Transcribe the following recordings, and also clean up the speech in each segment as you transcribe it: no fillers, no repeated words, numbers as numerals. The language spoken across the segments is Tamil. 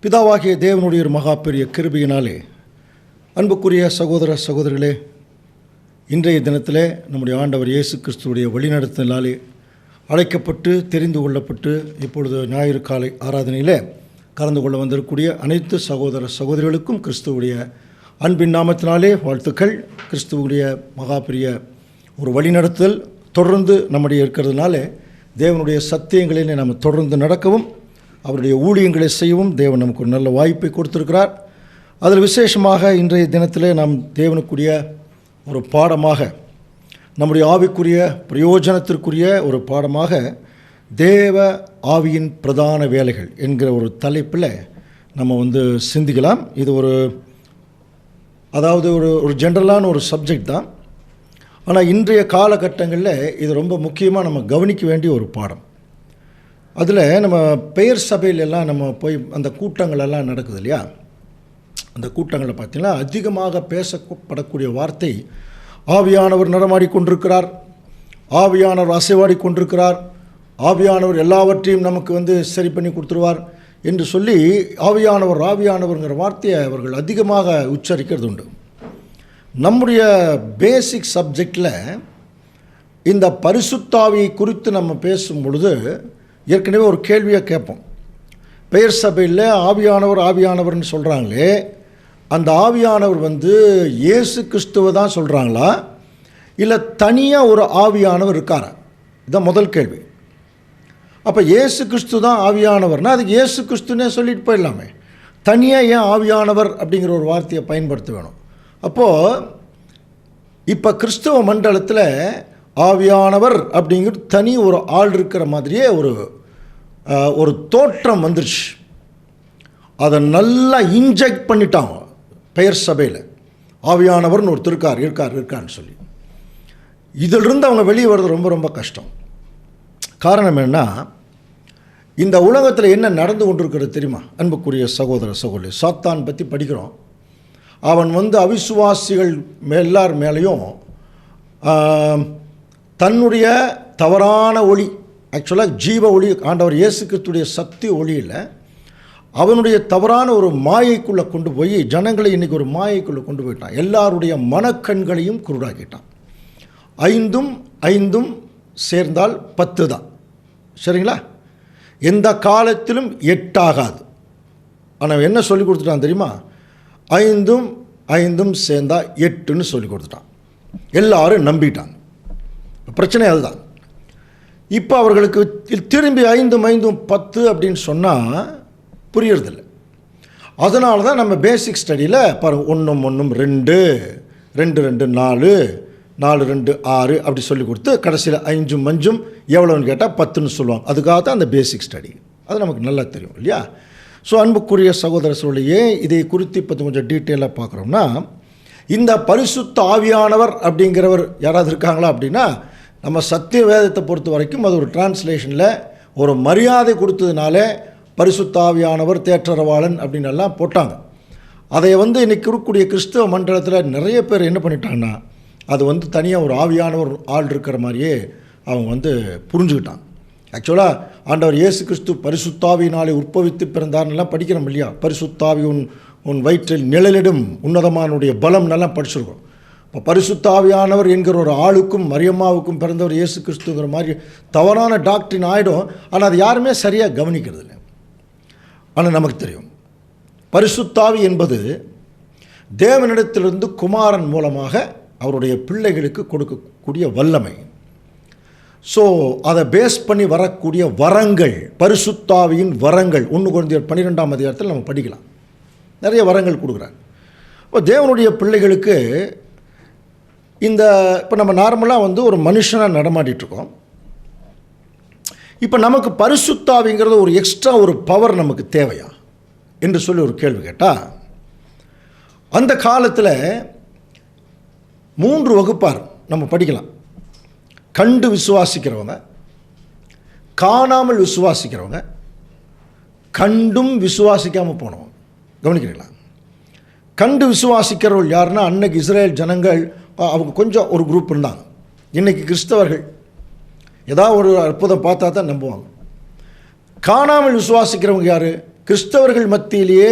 பிதாவாகிய தேவனுடைய ஒரு மகா பெரிய கிருபையினாலே அன்புக்குரிய சகோதர சகோதரிகளே, இன்றைய தினத்தில் நம்முடைய ஆண்டவர் இயேசு கிறிஸ்துவுடைய வழிநடத்தினாலே அழைக்கப்பட்டு தெரிந்து கொள்ளப்பட்டு இப்பொழுது ஞாயிறு காலை ஆராதனையில் கலந்து கொள்ள வந்திருக்கக்கூடிய அனைத்து சகோதர சகோதரிகளுக்கும் கிறிஸ்துவுடைய அன்பின் நாமத்தினாலே வாழ்த்துக்கள். கிறிஸ்துவுடைய மகா பெரிய ஒரு வழிநடத்தல் தொடர்ந்து நம்முடைய இருக்கிறதுனால தேவனுடைய சத்தியங்களில் நாம் தொடர்ந்து நடக்கவும் அவருடைய ஊழியங்களை செய்யவும் தேவன் நமக்கு ஒரு நல்ல வாய்ப்பை கொடுத்திருக்கிறார். அதில் விசேஷமாக இன்றைய தினத்தில் நாம் தேவனுக்குரிய ஒரு பாடமாக, நம்முடைய ஆவிக்குரிய பிரயோஜனத்திற்குரிய ஒரு பாடமாக தேவ ஆவியின் பிரதான வேலைகள் என்கிற ஒரு தலைப்பில் நம்ம சிந்திக்கலாம். இது ஒரு ஜென்ரலான ஒரு சப்ஜெக்ட் தான். ஆனால் இன்றைய காலகட்டங்களில் இது ரொம்ப முக்கியமாக நம்ம கவனிக்க வேண்டிய ஒரு பாடம். அதில் நம்ம பெயர் சபையிலெல்லாம் நம்ம போய் அந்த கூட்டங்களெல்லாம் நடக்குது இல்லையா, அந்த கூட்டங்களில் பார்த்திங்கன்னா அதிகமாக பேசப்படக்கூடிய வார்த்தை ஆவியானவர் நடமாடிக்கொண்டிருக்கிறார், ஆவியானவர் அசைவாடி கொண்டிருக்கிறார், ஆவியானவர் எல்லாவற்றையும் நமக்கு சரி பண்ணி கொடுத்துருவார் என்று சொல்லி ஆவியானவர்ங்கிற வார்த்தையை அவர்கள் அதிகமாக உச்சரிக்கிறது உண்டு. நம்முடைய பேசிக் சப்ஜெக்டில் இந்த பரிசுத்தாவியை குறித்து நம்ம பேசும் பொழுது ஏற்கனவே ஒரு கேள்வியை கேட்போம். பெயர் சபையில் ஆவியானவர்னு சொல்கிறாங்களே, அந்த ஆவியானவர் இயேசு கிறிஸ்துவை தான் சொல்கிறாங்களா, இல்லை தனியாக ஒரு ஆவியானவர் இருக்காரா? இதுதான் முதல் கேள்வி. அப்போ இயேசு கிறிஸ்து தான் ஆவியானவர்னால் அதுக்கு இயேசு கிறிஸ்துன்னே சொல்லிட்டு போயிடலாமே, தனியாக ஏன் ஆவியானவர் அப்படிங்கிற ஒரு வார்த்தையை பயன்படுத்த வேணும்? அப்போது இப்போ கிறிஸ்தவ மண்டலத்தில் ஆவியானவர் அப்படிங்கிறது தனி ஒரு ஆள் இருக்கிற மாதிரியே ஒரு தோற்றம் வந்துருச்சு. அதை நல்லா இன்ஜெக்ட் பண்ணிட்டாங்க பெயர் சபையில். ஆவியானவர்னு ஒருத்தர் இருக்காருன்னு சொல்லி இதிலிருந்து அவங்க வெளியே வர்றது ரொம்ப ரொம்ப கஷ்டம். காரணம் என்னன்னா, இந்த உலகத்தில் என்ன நடந்து கொண்டிருக்கிறது தெரியுமா அன்புக்குரிய சகோதர சகோதரி? சாத்தான் பற்றி படிக்கிறோம். அவன் அவிசுவாசிகள் எல்லார் மேலேயும் தன்னுடைய தவறான ஒளி, ஆக்சுவலாக ஜீவ ஒளி, ஆண்டவர் இயேசு கிறிஸ்துடைய சக்தி ஒளியில் அவனுடைய தவறான ஒரு மாயைக்குள்ளே கொண்டு போய் ஜனங்களை இன்றைக்கி ஒரு மாயைக்குள்ளே கொண்டு போயிட்டான். எல்லாருடைய மனக்கண்களையும் குருடாக்கிட்டான். 5 சேர்ந்தால் 10 தான், சரிங்களா? எந்த காலத்திலும் 8 ஆகாது. ஆனால் என்ன சொல்லி கொடுத்துட்டான் தெரியுமா? 5 சேர்ந்தா 8ன்னு சொல்லி கொடுத்துட்டான். எல்லாரும் நம்பிட்டாங்க. பிரச்சனை அதுதான். இப்போ அவர்களுக்கு திரும்பி 5 10 அப்படின்னு சொன்னால் புரியறதில்லை. அதனால தான் நம்ம பேசிக் ஸ்டடியில் பாருங்கள் 1 1 2 2 2 4 4 2 6 அப்படி சொல்லி கொடுத்து கடைசியில் 5 எவ்வளோன்னு கேட்டால் 10ன்னு சொல்லுவாங்க. அதுக்காக தான் அந்த பேசிக் ஸ்டடி. அது நமக்கு நல்லா தெரியும் இல்லையா? ஸோ அன்புக்குரிய சகோதர சொல்லியே இதை குறித்து இப்போ கொஞ்சம் டீட்டெயிலாக பார்க்குறோம்னா, இந்த பரிசுத்த ஆவியானவர் அப்படிங்கிறவர் யாராவது இருக்காங்களா அப்படின்னா, நம்ம சத்திய வேதத்தை பொறுத்த வரைக்கும் அது ஒரு டிரான்ஸ்லேஷனில் ஒரு மரியாதை கொடுத்ததுனால பரிசுத்த ஆவியானவர், தேற்றரவாளன் அப்படின்னு எல்லாம் போட்டாங்க. அதை இன்றைக்கி இருக்கக்கூடிய கிறிஸ்தவ மண்டலத்தில் நிறைய பேர் என்ன பண்ணிட்டாங்கன்னா, அது தனியாக ஒரு ஆவியானவர் ஆள் இருக்கிற மாதிரியே அவங்க புரிஞ்சுக்கிட்டாங்க. ஆக்சுவலாக ஆண்டவர் இயேசு கிறிஸ்து பரிசுத்தாவியினாலே உற்பவித்து பிறந்தார்னெல்லாம் படிக்கிறோம் இல்லையா? பரிசுத்தாவி உன் வயிற்றில் நிழலிடும் உன்னதமானுடைய பலம் நல்லா படிச்சிருக்கோம். இப்போ பரிசுத்தாவியானவர் என்கிற ஒரு ஆளுக்கும் மரியம்மாவுக்கும் பிறந்தவர் இயேசு கிறிஸ்துங்கிற மாதிரி தவறான டாக்டரின் ஆகிடும். ஆனால் அது யாருமே சரியாக கவனிக்கிறது இல்லை. ஆனால் நமக்கு தெரியும், பரிசுத்தாவி என்பது தேவனிடத்திலிருந்து குமாரன் மூலமாக அவருடைய பிள்ளைகளுக்கு கொடுக்கக்கூடிய வல்லமை. ஸோ அதை பேஸ் பண்ணி வரக்கூடிய வரங்கள், பரிசுத்தாவியின் வரங்கள் 1 கொரிந்தியர் 12ஆம் அதிகாரத்தில் நம்ம படிக்கலாம். நிறைய வரங்கள் கொடுக்குறாங்க. இப்போ தேவனுடைய பிள்ளைகளுக்கு இப்போ நம்ம நார்மலாக ஒரு மனுஷனாக நடமாடிட்டுருக்கோம். இப்போ நமக்கு பரிசுத்தாவிங்கிறது ஒரு எக்ஸ்ட்ரா ஒரு பவர் நமக்கு தேவையா என்று சொல்லி ஒரு கேள்வி கேட்டால், அந்த காலத்தில் 3 வகுப்பார் நம்ம படிக்கலாம். கண்டு விசுவாசிக்கிறவங்க, காணாமல் விசுவாசிக்கிறவங்க, கண்டும் விசுவாசிக்காமல் போனவங்க. கவனிக்கிறீங்களா? கண்டு விசுவாசிக்கிறவர்கள் யாருன்னா, அன்னைக்கு இஸ்ரேல் ஜனங்கள் அவங்க கொஞ்சம் ஒரு குரூப் இருந்தாங்க. இன்றைக்கி கிறிஸ்தவர்கள் ஏதாவது ஒரு அற்புதம் பார்த்தா தான் நம்புவாங்க. காணாமல் விசுவாசிக்கிறவங்க யார்? கிறிஸ்தவர்கள் மத்தியிலேயே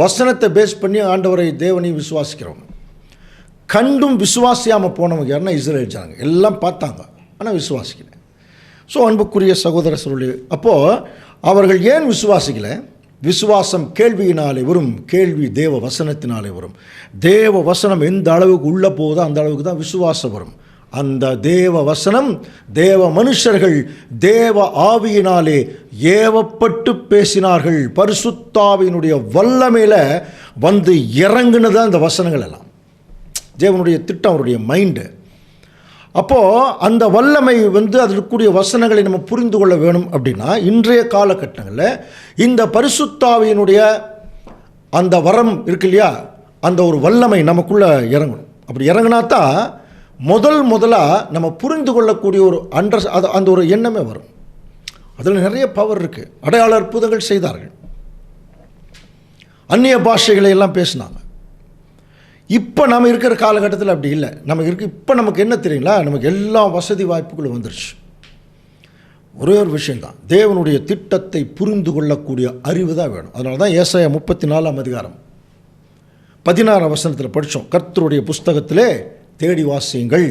வசனத்தை பேஸ் பண்ணி ஆண்டவரை தேவனை விசுவாசிக்கிறவங்க, கண்டும் விசுவாசியாமல் போனவங்க யாருன்னா இஸ்ரேல் ஜனங்க. எல்லாம் பார்த்தாங்க, ஆனால் விசுவாசிக்கல. ஸோ அன்புக்குரிய சகோதர சொல்லி, அப்போது அவர்கள் ஏன் விசுவாசிக்கலை? விசுவாசம் கேள்வியினாலே வரும், கேள்வி தேவ வசனத்தினாலே வரும். தேவ வசனம் எந்த அளவுக்கு உள்ளே போகுதோ அந்த அளவுக்கு தான் விசுவாசம் வரும். அந்த தேவ வசனம் தேவ மனுஷர்கள் தேவ ஆவியினாலே ஏவப்பட்டு பேசினார்கள். பரிசுத்தாவியினுடைய வல்லமையில் வந்து இறங்குனதான் இந்த வசனங்கள் எல்லாம். தேவனுடைய திட்டம், அவருடைய மைண்டு. அப்போது அந்த வல்லமை வந்து அதற்குரிய வசனங்களை நம்ம புரிந்து கொள்ள வேணும். அப்படின்னா இன்றைய காலகட்டங்களில் இந்த பரிசுத்தாவியினுடைய அந்த வரம் இருக்கு இல்லையா, அந்த ஒரு வல்லமை நமக்குள்ளே இறங்கணும். அப்படி இறங்கினா தான் முதலாக நம்ம புரிந்து கொள்ளக்கூடிய ஒரு அந்த ஒரு எண்ணமே வரும். அதில் நிறைய பவர் இருக்குது. அடையாள அற்புதங்கள் செய்தார்கள், அந்நிய பாஷைகளை எல்லாம் பேசினாங்க. இப்போ நம்ம இருக்கிற காலகட்டத்தில் அப்படி இல்லை. இப்போ நமக்கு என்ன தெரியுங்களா, நமக்கு எல்லா வசதி வாய்ப்புகளும் வந்துருச்சு. ஒரே ஒரு விஷயந்தான், தேவனுடைய திட்டத்தை புரிந்து கொள்ளக்கூடிய அறிவு தான் வேணும். அதனால தான் ஏசாயா 34:16 படித்தோம். கர்த்தருடைய புஸ்தகத்திலே தேடி வாசியுங்கள்,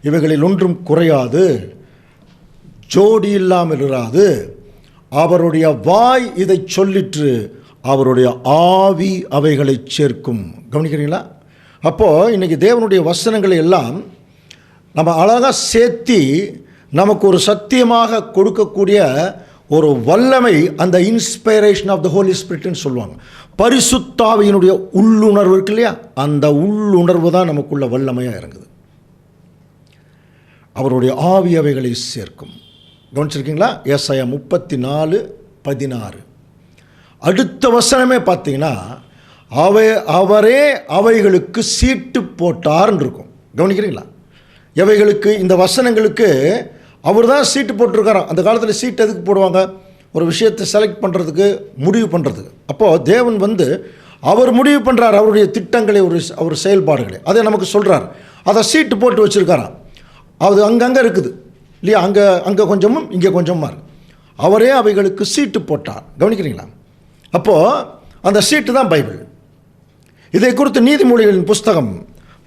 இவைகளில் ஒன்றும் குறையாது, ஜோடி இல்லாமல் இராது. அவருடைய வாய் இதை சொல்லிற்று, அவருடைய ஆவி அவைகளை சேர்க்கும். கவனிக்கிறீங்களா? அப்போது இன்றைக்கி தேவனுடைய வசனங்களை எல்லாம் நம்ம அழகாக சேர்த்தி நமக்கு ஒரு சத்தியமாக கொடுக்கக்கூடிய ஒரு வல்லமை, அந்த இன்ஸ்பைரேஷன் ஆஃப் த ஹோலி ஸ்பிரிட்னு சொல்லுவாங்க. பரிசுத்தாவியினுடைய உள்ளுணர்வு இருக்கு இல்லையா, அந்த உள்ளுணர்வு தான் நமக்குள்ள வல்லமையாக இறங்குது. அவருடைய ஆவி அவைகளை சேர்க்கும். கவனிச்சிருக்கீங்களா? ஏசாயா 34:16. அடுத்த வசனமே பார்த்தீங்கன்னா, அவரே அவைகளுக்கு சீட்டு போட்டார்ன்னு இருக்கும். கவனிக்கிறீங்களா? எவைகளுக்கு? இந்த வசனங்களுக்கு அவர் தான் சீட்டு போட்டிருக்காராம். அந்த காலத்தில் சீட்டு எதுக்கு போடுவாங்க? ஒரு விஷயத்தை செலக்ட் பண்ணுறதுக்கு, முடிவு பண்ணுறதுக்கு. அப்போது தேவன் வந்து அவர் முடிவு பண்ணுறார், அவருடைய திட்டங்களை, அவர் செயல்பாடுகளை, அதை நமக்கு சொல்கிறார். அதை சீட்டு போட்டு வச்சுருக்காராம். அது அங்கங்கே இருக்குது இல்லையா, அங்கே கொஞ்சமும் இங்கே கொஞ்சமாக இருக்குது. அவரே அவைகளுக்கு சீட்டு போட்டார். கவனிக்கிறீங்களா? அப்போது அந்த சீட்டு தான் பைபிள். இதை குறித்து நீதிமொழிகளின் புஸ்தகம்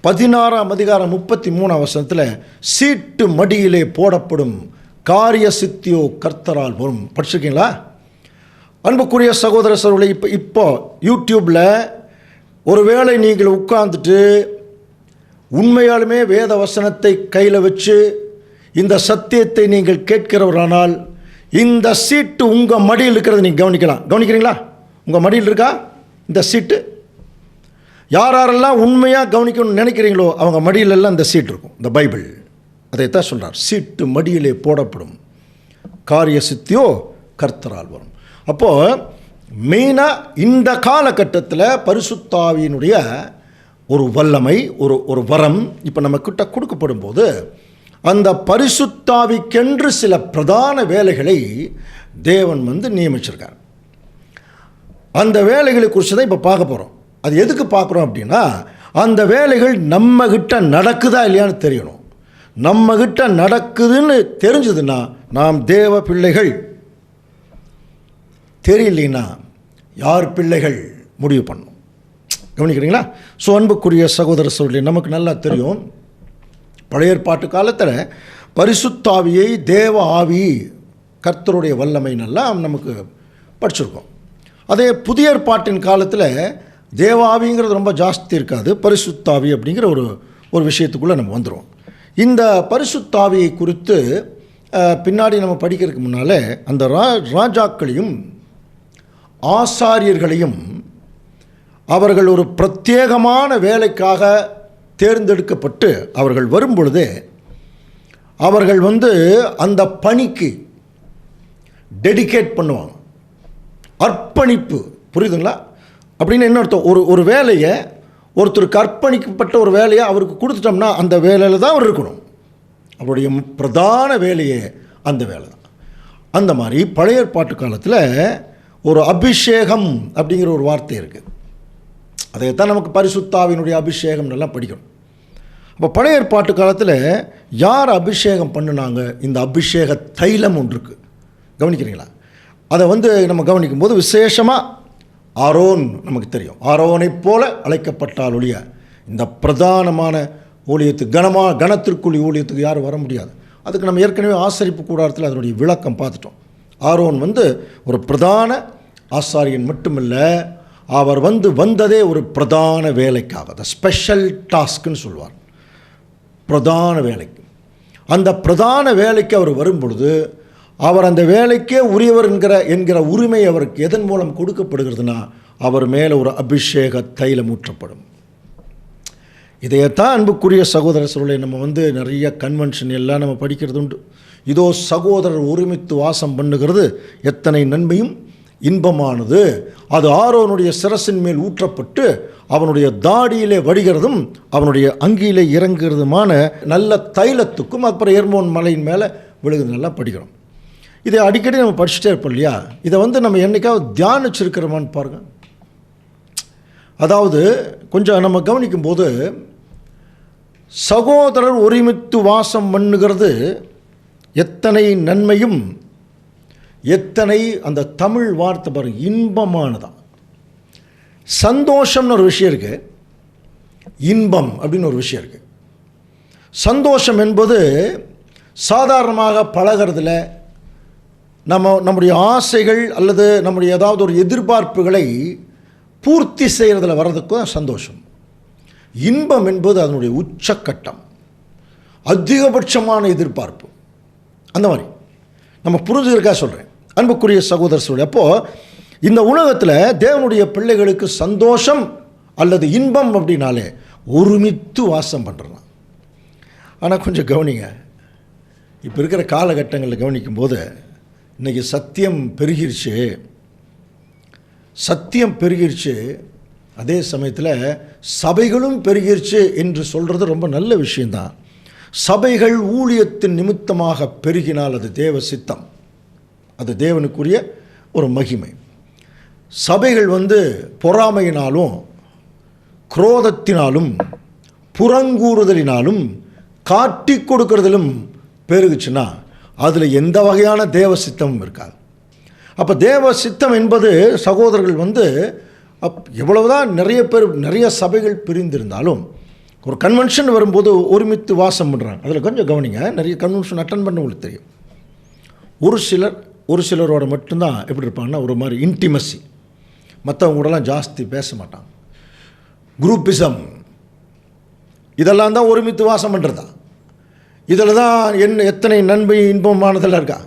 16:33 சீட்டு மடியிலே போடப்படும், காரிய சித்தியோ கர்த்தரால் வரும். படிச்சிருக்கீங்களா? அன்புக்குரிய சகோதர சகோதரிகளே, இப்போ யூடியூப்பில் ஒருவேளை நீங்கள் உட்கார்ந்துட்டு உண்மையாலுமே வேத வசனத்தை கையில் வச்சு இந்த சத்தியத்தை நீங்கள் கேட்கிறவரானால், இந்த சீட்டு உங்கள் மடியில் இருக்கிறத நீங்கள் கவனிக்கலாம். கவனிக்கிறீங்களா? உங்கள் மடியில் இருக்கா இந்த சீட்டு? யாரெல்லாம் உண்மையாக கவனிக்கணும்னு நினைக்கிறீங்களோ அவங்க மடியிலெல்லாம் இந்த சீட் இருக்கும், இந்த பைபிள். அதைத்தான் சொல்கிறார், சீட்டு மடியிலே போடப்படும், காரிய சித்தியோ கர்த்தரால் வரும். அப்போது மெயினாக இந்த காலகட்டத்தில் பரிசுத்தாவியினுடைய ஒரு வல்லமை, ஒரு வரம் இப்போ நம்மக்கிட்ட கொடுக்கப்படும் போது, அந்த பரிசுத்தாவிக்கென்று சில பிரதான வேலைகளை தேவன் வந்து நியமிச்சிருக்கார். அந்த வேலைகளை குறித்து தான் இப்போ பார்க்க போகிறோம். அது எதுக்கு பார்க்குறோம் அப்படின்னா, அந்த வேலைகள் நம்மகிட்ட நடக்குதா இல்லையான்னு தெரியணும். நம்மகிட்ட நடக்குதுன்னு தெரிஞ்சதுன்னா நாம் தேவ பிள்ளைகள், தெரியலைன்னா யார் பிள்ளைகள் முடிவு பண்ணணும். கவனிக்கிறீங்களா? ஸோ அன்புக்குரிய சகோதர சகோதரி, நமக்கு நல்லா தெரியும், பழைய ஏற்பாட்டு காலத்தில் பரிசுத்தாவியை தேவ ஆவி, கர்த்தருடைய வல்லமை நல்லா நமக்கு படிச்சிருக்கோம். அதே புதிய ஏற்பாட்டின் காலத்தில் தேவ ஆவிங்கிறது ரொம்ப ஜாஸ்தி இருக்காது, பரிசுத்தாவி அப்படிங்கிற ஒரு விஷயத்துக்குள்ளே நம்ம வந்துடுவோம். இந்த பரிசுத்தாவியை குறித்து பின்னாடி நம்ம படிக்கிறதுக்கு முன்னால் அந்த ராஜாக்களையும் ஆசாரியர்களையும் அவர்கள் ஒரு பிரத்யேகமான வேலைக்காக தேர்ந்தெடுக்கப்பட்டு அவர்கள் வரும்பொழுது அவர்கள் வந்து அந்த பணிக்கு டெடிகேட் பண்ணுவாங்க. அர்ப்பணிப்பு, புரியுதுங்களா? அப்படின்னு என்ன அர்த்தம்? ஒரு வேலையை ஒருத்தருக்கு அர்ப்பணிக்கப்பட்ட ஒரு வேலையை அவருக்கு கொடுத்துட்டோம்னா அந்த வேலையில் தான் அவர் இருக்கணும். அவருடைய பிரதான வேலையே அந்த வேலை தான். அந்த மாதிரி பழைய ஏற்பாட்டு காலத்தில் ஒரு அபிஷேகம் அப்படிங்கிற ஒரு வார்த்தை இருக்குது. அதைத்தான் நமக்கு பரிசுத்தாவினுடைய அபிஷேகம் நல்லா படிக்கணும். அப்போ பழைய ஏற்பாட்டு காலத்தில் யார் அபிஷேகம் பண்ணினாங்க? இந்த அபிஷேக தைலம் ஒன்று இருக்குது. கவனிக்கிறீங்களா? அதை நம்ம கவனிக்கும் போது விசேஷமாக ஆரோன் நமக்கு தெரியும். ஆரோனைப் போல அழைக்கப்பட்டால் ஒழிய இந்த பிரதானமான ஊழியத்துக்கு கனத்திற்குரிய ஊழியத்துக்கு யாரும் வர முடியாது. அதுக்கு நம்ம ஏற்கனவே ஆசரிப்பு கூடாரத்தில் அதனுடைய விளக்கம் பார்த்துட்டோம். ஆரோன் ஒரு பிரதான ஆசாரியன் மட்டுமில்ல, அவர் வந்ததே ஒரு பிரதான வேலைக்காக, த ஸ்பெஷல் டாஸ்க்குன்னு சொல்லுவார். பிரதான வேலைக்கு, அந்த பிரதான வேலைக்கு அவர் வரும்பொழுது அவர் அந்த வேலைக்கே உரியவர் என்கிற உரிமை அவருக்கு எதன் மூலம் கொடுக்கப்படுகிறதுனா அவர் மேலே ஒரு அபிஷேக தைலம் ஊற்றப்படும். இதையத்தான் அன்புக்குரிய சகோதர சொல்லை நம்ம நிறைய கன்வென்ஷன் எல்லாம் நம்ம படிக்கிறது உண்டு. இதோ சகோதரர் ஒருமித்து வாசம் பண்ணுகிறது எத்தனை நன்மையும் இன்பமானது, அது ஆரோனுடைய சிரசின் மேல் ஊற்றப்பட்டு அவனுடைய தாடியிலே வடிகிறதும் அவனுடைய அங்கியிலே இறங்குறதுமான நல்ல தைலத்துக்கும் அப்புறம் எர்மோன் மலையின் மேலே விழுகுதுன்னெல்லாம் படிக்கிறோம். இதை அடிக்கடி நம்ம படிச்சுட்டே இருப்போம் இல்லையா? இதை நம்ம என்றைக்காவது தியானிச்சிருக்கிறோமான்னு பாருங்கள். அதாவது கொஞ்சம் நம்ம கவனிக்கும்போது சகோதரர் ஒருமித்து வாசம் பண்ணுகிறது எத்தனை நன்மையும், எத்தனை அந்த தமிழ் வார்த்தை பாருங்கள் இன்பமானதான். சந்தோஷம்னு ஒரு விஷயம் இருக்குது, இன்பம் அப்படின்னு ஒரு விஷயம் இருக்குது. சந்தோஷம் என்பது சாதாரணமாக பழகிறதுல நம்முடைய ஆசைகள் அல்லது நம்முடைய ஏதாவது ஒரு எதிர்பார்ப்புகளை பூர்த்தி செய்கிறதுல வர்றதுக்கும் சந்தோஷம். இன்பம் என்பது அதனுடைய உச்சக்கட்டம், அதிகபட்சமான எதிர்பார்ப்பு. அந்த மாதிரி நம்ம புரிஞ்சுக்கிறக்கா சொல்கிறேன் அன்புக்குரிய சகோதர சொல்லி. அப்போது இந்த உலகத்தில் தேவனுடைய பிள்ளைகளுக்கு சந்தோஷம் அல்லது இன்பம் அப்படின்னாலே ஒருமித்து வாசம் பண்ணுறலாம். ஆனால் கொஞ்சம் கவனிங்க, இப்போ இருக்கிற காலகட்டங்களில் கவனிக்கும்போது இன்றைக்கி சத்தியம் பெருகிருச்சு, அதே சமயத்தில் சபைகளும் பெருகிருச்சு என்று சொல்கிறது ரொம்ப நல்ல விஷயந்தான். சபைகள் ஊழியத்தின் நிமித்தமாக பெருகினால் அது தேவ சித்தம், அது தேவனுக்குரிய ஒரு மகிமை. சபைகள் பொறாமையினாலும் குரோதத்தினாலும் புறங்கூறுதலினாலும் காட்டி கொடுக்கறதிலும் பெருகுச்சுன்னா அதில் எந்த வகையான தேவ சித்தமும் இருக்காது. அப்போ தேவ சித்தம் என்பது சகோதரர்கள் எவ்வளவுதான் நிறைய சபைகள் பிரிந்திருந்தாலும் ஒரு கன்வென்ஷன் வரும்போது ஒருமித்து வாசம் பண்ணுறாங்க. அதில் கொஞ்சம் கவனிங்க, நிறைய கன்வென்ஷன் அட்டன் பண்ண உங்களுக்கு தெரியும். ஒரு சிலரோட மட்டும்தான் எப்படி இருப்பாங்கன்னா ஒரு மாதிரி இன்டிமசி, மற்றவங்க கூடலாம் ஜாஸ்தி பேச மாட்டாங்க. குரூப்பிசம் இதெல்லாம் தான் ஒருமித்து வாசம் பண்ணுறதா. இதில் தான் எத்தனை நன்மை இன்பமானதெல்லாம் இருக்கா.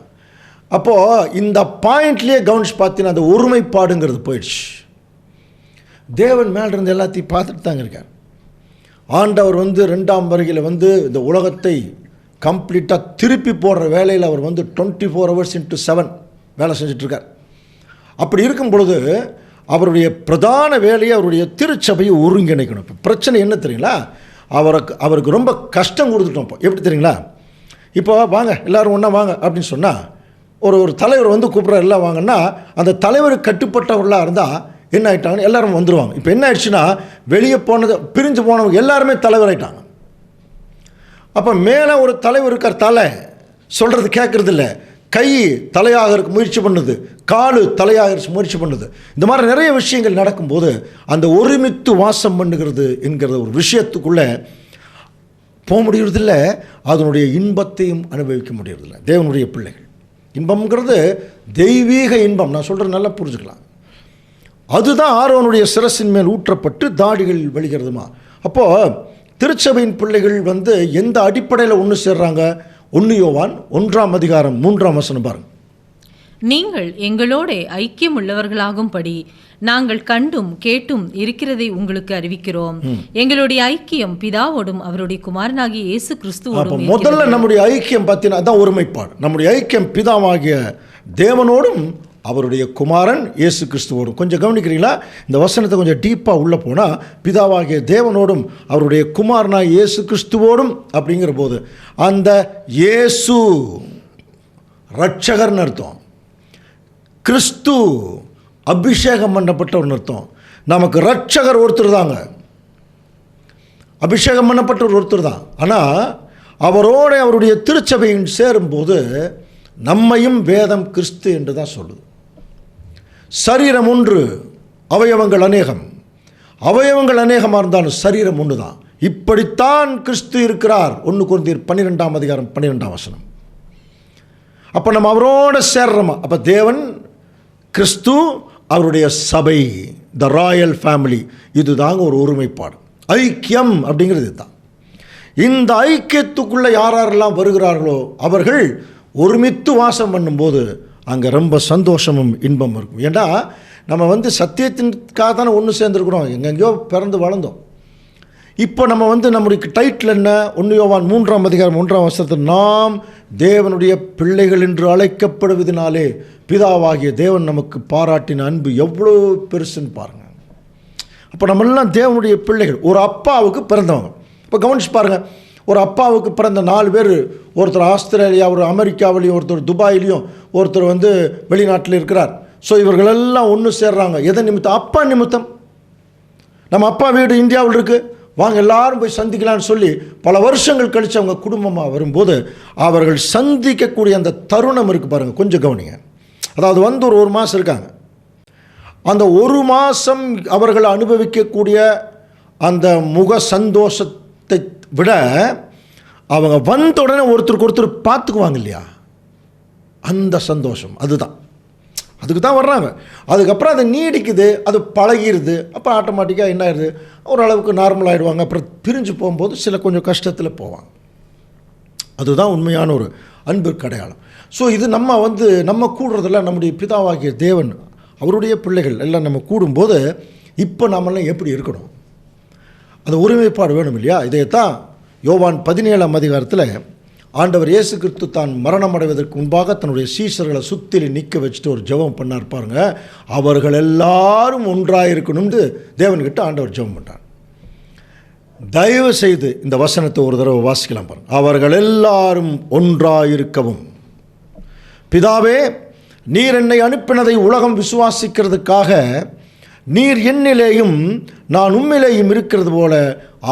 அப்போது இந்த பாயிண்ட்லேயே கவனிச்சு பார்த்தீங்கன்னா அந்த ஒருமைப்பாடுங்கிறது போயிடுச்சு. தேவன் மேலிருந்து எல்லாத்தையும் பார்த்துட்டு தாங்க இருக்கார். ஆண்டவர் 2ஆம் வருகையில் இந்த உலகத்தை கம்ப்ளீட்டாக திருப்பி போடுற வேலையில் அவர் 24 hours into 7 வேலை செஞ்சிட்ருக்கார். அப்படி இருக்கும் பொழுது அவருடைய பிரதான வேலையை அவருடைய திருச்சபையை ஒருங்கிணைக்கணும். இப்போ பிரச்சனை என்ன தெரியுங்களா, அவருக்கு ரொம்ப கஷ்டம் கொடுத்துட்டோம். இப்போ எப்படி தெரியுங்களா, இப்போ வாங்க எல்லோரும் ஒன்றா வாங்க அப்படின்னு சொன்னால் ஒரு தலைவர் கூப்பிட்ற எல்லாம் வாங்கன்னா அந்த தலைவருக்கு கட்டுப்பட்டவர்களாக இருந்தால் என்ன ஆகிட்டாங்கன்னு எல்லோரும் வந்துடுவாங்க. இப்போ என்ன ஆயிடுச்சுன்னா வெளியே பிரிஞ்சு போனவங்க எல்லாருமே தலைவர் ஆகிட்டாங்க. அப்போ மேலே ஒரு தலைவர் இருக்கார், தலை சொல்கிறது கேட்குறதில்ல, கை தலையாக இருக்க முயற்சி பண்ணுது, காலு தலையாக முயற்சி பண்ணுது. இந்த மாதிரி நிறைய விஷயங்கள் நடக்கும்போது அந்த ஒருமித்து வாசம் பண்ணுகிறது என்கிற ஒரு விஷயத்துக்குள்ளே போக முடியறதில்லை, அதனுடைய இன்பத்தையும் அனுபவிக்க முடியறதில்லை. தேவனுடைய பிள்ளைகள் இன்பம்ங்கிறது தெய்வீக இன்பம், நான் சொல்கிறது நல்லா புரிஞ்சுக்கலாம். அதுதான் ஆரோனுடைய சிரசின் மேல் ஊற்றப்பட்டு தாடிகள் வெளிகிறதுமா. அப்போது திருச்சபையின் பிள்ளைகள் எந்த அடிப்படையில் ஒன்று சேர்றாங்க? 1 யோவான் 1ஆம் அதிகாரம் 3ஆம் வசனம் பாருங்க. நீங்கள் எங்களோட ஐக்கியம் உள்ளவர்களாகும்படி நாங்கள் கண்டும் கேட்டும் இருக்கிறதை உங்களுக்கு அறிவிக்கிறோம். எங்களுடைய ஐக்கியம் பிதாவோடும் அவருடைய குமாரனாகிய இயேசு கிறிஸ்துவோடும். முதல்ல நம்முடைய ஐக்கியம் பார்த்தீங்கன்னா அதான் ஒருமைப்பாடு. நம்முடைய ஐக்கியம் பிதாவாகிய தேவனோடும் அவருடைய குமாரன் இயேசு கிறிஸ்துவோடும். கொஞ்சம் கவனிக்கிறீங்களா? இந்த வசனத்தை கொஞ்சம் டீப்பாக உள்ளே போனால் பிதாவாகிய தேவனோடும் அவருடைய குமாரனாகிய இயேசு கிறிஸ்துவோடும் அப்படிங்கிற போது அந்த இயேசு ரட்சகர்னு அர்த்தம், கிறிஸ்து அபிஷேகம் பண்ணப்பட்டவர்னு அர்த்தம். நமக்கு ரட்சகர் ஒருத்தர் தாங்க, அபிஷேகம் பண்ணப்பட்டவர் ஒருத்தர் தான். ஆனால் அவரோட அவருடைய திருச்சபையின் சேரும்போது நம்மையும் வேதம் கிறிஸ்து என்று தான் சொல்லுது. சரீரம் ஒன்று, அவயவங்கள் அநேகம். அவயவங்கள் அநேகமாக இருந்தாலும் சரீரம் ஒன்று தான். இப்படித்தான் கிறிஸ்து இருக்கிறார். 1 கொரிந்தியர் 12:12. அப்போ நம்ம அவரோட சேர்றோமா? அப்போ தேவன், கிறிஸ்து, அவருடைய சபை, த ராயல் ஃபேமிலி, இது தாங்க ஒரு ஒருமைப்பாடு. ஐக்கியம் அப்படிங்கிறது இதுதான். இந்த ஐக்கியத்துக்குள்ளே யாரெல்லாம் வருகிறார்களோ அவர்கள் ஒருமித்து வாசம் பண்ணும்போது அங்கே ரொம்ப சந்தோஷமும் இன்பமும் இருக்கும். ஏன்னா நம்ம சத்தியத்திற்காக தானே ஒன்று சேர்ந்துருக்குறோம், எங்கெங்கேயோ பிறந்து வளர்ந்தோம். இப்போ நம்ம நம்முடைய டைட்டில் என்ன? 1 யோவான் 3:1 நாம் தேவனுடைய பிள்ளைகள் என்று அழைக்கப்படுவதனாலே பிதாவாகிய தேவன் நமக்கு பாராட்டின அன்பு எவ்வளோ பெருசுன்னு பாருங்கள். அப்போ நம்மெல்லாம் தேவனுடைய பிள்ளைகள், ஒரு அப்பாவுக்கு பிறந்தவங்க. இப்போ கவனிச்சு பாருங்கள், ஒரு அப்பாவுக்கு பிறந்த 4 பேர், ஒருத்தர் ஆஸ்திரேலியா, ஒரு அமெரிக்காவிலையும், ஒருத்தர் துபாயிலையும், ஒருத்தர் வெளிநாட்டில் இருக்கிறார். ஸோ இவர்களெல்லாம் ஒன்று சேர்றாங்க. எதன் நிமித்தம்? அப்பா நிமித்தம். நம்ம அப்பா வீடு இந்தியாவில் இருக்குது, வாங்க எல்லாரும் போய் சந்திக்கலான்னு சொல்லி பல வருஷங்கள் கழித்து அவங்க குடும்பமாக வரும்போது அவர்கள் சந்திக்கக்கூடிய அந்த தருணம் இருக்குது பாருங்கள், கொஞ்சம் கவனிங்க. அதாவது ஒரு மாதம் இருக்காங்க. அந்த 1 மாதம் அவர்கள் அனுபவிக்கக்கூடிய அந்த முக சந்தோஷத்தை விட அவங்க வந்த உடனே ஒருத்தருக்கு ஒருத்தர் பார்த்துக்குவாங்க இல்லையா, அந்த சந்தோஷம் அதுதான். அதுக்கு தான் வர்றாங்க. அதுக்கப்புறம் அது நீடிக்குது, அது பழகிடுது. அப்போ ஆட்டோமேட்டிக்காக என்ன ஆயிடுது, ஓரளவுக்கு நார்மல் ஆகிடுவாங்க. அப்புறம் பிரிஞ்சு போகும்போது கொஞ்சம் கஷ்டத்தில் போவாங்க. அதுதான் உண்மையான ஒரு அன்பிற்கு அடையாளம். ஸோ இது நம்ம கூடுறதில்ல, நம்முடைய பிதாவாகிய தேவன், அவருடைய பிள்ளைகள் எல்லாம் நம்ம கூடும்போது இப்போ நாமெல்லாம் எப்படி இருக்கணும்? அந்த ஒருமைப்பாடு வேணும் இல்லையா? இதைத்தான் யோவான் 17 ஆண்டவர் இயேசு கிறிஸ்து தான் மரணம் அடைவதற்கு முன்பாக தன்னுடைய சீஷர்களை சுற்றிலும் நிற்க வச்சுட்டு ஒரு ஜெபம் பண்ணார் பாருங்க. அவர்கள் எல்லாரும் ஒன்றாக இருக்கணும்னு தேவன்கிட்ட ஆண்டவர் ஜெபம் பண்ணார். தயவு செய்து இந்த வசனத்தை ஒரு தடவை வாசிக்கலாம் பாருங்க. அவர்கள் எல்லாரும் ஒன்றாக இருக்கவும். பிதாவே, நீர் என்னை அனுப்பினதை உலகம் விசுவாசிக்கிறதுக்காக நீர் என்னிலேயும் நான் உம்மிலேயும் இருக்கிறது போல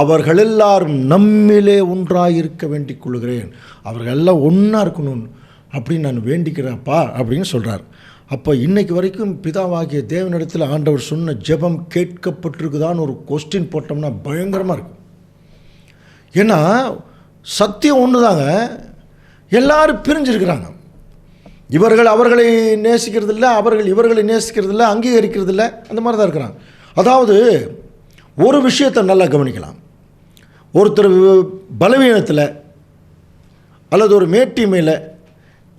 அவர்கள் எல்லாரும் நம்மிலே ஒன்றாக இருக்க வேண்டிக் கொள்கிறேன். அவர்கள் எல்லாம் ஒன்றா இருக்கணும் அப்படின்னு நான் வேண்டிக்கிறேன்ப்பா அப்படின்னு சொல்கிறார். அப்போ இன்னைக்கு வரைக்கும் பிதாவாகிய தேவனிடத்தில் ஆண்டவர் சொன்ன ஜெபம் கேட்கப்பட்டிருக்குதான்னு ஒரு கொஸ்டின் போட்டோம்னா பயங்கரமாக இருக்கும். ஏன்னா சத்தியம் ஒன்று தாங்க, எல்லாரும் பிரிஞ்சிருக்கிறாங்க. இவர்கள் அவர்களை நேசிக்கிறதில்ல, அவர்கள் இவர்களை நேசிக்கிறதில்ல, அங்கீகரிக்கிறதில்ல, அந்த மாதிரி தான் இருக்கிறாங்க. அதாவது ஒரு விஷயத்தை நல்லா கவனிக்கலாம். ஒருத்தர் பலவீனத்தில் அல்லது ஒரு மேட்டிமையில்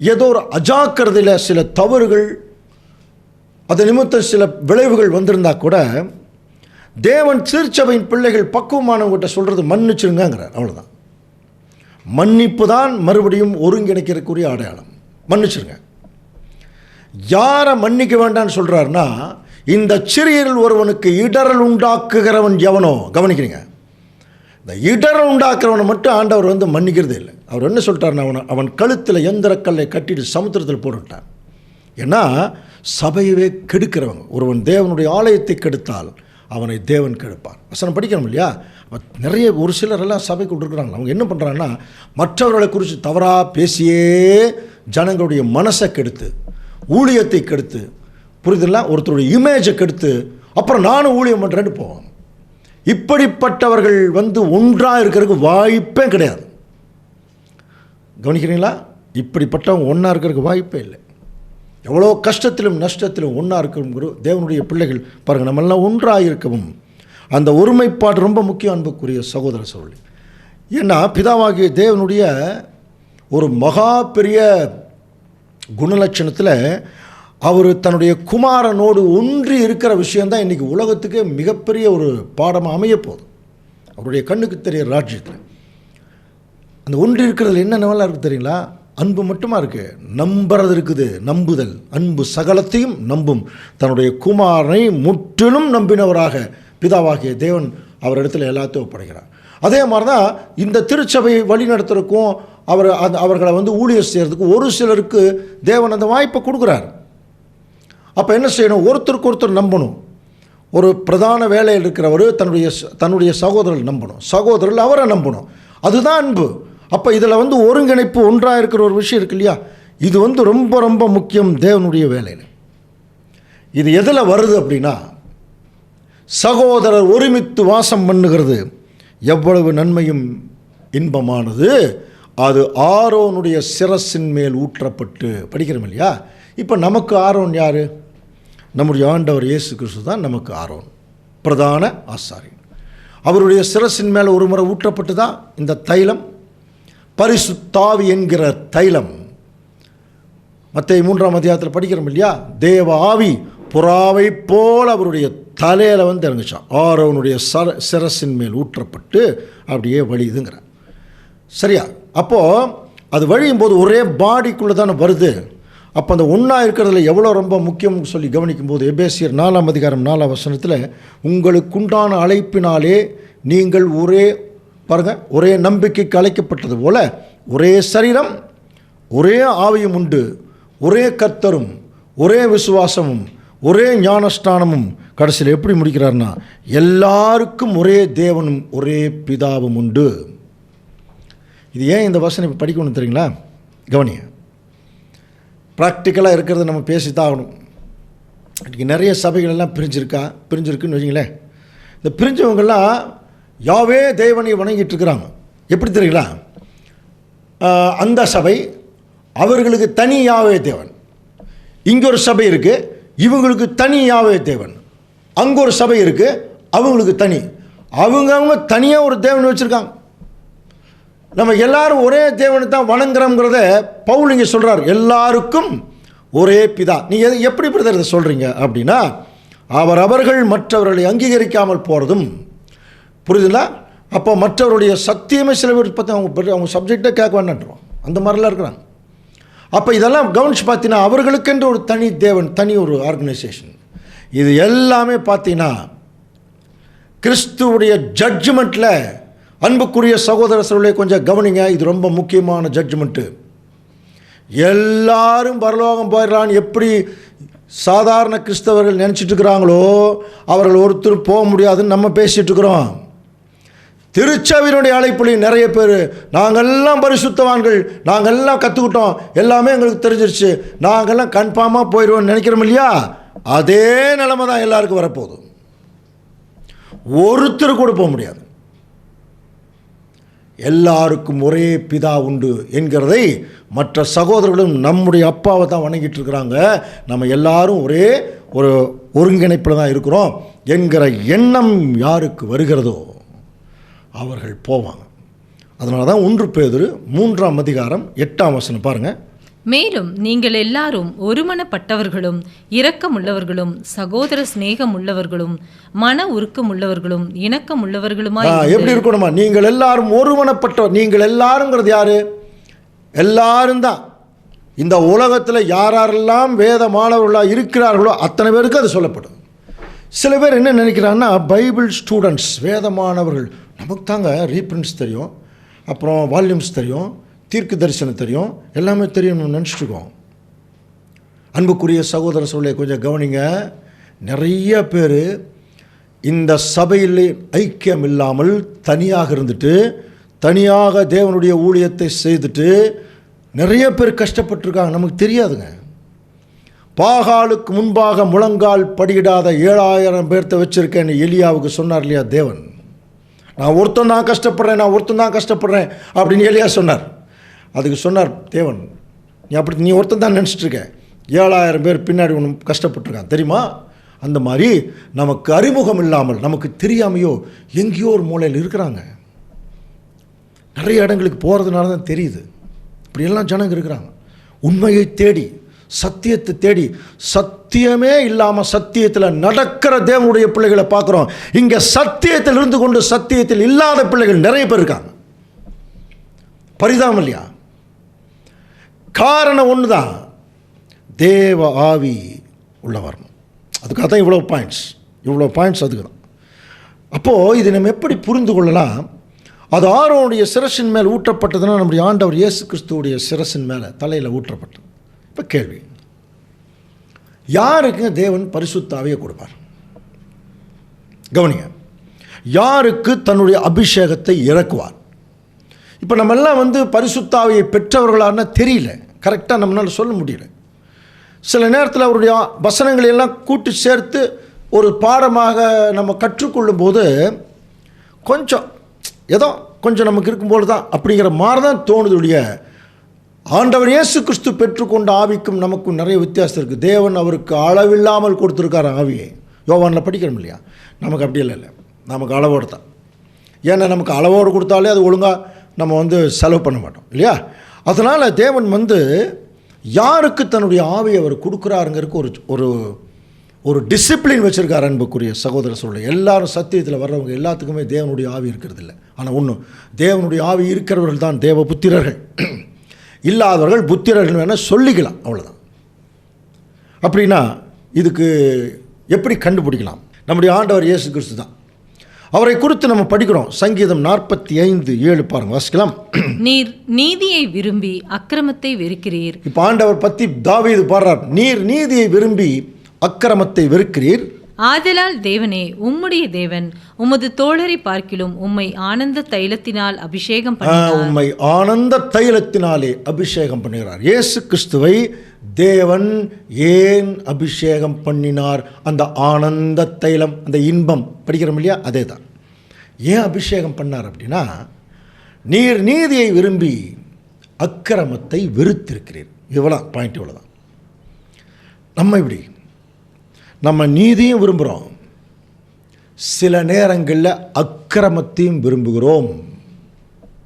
ஏதோ ஒரு அஜாக்கிரதையில் சில தவறுகள், அது நிமித்தம் சில விளைவுகள் வந்திருந்தா கூட தேவன் திருச்சபையின் பிள்ளைகள் பக்குவமானவங்கிட்ட சொல்கிறது மன்னிச்சிருங்கிறார். அவ்வளோதான். மன்னிப்பு தான் மறுபடியும் ஒருங்கிணைக்கிறக்கூடிய அடையாளம். மன்னிச்சிருங்க. யாரை மன்னிக்க வேண்டான்னு சொல்கிறாருன்னா, இந்த சிறியரில் ஒருவனுக்கு இடரல் உண்டாக்குகிறவன் எவனோ, கவனிக்கிறீங்க, இந்த இடரல் உண்டாக்குறவனை மட்டும் ஆண்டவர் மன்னிக்கிறதே இல்லை. அவர் என்ன சொல்லிட்டாருன்னா, அவன் கழுத்தில் எந்திரக்கல்லை கட்டிட்டு சமுத்திரத்தில் போட்டுட்டான். ஏன்னா சபையவே கெடுக்கிறவங்க, ஒருவன் தேவனுடைய ஆலயத்தை கெடுத்தால் அவனை தேவன் கெடுப்பான். வசனம் படிக்கணும் இல்லையா? நிறைய ஒரு சிலரெல்லாம் சபைக்குள் இருக்கிறாங்க. அவங்க என்ன பண்ணுறாங்கன்னா, மற்றவர்களை குறித்து தவறாக பேசியே ஜனங்களுடைய மனசை கெடுத்து, ஊழியத்தை கெடுத்து, புரிதெல்லாம் ஒருத்தருடைய இமேஜை கெடுத்து, அப்புறம் நானும் ஊழியம் பண்ணுறேன்னு போவாங்க. இப்படிப்பட்டவர்கள் ஒன்றாக இருக்கிறதுக்கு வாய்ப்பே கிடையாது. கவனிக்கிறீங்களா? இப்படிப்பட்டவங்க ஒன்றா இருக்கிறதுக்கு வாய்ப்பே இல்லை. எவ்வளோ கஷ்டத்திலும் நஷ்டத்திலும் ஒன்றா இருக்கிற தேவனுடைய பிள்ளைகள் பாருங்கள், நம்மெல்லாம் ஒன்றாக இருக்கவும். அந்த ஒருமைப்பாடு ரொம்ப முக்கியம் அன்புக்குரிய சகோதர சகோதரி. ஏன்னா பிதாவாகிய தேவனுடைய ஒரு மகா பெரிய குணலட்சணத்தில் அவர் தன்னுடைய குமாரனோடு ஒன்றி இருக்கிற விஷயந்தான் இன்றைக்கி உலகத்துக்கு மிகப்பெரிய ஒரு பாடமாக அமையப்போகுது. அவருடைய கண்ணுக்கு தெரிய ராஜ்யத்தில் அந்த ஒன்றி இருக்கிறதுல என்ன நல்லா இருக்குது தெரியுங்களா? அன்பு மட்டுமா இருக்குது, நம்புறது இருக்குது. நம்புதல், அன்பு சகலத்தையும் நம்பும். தன்னுடைய குமாரனை முற்றிலும் நம்பினவராக பிதாவாகிய தேவன் அவரிடத்தில் எல்லாத்தையும் ஒப்படைக்கிறார். அதே மாதிரி தான் இந்த திருச்சபையை வழி நடத்துறதுக்கும் அவர்களை ஊழியர் செய்கிறதுக்கு ஒரு சிலருக்கு தேவன் அந்த வாய்ப்பை கொடுக்குறார். அப்போ என்ன செய்யணும்? ஒருத்தருக்கு ஒருத்தர் நம்பணும். ஒரு பிரதான வேலையில் இருக்கிறவர் தன்னுடைய சகோதரர்கள் நம்பணும், சகோதரர்கள் அவரை நம்பணும். அதுதான் அன்பு. அப்போ இதில் ஒருங்கிணைப்பு, ஒன்றாக இருக்கிற ஒரு விஷயம் இருக்கு இல்லையா? இது ரொம்ப ரொம்ப முக்கியம் தேவனுடைய வேலையில். இது எதில் வருது அப்படின்னா, சகோதரர் ஒருமித்து வாசம் பண்ணுகிறது எவ்வளவு நன்மையும் இன்பமானது, அது ஆரோனுடைய சிரசின் மேல் ஊற்றப்பட்டு. படிக்கிறோம் இல்லையா? இப்போ நமக்கு ஆரோன் யார்? நம்முடைய ஆண்டவர் இயேசு கிறிஸ்து தான் நமக்கு ஆரோன், பிரதான ஆசாரியன். அவருடைய சிரசின் மேலே ஒரு முறை ஊற்றப்பட்டு தான் இந்த தைலம், பரிசுத்தாவி என்கிற தைலம். மத்தேயு 3ஆம் அதிகாரத்தில் படிக்கிறோம் இல்லையா? தேவ ஆவி புறாவை போல் அவருடைய தலையில் வந்து இறங்குச்சான். ஆரோனுடைய சிரசின் மேல் ஊற்றப்பட்டு அப்படியே வழியுதுங்கிறார். சரியா? அப்போது அது வழியும் போது ஒரே பாடிக்குள்ளே தானே வருது. அப்போ அந்த ஒன்றா இருக்கிறதுல எவ்வளோ ரொம்ப முக்கியம்னு சொல்லி கவனிக்கும்போது, எபேசியர் 4ஆம் அதிகாரம் 4ஆம் வசனத்தில், உங்களுக்குண்டான அழைப்பினாலே நீங்கள் ஒரே நம்பிக்கைக்கு அழைக்கப்பட்டது போல ஒரே சரீரம், ஒரே ஆவியும் உண்டு, ஒரே கர்த்தரும், ஒரே விசுவாசமும், ஒரே ஞானஸ்தானமும். கடைசியில் எப்படி முடிக்கிறார்னா, எல்லாருக்கும் ஒரே தேவனும் ஒரே பிதாவும் உண்டு. இது ஏன் இந்த வசனம் இப்போ படிக்கணும் தெரியுங்களா? கவனிய, ப்ராக்டிக்கலாக இருக்கிறத நம்ம பேசித்தான் ஆகணும். இன்றைக்கி நிறைய சபைகள் எல்லாம் பிரிஞ்சிருக்குன்னு வச்சிங்களேன். இந்த பிரிஞ்சவங்கெல்லாம் யாவே தேவனை வணங்கிட்டு இருக்கிறாங்க. எப்படி தெரியுங்களா? அந்த சபை அவர்களுக்கு தனி யாவே தேவன், இங்கே ஒரு சபை இருக்குது, இவங்களுக்கு தனி யாவே தேவன். அங்கே ஒரு சபை இருக்குது, அவங்களுக்கு தனி. அவங்க தனியாக ஒரு தேவன் வச்சுருக்காங்க. நம்ம எல்லாரும் ஒரே தேவனை தான் வணங்குறோங்கிறத பவுல் இங்கே சொல்கிறார். எல்லாருக்கும் ஒரே பிதா. நீங்கள் எப்படி பிரதர் இதை சொல்கிறீங்க அப்படின்னா, அவர்கள் மற்றவர்களை அங்கீகரிக்காமல் போகிறதும். புரியுதுங்களா? அப்போ மற்றவருடைய சத்தியமே சில பேர் பற்றி அவங்க சப்ஜெக்டை கேட்க வேண்டான்றோம். அந்த மாதிரிலாம் இருக்கிறாங்க. அப்போ இதெல்லாம் கவனித்து பார்த்தீங்கன்னா, அவர்களுக்கென்று ஒரு தனி தேவன், தனி ஒரு ஆர்கனைசேஷன். இது எல்லாமே பார்த்தீங்கன்னா கிறிஸ்துவுடைய ஜட்ஜ்மெண்ட்டில். அன்புக்குரிய சகோதர சகோதரர்களே, கொஞ்சம் கவனிங்க, இது ரொம்ப முக்கியமான ஜட்ஜ்மெண்ட்டு. எல்லாரும் பரலோகம் போயிடலான்னு எப்படி சாதாரண கிறிஸ்தவர்கள் நினச்சிட்டு இருக்கிறாங்களோ, அவர்கள் ஒருத்தர் போக முடியாதுன்னு நம்ம பேசிகிட்டு இருக்கிறோம். திருச்சபையினுடைய அழைப்புலையும் நிறைய பேர், நாங்கள்லாம் பரிசுத்தவான்கள், நாங்கள்லாம் கற்றுக்கிட்டோம், எல்லாமே எங்களுக்கு தெரிஞ்சிருச்சு, நாங்கள்லாம் கன்ஃபார்மாக போயிடுவோம்னு நினைக்கிறோம் இல்லையா? அதே நிலைமை தான் எல்லாருக்கும் வரப்போகுது. ஒருத்தர் கூட போக முடியாது. எல்லாருக்கும் ஒரே பிதா உண்டு என்கிறதை மற்ற சகோதரர்களும் நம்முடைய அப்பாவை தான் வணங்கிட்டு இருக்கிறாங்க. நம்ம எல்லாரும் ஒரே ஒரு ஒருங்கிணைப்பில் தான் இருக்கிறோம் என்கிற எண்ணம் யாருக்கு வருகிறதோ அவர்கள் போவாங்க. அதனால தான் 1 பேதுரு 3ஆம் அதிகாரம் 8ஆம் வசனம் பாருங்கள். மேலும் நீங்கள் எல்லாரும் ஒருமனப்பட்டவர்களும் இரக்கம் உள்ளவர்களும் சகோதர சிநேகம் உள்ளவர்களும் மன உருக்கம் உள்ளவர்களும் இணக்கம் உள்ளவர்களுமா. எப்படி இருக்கணுமா? நீங்கள் எல்லாரும் ஒருமனப்பட்டவர். நீங்கள் எல்லாருங்கிறது யாரு? எல்லாரும் தான். இந்த உலகத்தில் யாரெல்லாம் வேத மாணவர்களாக இருக்கிறார்களோ அத்தனை பேருக்கு அது சொல்லப்படும். சில பேர் என்ன நினைக்கிறாங்கன்னா, பைபிள் ஸ்டூடெண்ட்ஸ், வேத மாணவர்கள், நமக்கு தாங்க ரீப்ரிண்ட்ஸ் தெரியும், அப்புறம் வால்யூம்ஸ் தெரியும், தீர்க்க தரிசனம் தெரியும், எல்லாமே தெரியும் நினச்சிட்டுருக்கோம். அன்புக்குரிய சகோதர சகோதரர்களே, கொஞ்சம் கவனிங்க. நிறைய பேர் இந்த சபையில் ஐக்கியம் இல்லாமல் தனியாக இருந்துட்டு, தனியாக தேவனுடைய ஊழியத்தை செய்துட்டு நிறைய பேர் கஷ்டப்பட்டுருக்காங்க. நமக்கு தெரியாதுங்க. பாகாலுக்கு முன்பாக முழங்கால் படியிடாத 7000 பேர்த்த வச்சுருக்கேன்னு எலியாவுக்கு சொன்னார் இல்லையா தேவன்? நான் ஒருத்தன் தான் கஷ்டப்படுறேன் அப்படின்னு எலியா சொன்னார். அதுக்கு சொன்னார் தேவன், நீ ஒருத்தன் தான் நினச்சிட்ருக்க, 7000 பேர் பின்னாடி ஒன்று கஷ்டப்பட்டுருக்கான் தெரியுமா? அந்த மாதிரி நமக்கு அறிமுகம் இல்லாமல், நமக்கு தெரியாமையோ எங்கேயோ ஒரு மூலையில் இருக்கிறாங்க. நிறைய இடங்களுக்கு போகிறதுனால தான் தெரியுது. இப்படியெல்லாம் ஜனங்க இருக்கிறாங்க. உண்மையை தேடி, சத்தியத்தை தேடி, சத்தியமே இல்லாமல் சத்தியத்தில் நடக்கிற தேவனுடைய பிள்ளைகளை பார்க்குறோம். இங்கே சத்தியத்தில் இருந்து கொண்டு சத்தியத்தில் இல்லாத பிள்ளைகள் நிறைய பேர் இருக்காங்க. பரிதாபம் இல்லையா? காரணம் ஒன்று தான், தேவ ஆவி உள்ள வரணும். அதுக்காக தான் இவ்வளோ பாயிண்ட்ஸ் அதுக்கு தான். அப்போது இது நம்ம எப்படி புரிந்து கொள்ளலாம்? அது ஆரோனுடைய சிரசின் மேல் ஊற்றப்பட்டதுன்னா நம்முடைய ஆண்டவர் இயேசு கிறிஸ்துவுடைய சிரசின் மேலே தலையில் ஊற்றப்பட்டது. இப்போ கேள்வி, யாருக்கு தேவன் பரிசுத்த ஆவியை கொடுப்பார்? கவனிங்க, யாருக்கு தன்னுடைய அபிஷேகத்தை இறக்குவார்? இப்போ நம்மெல்லாம் பரிசுத்த ஆவியை பெற்றவர்களான தெரியல, கரெக்டாக நம்மளால் சொல்ல முடியல. சில நேரத்தில் அவருடைய வசனங்களை எல்லாம் கூட்டி சேர்த்து ஒரு பாடமாக நம்ம கற்றுக்கொள்ளும் போது கொஞ்சம் ஏதோ கொஞ்சம் நமக்கு இருக்கும்போது தான் அப்படிங்கிற மாதிரி தான் தோணுதுடைய. ஆண்டவர் இயேசு கிறிஸ்து பெற்றுக்கொண்ட ஆவிக்கும் நமக்கும் நிறைய வித்தியாசம் இருக்குது. தேவன் அவருக்கு அளவில்லாமல் கொடுத்துருக்கார் ஆவியை. யோவானில் படிக்கிறோம் இல்லையா? நமக்கு அப்படி இல்லை, நமக்கு அளவோடு தான். ஏன்னா நமக்கு அளவோடு கொடுத்தாலே அது ஒழுங்காக நம்ம செலவு பண்ண மாட்டோம் இல்லையா? அதனால் தேவன் யாருக்கு தன்னுடைய ஆவியை அவர் கொடுக்குறாருங்கிறதுக்கு ஒரு ஒரு டிசிப்ளின் வச்சுருக்கார். அன்புக்குரிய சகோதர சொல்ல எல்லாரும் சத்தியத்தில் வர்றவங்க எல்லாத்துக்குமே தேவனுடைய ஆவி இருக்கிறது இல்லை. ஆனால் ஒன்றும் தேவனுடைய ஆவி இருக்கிறவர்கள் தான் தேவ புத்திரர்கள், இல்லாதவர்கள் புத்திரர்கள் வேணால் சொல்லிக்கலாம், அவ்வளோதான். அப்படின்னா இதுக்கு எப்படி கண்டுபிடிக்கலாம்? நம்முடைய ஆண்டவர் இயேசு கிறிஸ்து தான். அவரை குறித்து நம்ம படிக்கிறோம். சங்கீதம் 45:7 பாருங்க, வாசிக்கலாம். நீர் நீதியை விரும்பி அக்கிரமத்தை வெறுக்கிறீர். இப்போ ஆண்டவர் பற்றி தாவீது பாடுறார். நீர் நீதியை விரும்பி அக்கிரமத்தை வெறுக்கிறீர். ஆதலால் தேவனே, உம்முடைய தேவன் உமது தோழரை பார்க்கிலும் உம்மை ஆனந்த தைலத்தினால் அபிஷேகம் பண்ணினார். உம்மை ஆனந்த தைலத்தினாலே அபிஷேகம் பண்ணுகிறார். இயேசு கிறிஸ்துவை தேவன் ஏன் அபிஷேகம் பண்ணினார்? அந்த ஆனந்த தைலம், அந்த இன்பம் படிக்கிறோம் இல்லையா, அதே தான். ஏன் அபிஷேகம் பண்ணார் அப்படின்னா, நீர் நீதியை விரும்பி அக்கிரமத்தை வெறுத்திருக்கிறீர். இவ்வளோ பாயிண்ட், இவ்வளோதான். நம்ம நீதியும் விரும்புகிறோம், சில நேரங்களில் அக்கிரமத்தையும் விரும்புகிறோம்.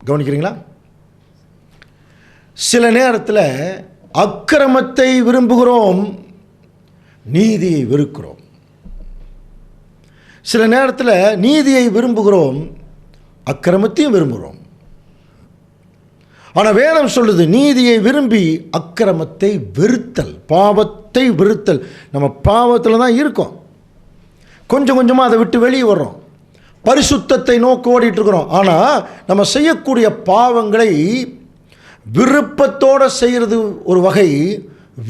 கவனிக்கிறீங்களா? சில நேரத்தில் அக்கிரமத்தை விரும்புகிறோம், நீதியை வெறுக்கிறோம். சில நேரத்தில் நீதியை விரும்புகிறோம், அக்கிரமத்தையும் விரும்புகிறோம். ஆனால் வேதம் சொல்லுது நீதியை விரும்பி அக்கிரமத்தை வெறுத்தல், பாவத்தை வெறுத்தல். நம்ம பாவத்தில் தான் இருக்கோம், கொஞ்சம் கொஞ்சமாக அதை விட்டு வெளியே வர்றோம், பரிசுத்தத்தை நோக்கி ஓடிட்டுருக்குறோம். ஆனால் நம்ம செய்யக்கூடிய பாவங்களை விருப்பத்தோடு செய்கிறது ஒரு வகை,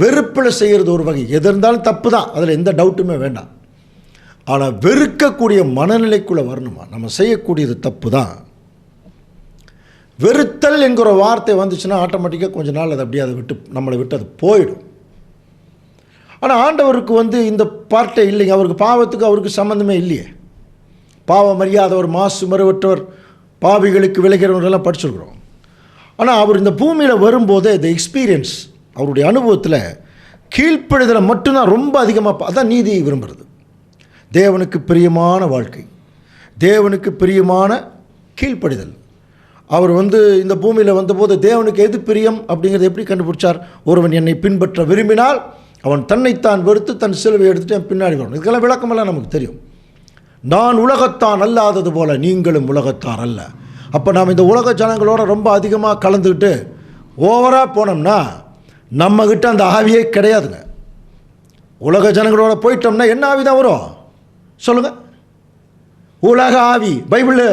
வெறுப்பில் செய்கிறது ஒரு வகை. எது இருந்தாலும் தப்பு தான், அதில் எந்த டவுட்டுமே வேண்டாம். ஆனால் வெறுக்கக்கூடிய மனநிலைக்குள்ளே வரணுமா? நம்ம செய்யக்கூடியது தப்பு தான். வெறுத்தல் என்கிற வார்த்தை வந்துச்சுன்னா ஆட்டோமேட்டிக்காக கொஞ்ச நாள் அது அப்படியே நம்மளை விட்டு அது போயிடும். ஆனால் ஆண்டவருக்கு இந்த பார்ட்டே இல்லைங்க. அவருக்கு பாவத்துக்கு அவருக்கு சம்மந்தமே இல்லையே. பாவம் அறியாதவர், மாசு மறுவற்றவர், பாவிகளுக்கு விளைகிறவர்களெல்லாம் படிச்சிருக்கிறோம். ஆனால் அவர் இந்த பூமியில் வரும்போதே இந்த எக்ஸ்பீரியன்ஸ், அவருடைய அனுபவத்தில் கீழ்ப்படுதலை மட்டும்தான் ரொம்ப அதிகமாக. அதான் நீதியை விரும்புகிறது. தேவனுக்கு பிரியமான வாழ்க்கை, தேவனுக்கு பிரியமான கீழ்ப்படிதல். அவர் இந்த பூமியில் வந்தபோது தேவனுக்கு எது பிரியம் அப்படிங்கிறது எப்படி கண்டுபிடிச்சார்? ஒருவன் என்னை பின்பற்ற விரும்பினால் அவன் தன்னைத்தான் வெறுத்து தன் சிலுவை எடுத்துட்டு என் பின்னாடி வரணும். இதுக்கெல்லாம் விளக்கமெல்லாம் நமக்கு தெரியும். நான் உலகத்தான் அல்லாதது போல நீங்களும் உலகத்தார் அல்ல. அப்போ நாம் இந்த உலக ஜனங்களோட ரொம்ப அதிகமாக கலந்துக்கிட்டு ஓவராக போனோம்னா நம்மக்கிட்ட அந்த ஆவியே கிடையாதுங்க. உலக ஜனங்களோட போயிட்டோம்னா என்ன ஆவி தான் வரும் சொல்லுங்கள்? உலக ஆவி. பைபிளில்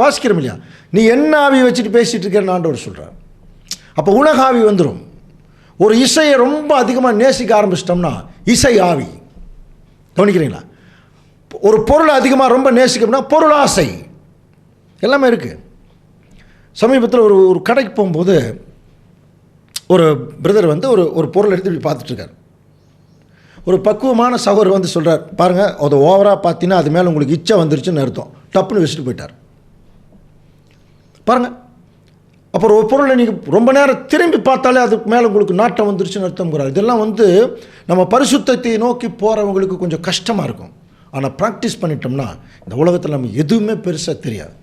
வாசிக்கிறோம் இல்லையா? நீ என்ன ஆவி வச்சுட்டு பேசிகிட்டு இருக்கேன்னு ஆண்டவர் சொல்கிறார். அப்போ உலக ஆவி வந்துடும். ஒரு இசையை ரொம்ப அதிகமாக நேசிக்க ஆரம்பிச்சிட்டோம்னா இசை ஆவி. கவனிக்கிறீங்களா? ஒரு பொருளை அதிகமாக ரொம்ப நேசிக்கணும்னா பொருள் ஆசை. எல்லாமே இருக்குது. சமீபத்தில் ஒரு கடைக்கு போகும்போது ஒரு பிரதர் ஒரு பொருள் எடுத்து இப்படி பார்த்துட்ருக்கார். ஒரு பக்குவமான சகோதரர் சொல்கிறார், பாருங்கள், அதை ஓவராக பார்த்தீங்கன்னா அது மேலே உங்களுக்கு இச்சை வந்துருச்சுன்னு அர்த்தம். டப்புன்னு வச்சுட்டு போயிட்டார். பாருங்கள், அப்புறம் ஒரு பொருளை நீங்கள் ரொம்ப நேரம் திரும்பி பார்த்தாலே அதுக்கு மேலே உங்களுக்கு நாட்டம் வந்துருச்சுன்னு அர்த்தம்ங்கிறார். இதெல்லாம் நம்ம பரிசுத்தத்தை நோக்கி போகிறவங்களுக்கு கொஞ்சம் கஷ்டமாக இருக்கும். ஆனால் ப்ராக்டிஸ் பண்ணிட்டோம்னா இந்த உலகத்தில் நம்ம எதுவுமே பெருசாக தெரியாது.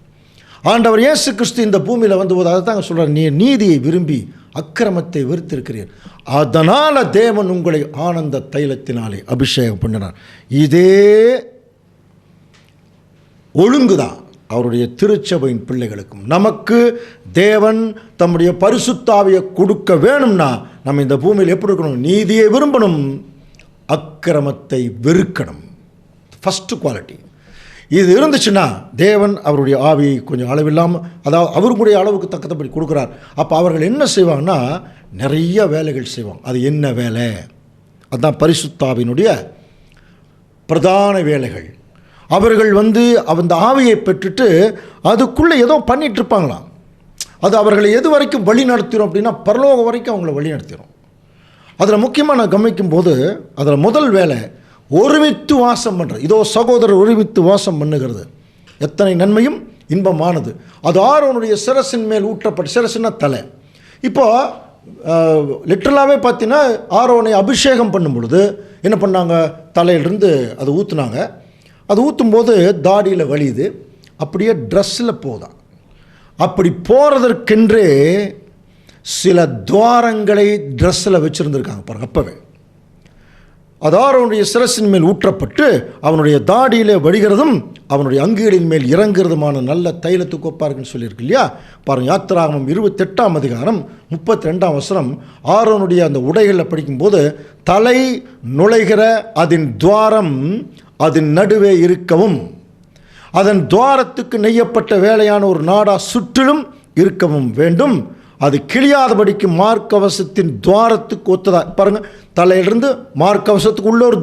ஆண்டவர் இயேசு கிறிஸ்து இந்த பூமியில் வந்தபோது அதை தாங்க சொல்கிறார், நீ நீதியை விரும்பி அக்கிரமத்தை வெறுத்திருக்கிறீர், அதனால் தேவன் உங்களை ஆனந்த தைலத்தினாலே அபிஷேகம் பண்ணினார். இதே ஒழுங்குதான் அவருடைய திருச்சபையின் பிள்ளைகளுக்கும். நமக்கு தேவன் தம்முடைய பரிசுத்தாவியை கொடுக்க வேணும்னா நம்ம இந்த பூமியில் எப்படி இருக்கணும்? நீதியை விரும்பணும், அக்கிரமத்தை வெறுக்கணும். ஃபஸ்ட்டு குவாலிட்டி இது இருந்துச்சுன்னா தேவன் அவருடைய ஆவியை கொஞ்சம் அளவில்லாமல், அதாவது அவருடைய அளவுக்கு தக்கத்தபடி கொடுக்குறார். அப்போ அவர்கள் என்ன செய்வாங்கன்னா நிறைய வேலைகள் செய்வாங்க. அது என்ன வேலை? அதுதான் பரிசுத்தாவினுடைய பிரதான வேலைகள். அவர்கள் அந்த ஆவியை பெற்றுட்டு அதுக்குள்ளே ஏதோ பண்ணிகிட்டு இருப்பாங்களாம். அது அவர்களை எது வரைக்கும் வழி நடத்திடும் அப்படின்னா பரலோகம் வரைக்கும் அவங்கள வழி நடத்திடும். அதில் முக்கியமாக நான் கவனிக்கும் போது அதில் முதல் வேலை ஒருமித்து வாசம் பண்ணுறது. இதோ சகோதரர் ஒருமித்து வாசம் பண்ணுகிறது எத்தனை நன்மையும் இன்பமானது. அது ஆரோனுடைய சிரசின் மேல் ஊற்றப்பட்ட, சிரசுன்னா தலை. இப்போது லிட்டரலாகவே பார்த்தீங்கன்னா ஆரோனை அபிஷேகம் பண்ணும் பொழுது என்ன பண்ணாங்க, தலையிலிருந்து அதை ஊற்றுனாங்க. அது ஊற்றும்போது தாடியில் வலியுது, அப்படியே ட்ரெஸ்ஸில் போதான். அப்படி போகிறதற்கென்றே சில துவாரங்களை ட்ரெஸ்ஸில் வச்சுருந்துருக்காங்க பாருங்கள். அப்போவே அது ஆரோனுடைய சிரசின் மேல் ஊற்றப்பட்டு அவனுடைய தாடியிலே வடிகிறதும் அவனுடைய அங்குகளின் மேல் இறங்குறதுமான நல்ல தைலத்துக்கு ஒப்பாருக்குன்னு சொல்லியிருக்கு இல்லையா. பாருங்கள், யாத்திராகமம் 28ஆம் அதிகாரம் 32ஆம் வசனம். ஆரோனுடைய அந்த உடைகளில் படிக்கும்போது தலை நுழைகிற அதன் துவாரம் அதன் நடுவே இருக்கவும், அதன் துவாரத்துக்கு நெய்யப்பட்ட வேலையான ஒரு நாடா சுற்றிலும் இருக்கவும் வேண்டும். அது கிழியாதபடிக்கு மார்க்கவசத்தின் துவாரத்துக்கு ஒத்ததா. பாருங்கள், தலையிலிருந்து மார்க்கவசத்துக்கு உள்ள ஒரு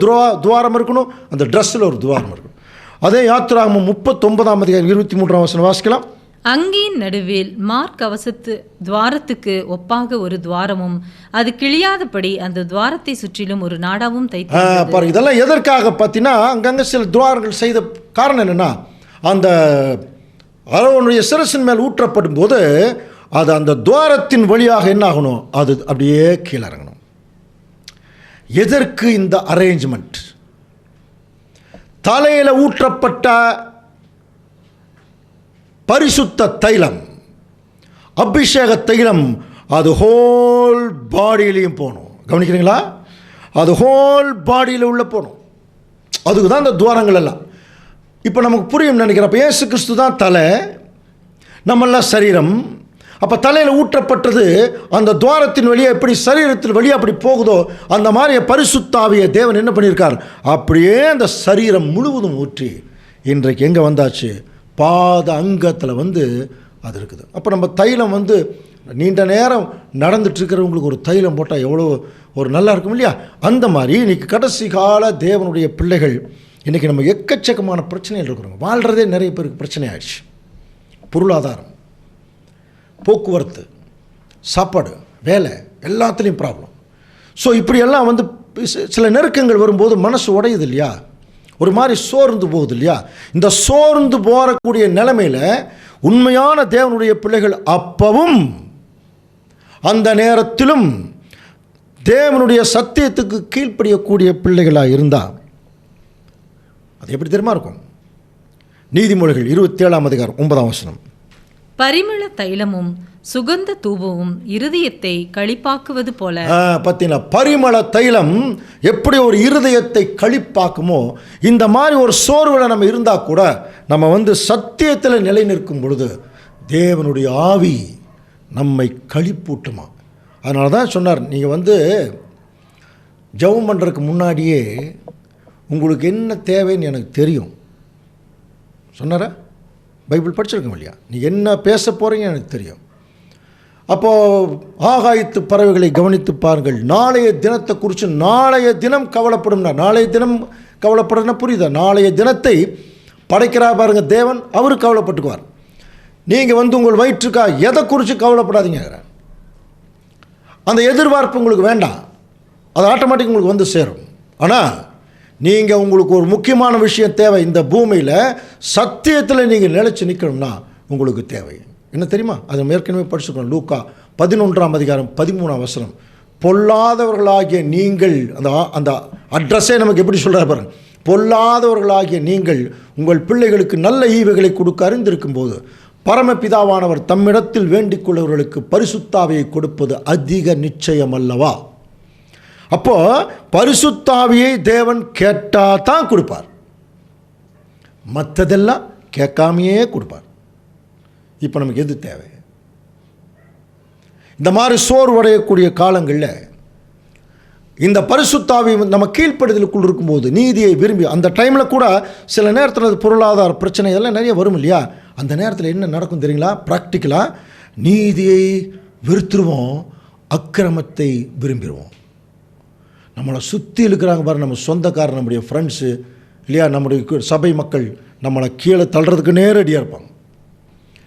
துவாரம் இருக்கணும், அந்த ட்ரெஸ்ஸில் ஒரு துவாரம் இருக்கணும். அதே யாத்திராகமம் 39ஆம் அதிகாரம் 23ஆம் வசனம் வாசிக்கலாம். அங்கியின் நடுவில் மார்க்கவசத்து துவாரத்துக்கு ஒப்பாக ஒரு துவாரமும் அது கிழியாதபடி அந்த துவாரத்தை சுற்றிலும் ஒரு நாடாவும் தைத்து. பாருங்க, இதெல்லாம் எதற்காக பார்த்தீங்கன்னா அங்கங்கே சில துவாரங்கள் செய்த காரணம் என்னென்னா, அந்த ஆரோனுடைய சிரசின் மேல் ஊற்றப்படும் போது அது அந்த துவாரத்தின் வழியாக என்ன ஆகணும், அது அப்படியே கீழே இறங்கணும். எதற்கு இந்த அரேஞ்ச்மெண்ட்? தலையில் ஊற்றப்பட்ட பரிசுத்த தைலம், அபிஷேக தைலம், அது ஹோல் பாடியிலையும் போகணும். கவனிக்கிறீங்களா? அது ஹோல் பாடியில் உள்ள போகணும். அதுக்கு தான் இந்த துவாரங்கள் எல்லாம். இப்போ நமக்கு புரியும் நினைக்கிறேன். அப்போ இயேசு கிறிஸ்து தான் தலை, நம்மெல்லாம் சரீரம். அப்போ தலையில் ஊற்றப்பட்டது அந்த துவாரத்தின் வழியாக எப்படி சரீரத்தின் வழியாக அப்படி போகுதோ அந்த மாதிரி பரிசுத்த ஆவியை தேவன் என்ன பண்ணியிருக்கார், அப்படியே அந்த சரீரம் முழுவதும் ஊற்றி இன்றைக்கு எங்கே வந்தாச்சு, பாத அங்கத்தில் அது இருக்குது. அப்போ நம்ம தைலம் நீண்ட நேரம் நடந்துட்டுருக்கிறவங்களுக்கு ஒரு தைலம் போட்டால் எவ்வளோ ஒரு நல்லா இருக்கும் இல்லையா. அந்த மாதிரி இன்றைக்கி கடைசி கால தேவனுடைய பிள்ளைகள் இன்றைக்கி நம்ம எக்கச்சக்கமான பிரச்சனைகள் இருக்கிறோங்க. வாழ்கிறதே நிறைய பேருக்கு பிரச்சனை ஆயிடுச்சு. பொருளாதாரம், போக்குவரத்து, சாப்பாடு, வேலை, எல்லாத்துலேயும் ப்ராப்ளம். ஸோ இப்படியெல்லாம் சில நெருக்கங்கள் வரும்போது மனசு உடையுது இல்லையா, ஒரு மாதிரி சோர்ந்து போகுது இல்லையா. இந்த சோர்ந்து போகக்கூடிய நிலைமையில் உண்மையான தேவனுடைய பிள்ளைகள் அப்பவும் அந்த நேரத்திலும் தேவனுடைய சத்தியத்துக்கு கீழ்ப்படியக்கூடிய பிள்ளைகளாக இருந்தால் அது எப்படி தெரியுமா இருக்கும். நீதிமொழிகள் 27ஆம் அதிகாரம் 9ஆம் வசனம். பரிமள தைலமும் சுகந்த தூபமும் இருதயத்தை களிப்பாக்குவது போல. பார்த்தீங்களா, பரிமள தைலம் எப்படி ஒரு இருதயத்தை களிப்பாக்குமோ, இந்த மாதிரி ஒரு சோர்வில் நம்ம இருந்தால் கூட நம்ம சத்தியத்தில் நிலை நிற்கும் பொழுது தேவனுடைய ஆவி நம்மை களிப்பூட்டுமா. அதனால தான் சொன்னார், நீங்கள் ஜெபம் பண்ணுறதுக்கு முன்னாடியே உங்களுக்கு என்ன தேவைன்னு எனக்கு தெரியும் சொன்னாரா. பைபிள் படிச்சிருக்கோம் இல்லையா, நீ என்ன பேச போகிறீங்க எனக்கு தெரியும். அப்போது ஆகாயத்து பறவைகளை கவனித்து பாருங்கள், நாளைய தினத்தை குறித்து நாளைய தினம் கவலைப்படும்னா, நாளைய தினம் கவலைப்படுறதுன்னா புரியுதா, நாளைய தினத்தை படைக்கிறா பாருங்க தேவன், அவரு கவலைப்பட்டுக்குவார். நீங்கள் உங்கள் வயிற்றுக்காக எதை குறித்து கவலைப்படாதீங்க. அந்த எதிர்பார்ப்பு உங்களுக்கு வேண்டாம், அது ஆட்டோமேட்டிக் உங்களுக்கு சேரும். ஆனால் நீங்கள் உங்களுக்கு ஒரு முக்கியமான விஷயம் தேவை. இந்த பூமியில் சத்தியத்தில் நீங்கள் நிலைச்சு நிற்கணும்னா உங்களுக்கு தேவை என்ன தெரியுமா, அது ஏற்கனவே படிச்சுக்கணும். லூக்கா 11ஆம் அதிகாரம் 13ஆம் வசனம். பொல்லாதவர்களாகிய நீங்கள், அந்த அட்ரஸே நமக்கு எப்படி சொல்கிறார் பாருங்க. பொல்லாதவர்களாகிய நீங்கள் உங்கள் பிள்ளைகளுக்கு நல்ல ஈவுகளை கொடுக்க அறிந்திருக்கும் போது பரமபிதாவானவர் தம்மிடத்தில் வேண்டிக் கொள்வர்களுக்கு பரிசுத்தாவியை கொடுப்பது அதிக நிச்சயம் அல்லவா. அப்போது பரிசுத்தாவியை தேவன் கேட்டால் தான் கொடுப்பார், மற்றதெல்லாம் கேட்காமையே கொடுப்பார். இப்போ நமக்கு எது தேவை? இந்த மாதிரி சோர்வடையக்கூடிய காலங்களில் இந்த பரிசுத்தாவி நம்ம கீழ்ப்படுதலுக்குள் இருக்கும்போது, நீதியை விரும்பி அந்த டைமில் கூட சில நேரத்தில் அது பொருளாதார பிரச்சனை எல்லாம் நிறைய வரும் இல்லையா. அந்த நேரத்தில் என்ன நடக்கும் தெரியுங்களா, ப்ராக்டிக்கலாக நீதியை வெறுத்துருவோம், அக்கிரமத்தை விரும்பிடுவோம். நம்மளை சுற்றி இருக்கிறாங்க பாரு, நம்ம சொந்தக்காரர், நம்முடைய ஃப்ரெண்ட்ஸு இல்லையா, நம்முடைய சபை மக்கள் நம்மளை கீழே தள்ளுறதுக்கு நேரடியாக இருப்பாங்க.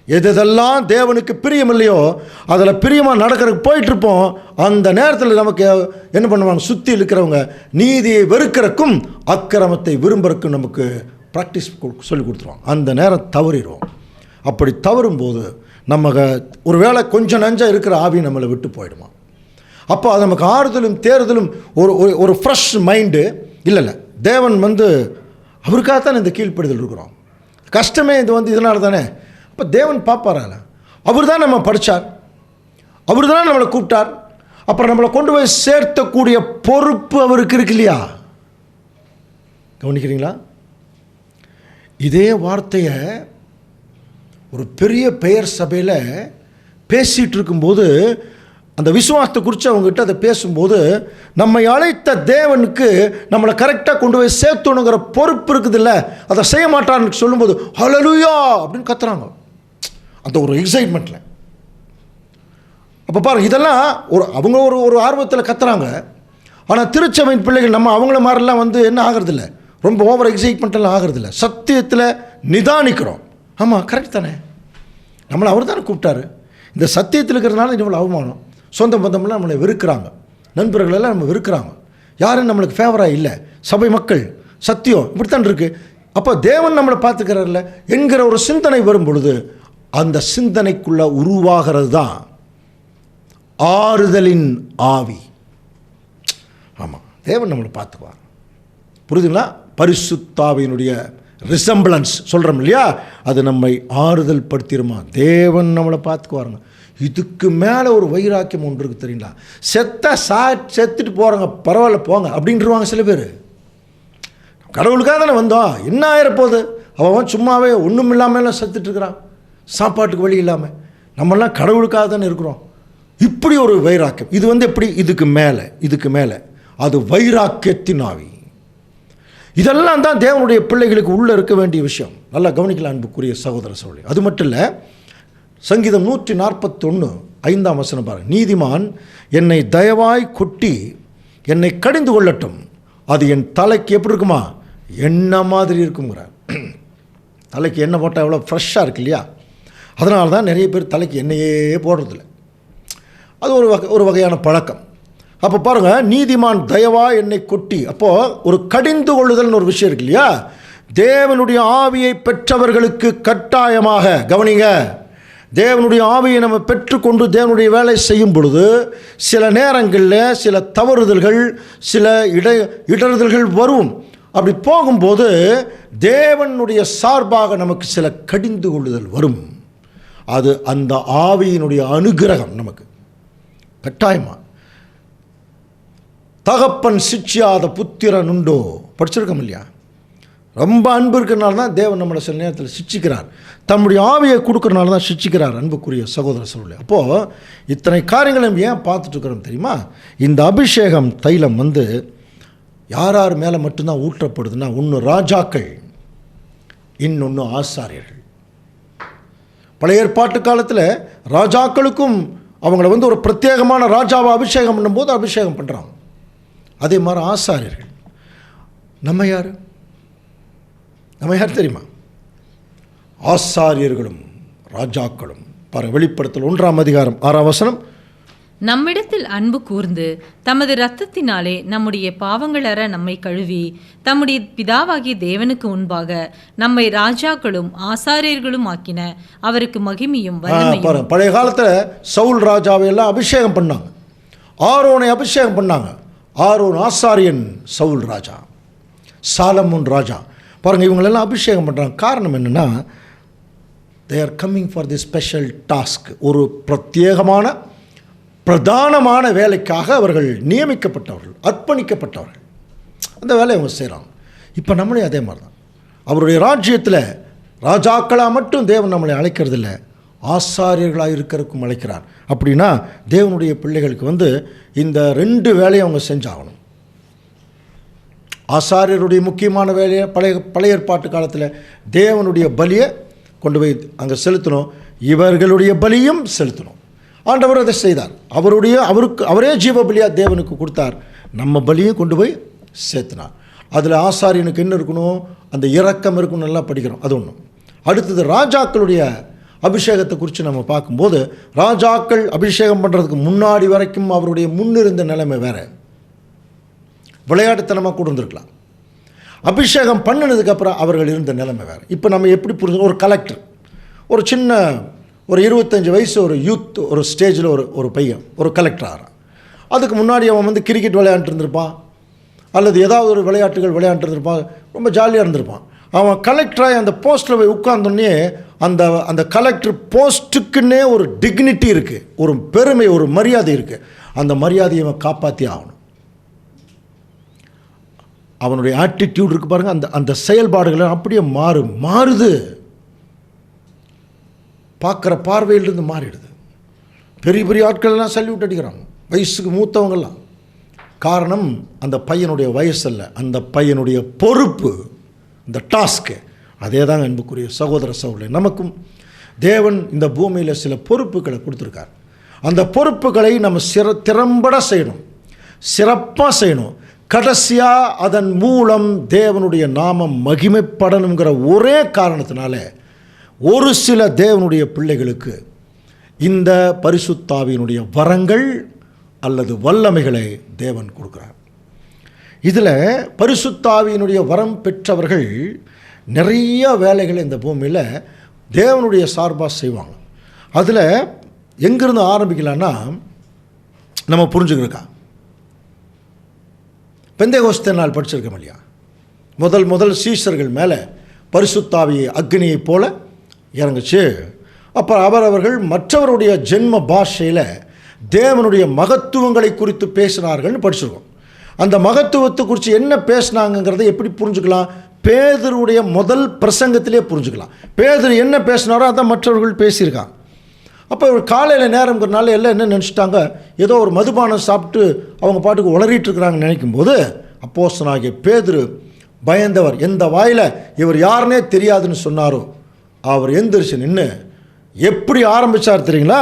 எதெல்லாம் தேவனுக்கு பிரியம் இல்லையோ அதில் பிரியமாக நடக்கிறதுக்கு போயிட்டுருப்போம். அந்த நேரத்தில் நமக்கு என்ன பண்ணுவாங்க, சுற்றி இருக்கிறவங்க நீதியை வெறுக்கிறக்கும் அக்கிரமத்தை விரும்புறக்கும் நமக்கு ப்ராக்டிஸ் சொல்லி கொடுத்துருவாங்க. அந்த நேரம் தவறிடுவோம். அப்படி தவறும்போது நம்ம ஒரு வேளை கொஞ்சம் நஞ்சம் இருக்கிற ஆவி நம்மளை விட்டு போயிடுமா. அப்போ அது நமக்கு ஆறுதலும் தேறுதலும் ஒரு ஃப்ரெஷ் மைண்டு இல்லை. தேவன் அவருக்காகத்தான் இந்த கீழ்ப்படுதல் இருக்கிறோம். கஷ்டமே இது இதனால தானே. அப்போ தேவன் பார்ப்பாரால, அவர் தான் நம்ம படித்தார், அவர் தான் நம்மளை கூப்பிட்டார், அப்புறம் நம்மளை கொண்டு போய் சேர்த்தக்கூடிய பொறுப்பு அவருக்கு இருக்கு இல்லையா. கவனிக்கிறீங்களா? இதே வார்த்தையை ஒரு பெரிய பெயர் சபையில் பேசிகிட்டு இருக்கும்போது அந்த விசுவாசத்தை குறித்து அவங்ககிட்ட அதை பேசும்போது, நம்மை அழைத்த தேவனுக்கு நம்மளை கரெக்டாக கொண்டு போய் சேர்த்துணுங்கிற பொறுப்பு இருக்குது இல்லை, அதை செய்ய மாட்டான்னு சொல்லும்போது ஹல்லேலூயா அப்படின்னு கத்துறாங்க அந்த ஒரு எக்ஸைட்மெண்ட்டில். அப்போ பாருங்கள், இதெல்லாம் அவங்க ஒரு ஆர்வத்தில் கத்துறாங்க. ஆனால் திருச்சபையின் பிள்ளைகள் நம்ம அவங்கள மாதிரிலாம் என்ன ஆகிறதில்ல, ரொம்ப ஓவர் எக்ஸைட்மெண்ட்டெல்லாம் ஆகிறதில்ல. சத்தியத்தில் நிதானிக்கிறோம். ஆமாம், கரெக்ட் தானே, நம்மளை அவர் தானே கூப்பிட்டாரு. இந்த சத்தியத்தில் இருக்கிறதுனால இவ்வளோ அவமானம். சொந்த பந்தம்லாம் நம்மளை வெறுக்கிறாங்க, நண்பர்களெல்லாம் நம்ம வெறுக்கிறாங்க, யாரும் நம்மளுக்கு ஃபேவராக இல்லை, சபை மக்கள் சத்தியம் இப்படித்தான் இருக்குது. அப்போ தேவன் நம்மளை பார்த்துக்கிறார்ல என்கிற ஒரு சிந்தனை வரும் பொழுது அந்த சிந்தனைக்குள்ளே உருவாகிறது தான் ஆறுதலின் ஆவி. ஆமாம், தேவன் நம்மளை பார்த்துக்குவார். புரியுதுங்களா? பரிசுத்தாவியினுடைய ரிசம்பிளன்ஸ் சொல்கிறோம் இல்லையா, அது நம்மை ஆறுதல் படுத்திடுமா. தேவன் நம்மளை பார்த்துக்குவாருங்க. இதுக்கு மேலே ஒரு வைராக்கியம் ஒன்று இருக்குது தெரியுங்களா. செத்துட்டு போகிறாங்க, பரவாயில்ல போங்க அப்படின்ட்டுருவாங்க சில பேர். கடவுளுக்காக தானே வந்தோம், என்ன ஆயிரப்போகுது, அவன் சும்மாவே ஒன்றும் இல்லாமல் செத்துட்ருக்கிறான், சாப்பாட்டுக்கு வழி இல்லாமல். நம்மெல்லாம் கடவுளுக்காக தானே இருக்கிறோம். இப்படி ஒரு வைராக்கியம் இது எப்படி, இதுக்கு மேலே அது வைராக்கியத்தின் ஆவி. இதெல்லாம் தான் தேவனுடைய பிள்ளைகளுக்கு உள்ளே இருக்க வேண்டிய விஷயம். நல்லா கவனிக்கலாம் அன்புக்குரிய சகோதர சகோதரி. அது மட்டும் இல்லை, சங்கீதம் 141:5 பாருங்கள். நீதிமான் என்னை தயவாய் கொட்டி என்னை கடிந்து கொள்ளட்டும், அது என் தலைக்கு எப்படி இருக்குமா, எண்ணெய் மாதிரி இருக்குங்கிறார். தலைக்கு எண்ணெய் போட்டால் எவ்வளோ ஃப்ரெஷ்ஷாக இருக்கு இல்லையா. அதனால தான் நிறைய பேர் தலைக்கு எண்ணெயே போடுறதில்ல. அது ஒரு வகையான பழக்கம். அப்போ பாருங்கள், நீதிமான் தயவா என்னை கொட்டி, அப்போது ஒரு கடிந்து கொள்ளுதல்னு ஒரு விஷயம் இருக்கு இல்லையா. தேவனுடைய ஆவியை பெற்றவர்களுக்கு கட்டாயமாக கவனிங்க, தேவனுடைய ஆவியை நம்ம பெற்றுக்கொண்டு தேவனுடைய வேலை செய்யும் பொழுது சில நேரங்களில் சில தவறுதல்கள், சில இடறுதல்கள் வரும். அப்படி போகும்போது தேவனுடைய சார்பாக நமக்கு சில கடிந்து கொள்ளுதல் வரும். அது அந்த ஆவியினுடைய அனுகிரகம் நமக்கு கட்டாயமாக. தகப்பன் சிட்சியாத புத்திரன் உண்டோ, படிச்சிருக்கோம் இல்லையா. ரொம்ப அன்பு இருக்கிறனால தான் தேவன் நம்மளை சில நேரத்தில் சிட்சிக்கிறார், தம்முடைய ஆவியை கொடுக்கறனால தான் சிட்சிக்கிறார். அன்புக்குரிய சகோதர சகோதரி, அப்போது இத்தனை காரியங்களும் ஏன் பார்த்துட்ருக்குறோம் தெரியுமா. இந்த அபிஷேகம் தைலம் யார் யார் மேலே மட்டும்தான் ஊற்றப்படுதுன்னா, ஒன்று ராஜாக்கள், இன்னொன்று ஆசாரியர்கள். பழைய ஏற்பாட்டு காலத்தில் ராஜாக்களுக்கும் அவங்கள ஒரு பிரத்யேகமான ராஜாவை அபிஷேகம் பண்ணும்போது அபிஷேகம் பண்ணுறாங்க. அதே மாதிரி ஆசாரியர்கள். நம்ம யார் தெரியுமா? ஆசாரியர்களும் ராஜாக்களும். பாருங்கள், வெளிப்படுத்தல் 1:6 நம்மிடத்தில் அன்பு கூர்ந்து தமது இரத்தத்தினாலே நம்முடைய பாவங்களற நம்மை கழுவி தம்முடைய பிதாவாகிய தேவனுக்கு முன்பாக நம்மை ராஜாக்களும் ஆசாரியர்களும் ஆக்கின அவருக்கு மகிமையும் வல்லமையும். பழைய காலத்தில் சவுல் ராஜாவை எல்லாம் அபிஷேகம் பண்ணாங்க, ஆரோனை அபிஷேகம் பண்ணாங்க. ஆரோன் ஆசாரியன், சவுல் ராஜா, சாலமோன் ராஜா. பாருங்கள், இவங்களெல்லாம் அபிஷேகம் பண்ணுறாங்க. காரணம் என்னென்னா, they are coming for the special task. ஒரு பிரதானமான வேலைக்காக அவர்கள் நியமிக்கப்பட்டவர்கள், அர்ப்பணிக்கப்பட்டவர்கள். அந்த வேலையை அவங்க செய்கிறாங்க. இப்போ நம்மளே அதே மாதிரி தான். அவருடைய ராஜ்யத்தில் ராஜாக்களாக மட்டும் தேவன் நம்மளை அழைக்கிறதில்ல, ஆசாரியர்களாக இருக்கிறதுக்கும் அழைக்கிறார். அப்படின்னா தேவனுடைய பிள்ளைகளுக்கு இந்த 2 வேலையை அவங்க செஞ்சாகணும். ஆசாரியருடைய முக்கியமான வேலையை பழைய ஏற்பாட்டு காலத்தில் தேவனுடைய பலியை கொண்டு போய் அங்கே செலுத்தணும், இவர்களுடைய பலியும் செலுத்தணும். ஆண்டவர் அதை செய்தார். அவரே ஜீவ பலியாக தேவனுக்கு கொடுத்தார், நம்ம பலியும் கொண்டு போய் சேர்த்தினார். அதில் ஆசாரியனுக்கு என்ன இருக்கணும், அந்த இரக்கம் இருக்கணும், நல்லா படிக்கிறோம், அது ஒன்று. அடுத்தது ராஜாக்களுடைய அபிஷேகத்தை குறித்து நம்ம பார்க்கும்போது ராஜாக்கள் அபிஷேகம் பண்ணுறதுக்கு முன்னாடி வரைக்கும் அவருடைய முன்னிருந்த நிலைமை வேறு, விளையாட்டுத்தனமாக கூட இருந்திருக்கலாம். அபிஷேகம் பண்ணினதுக்கப்புறம் அவர்கள் இருந்த நிலைமை வேறு. இப்போ நம்ம எப்படி புரிஞ்சு, ஒரு கலெக்டர், ஒரு சின்ன ஒரு 25 வயசு ஒரு யூத் ஒரு ஸ்டேஜில் ஒரு பையன் ஒரு கலெக்டர் ஆகிறான். அதுக்கு முன்னாடி அவன் வந்து கிரிக்கெட் விளையாண்டுருந்துருப்பான், அல்லது ஏதாவது ஒரு விளையாட்டுகள் விளையாண்டுருந்துருப்பான், ரொம்ப ஜாலியாக இருந்திருப்பான். அவன் கலெக்டராக அந்த போஸ்ட்டில் போய் உட்கார்ந்தோடனே அந்த கலெக்டர் போஸ்ட்டுக்குன்னே ஒரு டிக்னிட்டி இருக்குது, ஒரு பெருமை, ஒரு மரியாதை இருக்குது. அந்த மரியாதையை அவன் காப்பாற்றி ஆகணும். அவனுடைய ஆட்டிடியூட் இருக்குது பாருங்கள், அந்த செயல்பாடுகள் அப்படியே மாறுது, பார்க்குற பார்வையிலிருந்து மாறிடுது. பெரிய பெரிய ஆட்கள்லாம் சல்யூட் அடிக்கிறாங்க, வயசுக்கு மூத்தவங்கள்லாம். காரணம் அந்த பையனுடைய வயசல்ல, அந்த பையனுடைய பொறுப்பு, இந்த டாஸ்க்கு. அதே தாங்க அன்புக்குரிய சகோதர சகோதரி, நமக்கும் தேவன் இந்த பூமியில் சில பொறுப்புகளை கொடுத்துருக்கார். அந்த பொறுப்புகளை நம்ம திறம்பட செய்யணும், சிறப்பாக செய்யணும். கடைசியாக அதன் மூலம் தேவனுடைய நாமம் மகிமைப்படணுங்கிற ஒரே காரணத்தினால ஒரு சில தேவனுடைய பிள்ளைகளுக்கு இந்த பரிசுத்தாவியினுடைய வரங்கள் அல்லது வல்லமைகளை தேவன் கொடுக்குறார். இதில் பரிசுத்தாவியினுடைய வரம் பெற்றவர்கள் நிறைய வேலைகளை இந்த பூமியில் தேவனுடைய சார்பாக செய்வாங்க. அதில் எங்கிருந்து ஆரம்பிக்கலான்னா, நம்ம புரிஞ்சுக்கிறக்கா, பெந்தேகோஸ்தே நாள் படிச்சிருக்கோம் இல்லையா, முதல் சீஷர்கள் மேலே பரிசுத்தாவி அக்னியைப் போல இறங்குச்சு. அப்போ அவர்கள் மற்றவருடைய ஜென்ம பாஷையில் தேவனுடைய மகத்துவங்களை குறித்து பேசினார்கள்னு படிச்சிருக்கோம். அந்த மகத்துவத்தை குறித்து என்ன பேசினாங்கிறத எப்படி புரிஞ்சுக்கலாம்? பேதுருடைய முதல் பிரசங்கத்திலே புரிஞ்சுக்கலாம். பேதுரு என்ன பேசினாரோ அதான் மற்றவர்கள் பேசியிருக்காங்க. அப்போ ஒரு காலையில் நேரங்கிறனால எல்லாம் என்ன நினச்சிட்டாங்க, ஏதோ ஒரு மதுபானம் சாப்பிட்டு அவங்க பாட்டுக்கு உளறிட்டு இருக்கிறாங்கன்னு நினைக்கும்போது அப்போஸ்தலனாகிய பேதுரு பயந்தவர், எந்த வாயில் இவர் யாருன்னே தெரியாதுன்னு சொன்னாரோ அவர் எந்திரிச்சு நின்று எப்படி ஆரம்பித்தார் தெரியுங்களா?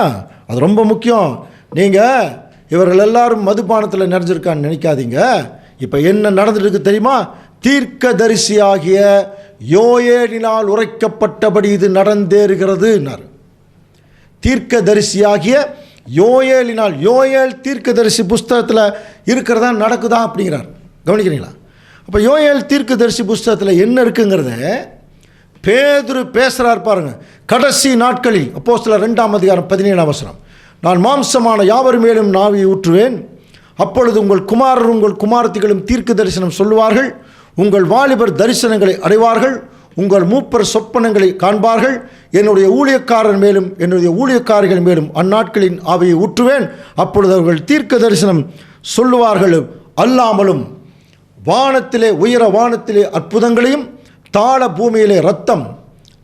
அது ரொம்ப முக்கியம். நீங்கள் இவர்கள் எல்லாரும் மதுபானத்தில் நிறைஞ்சிருக்கான்னு நினைக்காதீங்க. இப்போ என்ன நடந்துருக்கு தெரியுமா? தீர்க்கதரிசியாகிய யோயேலினால் உரைக்கப்பட்டபடி இது நடந்தேறுகிறதுன்னார். தீர்க்கதரிசியாகிய யோயேலினால், யோயேல் தீர்க்கதரிசி புஸ்தகத்தில் இருக்கிறதா நடக்குதா அப்படிங்கிறார். கவனிக்கிறீங்களா? அப்போ யோயேல் தீர்க்கதரிசி புஸ்தகத்தில் என்ன இருக்குங்கிறத பேதுரு பேசுகிறார் பாருங்க. கடைசி நாட்களில் அப்போஸ்தலர் 2ஆம் அதிகாரம் 17ஆம் வசனம், நான் மாம்சமான யாவர் மேலும் நாவியை ஊற்றுவேன், அப்பொழுது உங்கள் குமாரரும் உங்கள் குமாரத்திகளும் தீர்க்க தரிசனம் சொல்லுவார்கள், உங்கள் வாலிபர் தரிசனங்களை அடைவார்கள், உங்கள் மூப்பர் சொப்பனங்களை காண்பார்கள், என்னுடைய ஊழியக்காரர் மேலும் என்னுடைய ஊழியக்காரர்கள் மேலும் அந்நாட்களின் ஆவியை ஊற்றுவேன், அப்பொழுது அவர்கள் தீர்க்க தரிசனம் சொல்லுவார்கள், அல்லாமலும் வானத்திலே உயர வானத்திலே அற்புதங்களையும் தாழ பூமியிலே இரத்தம்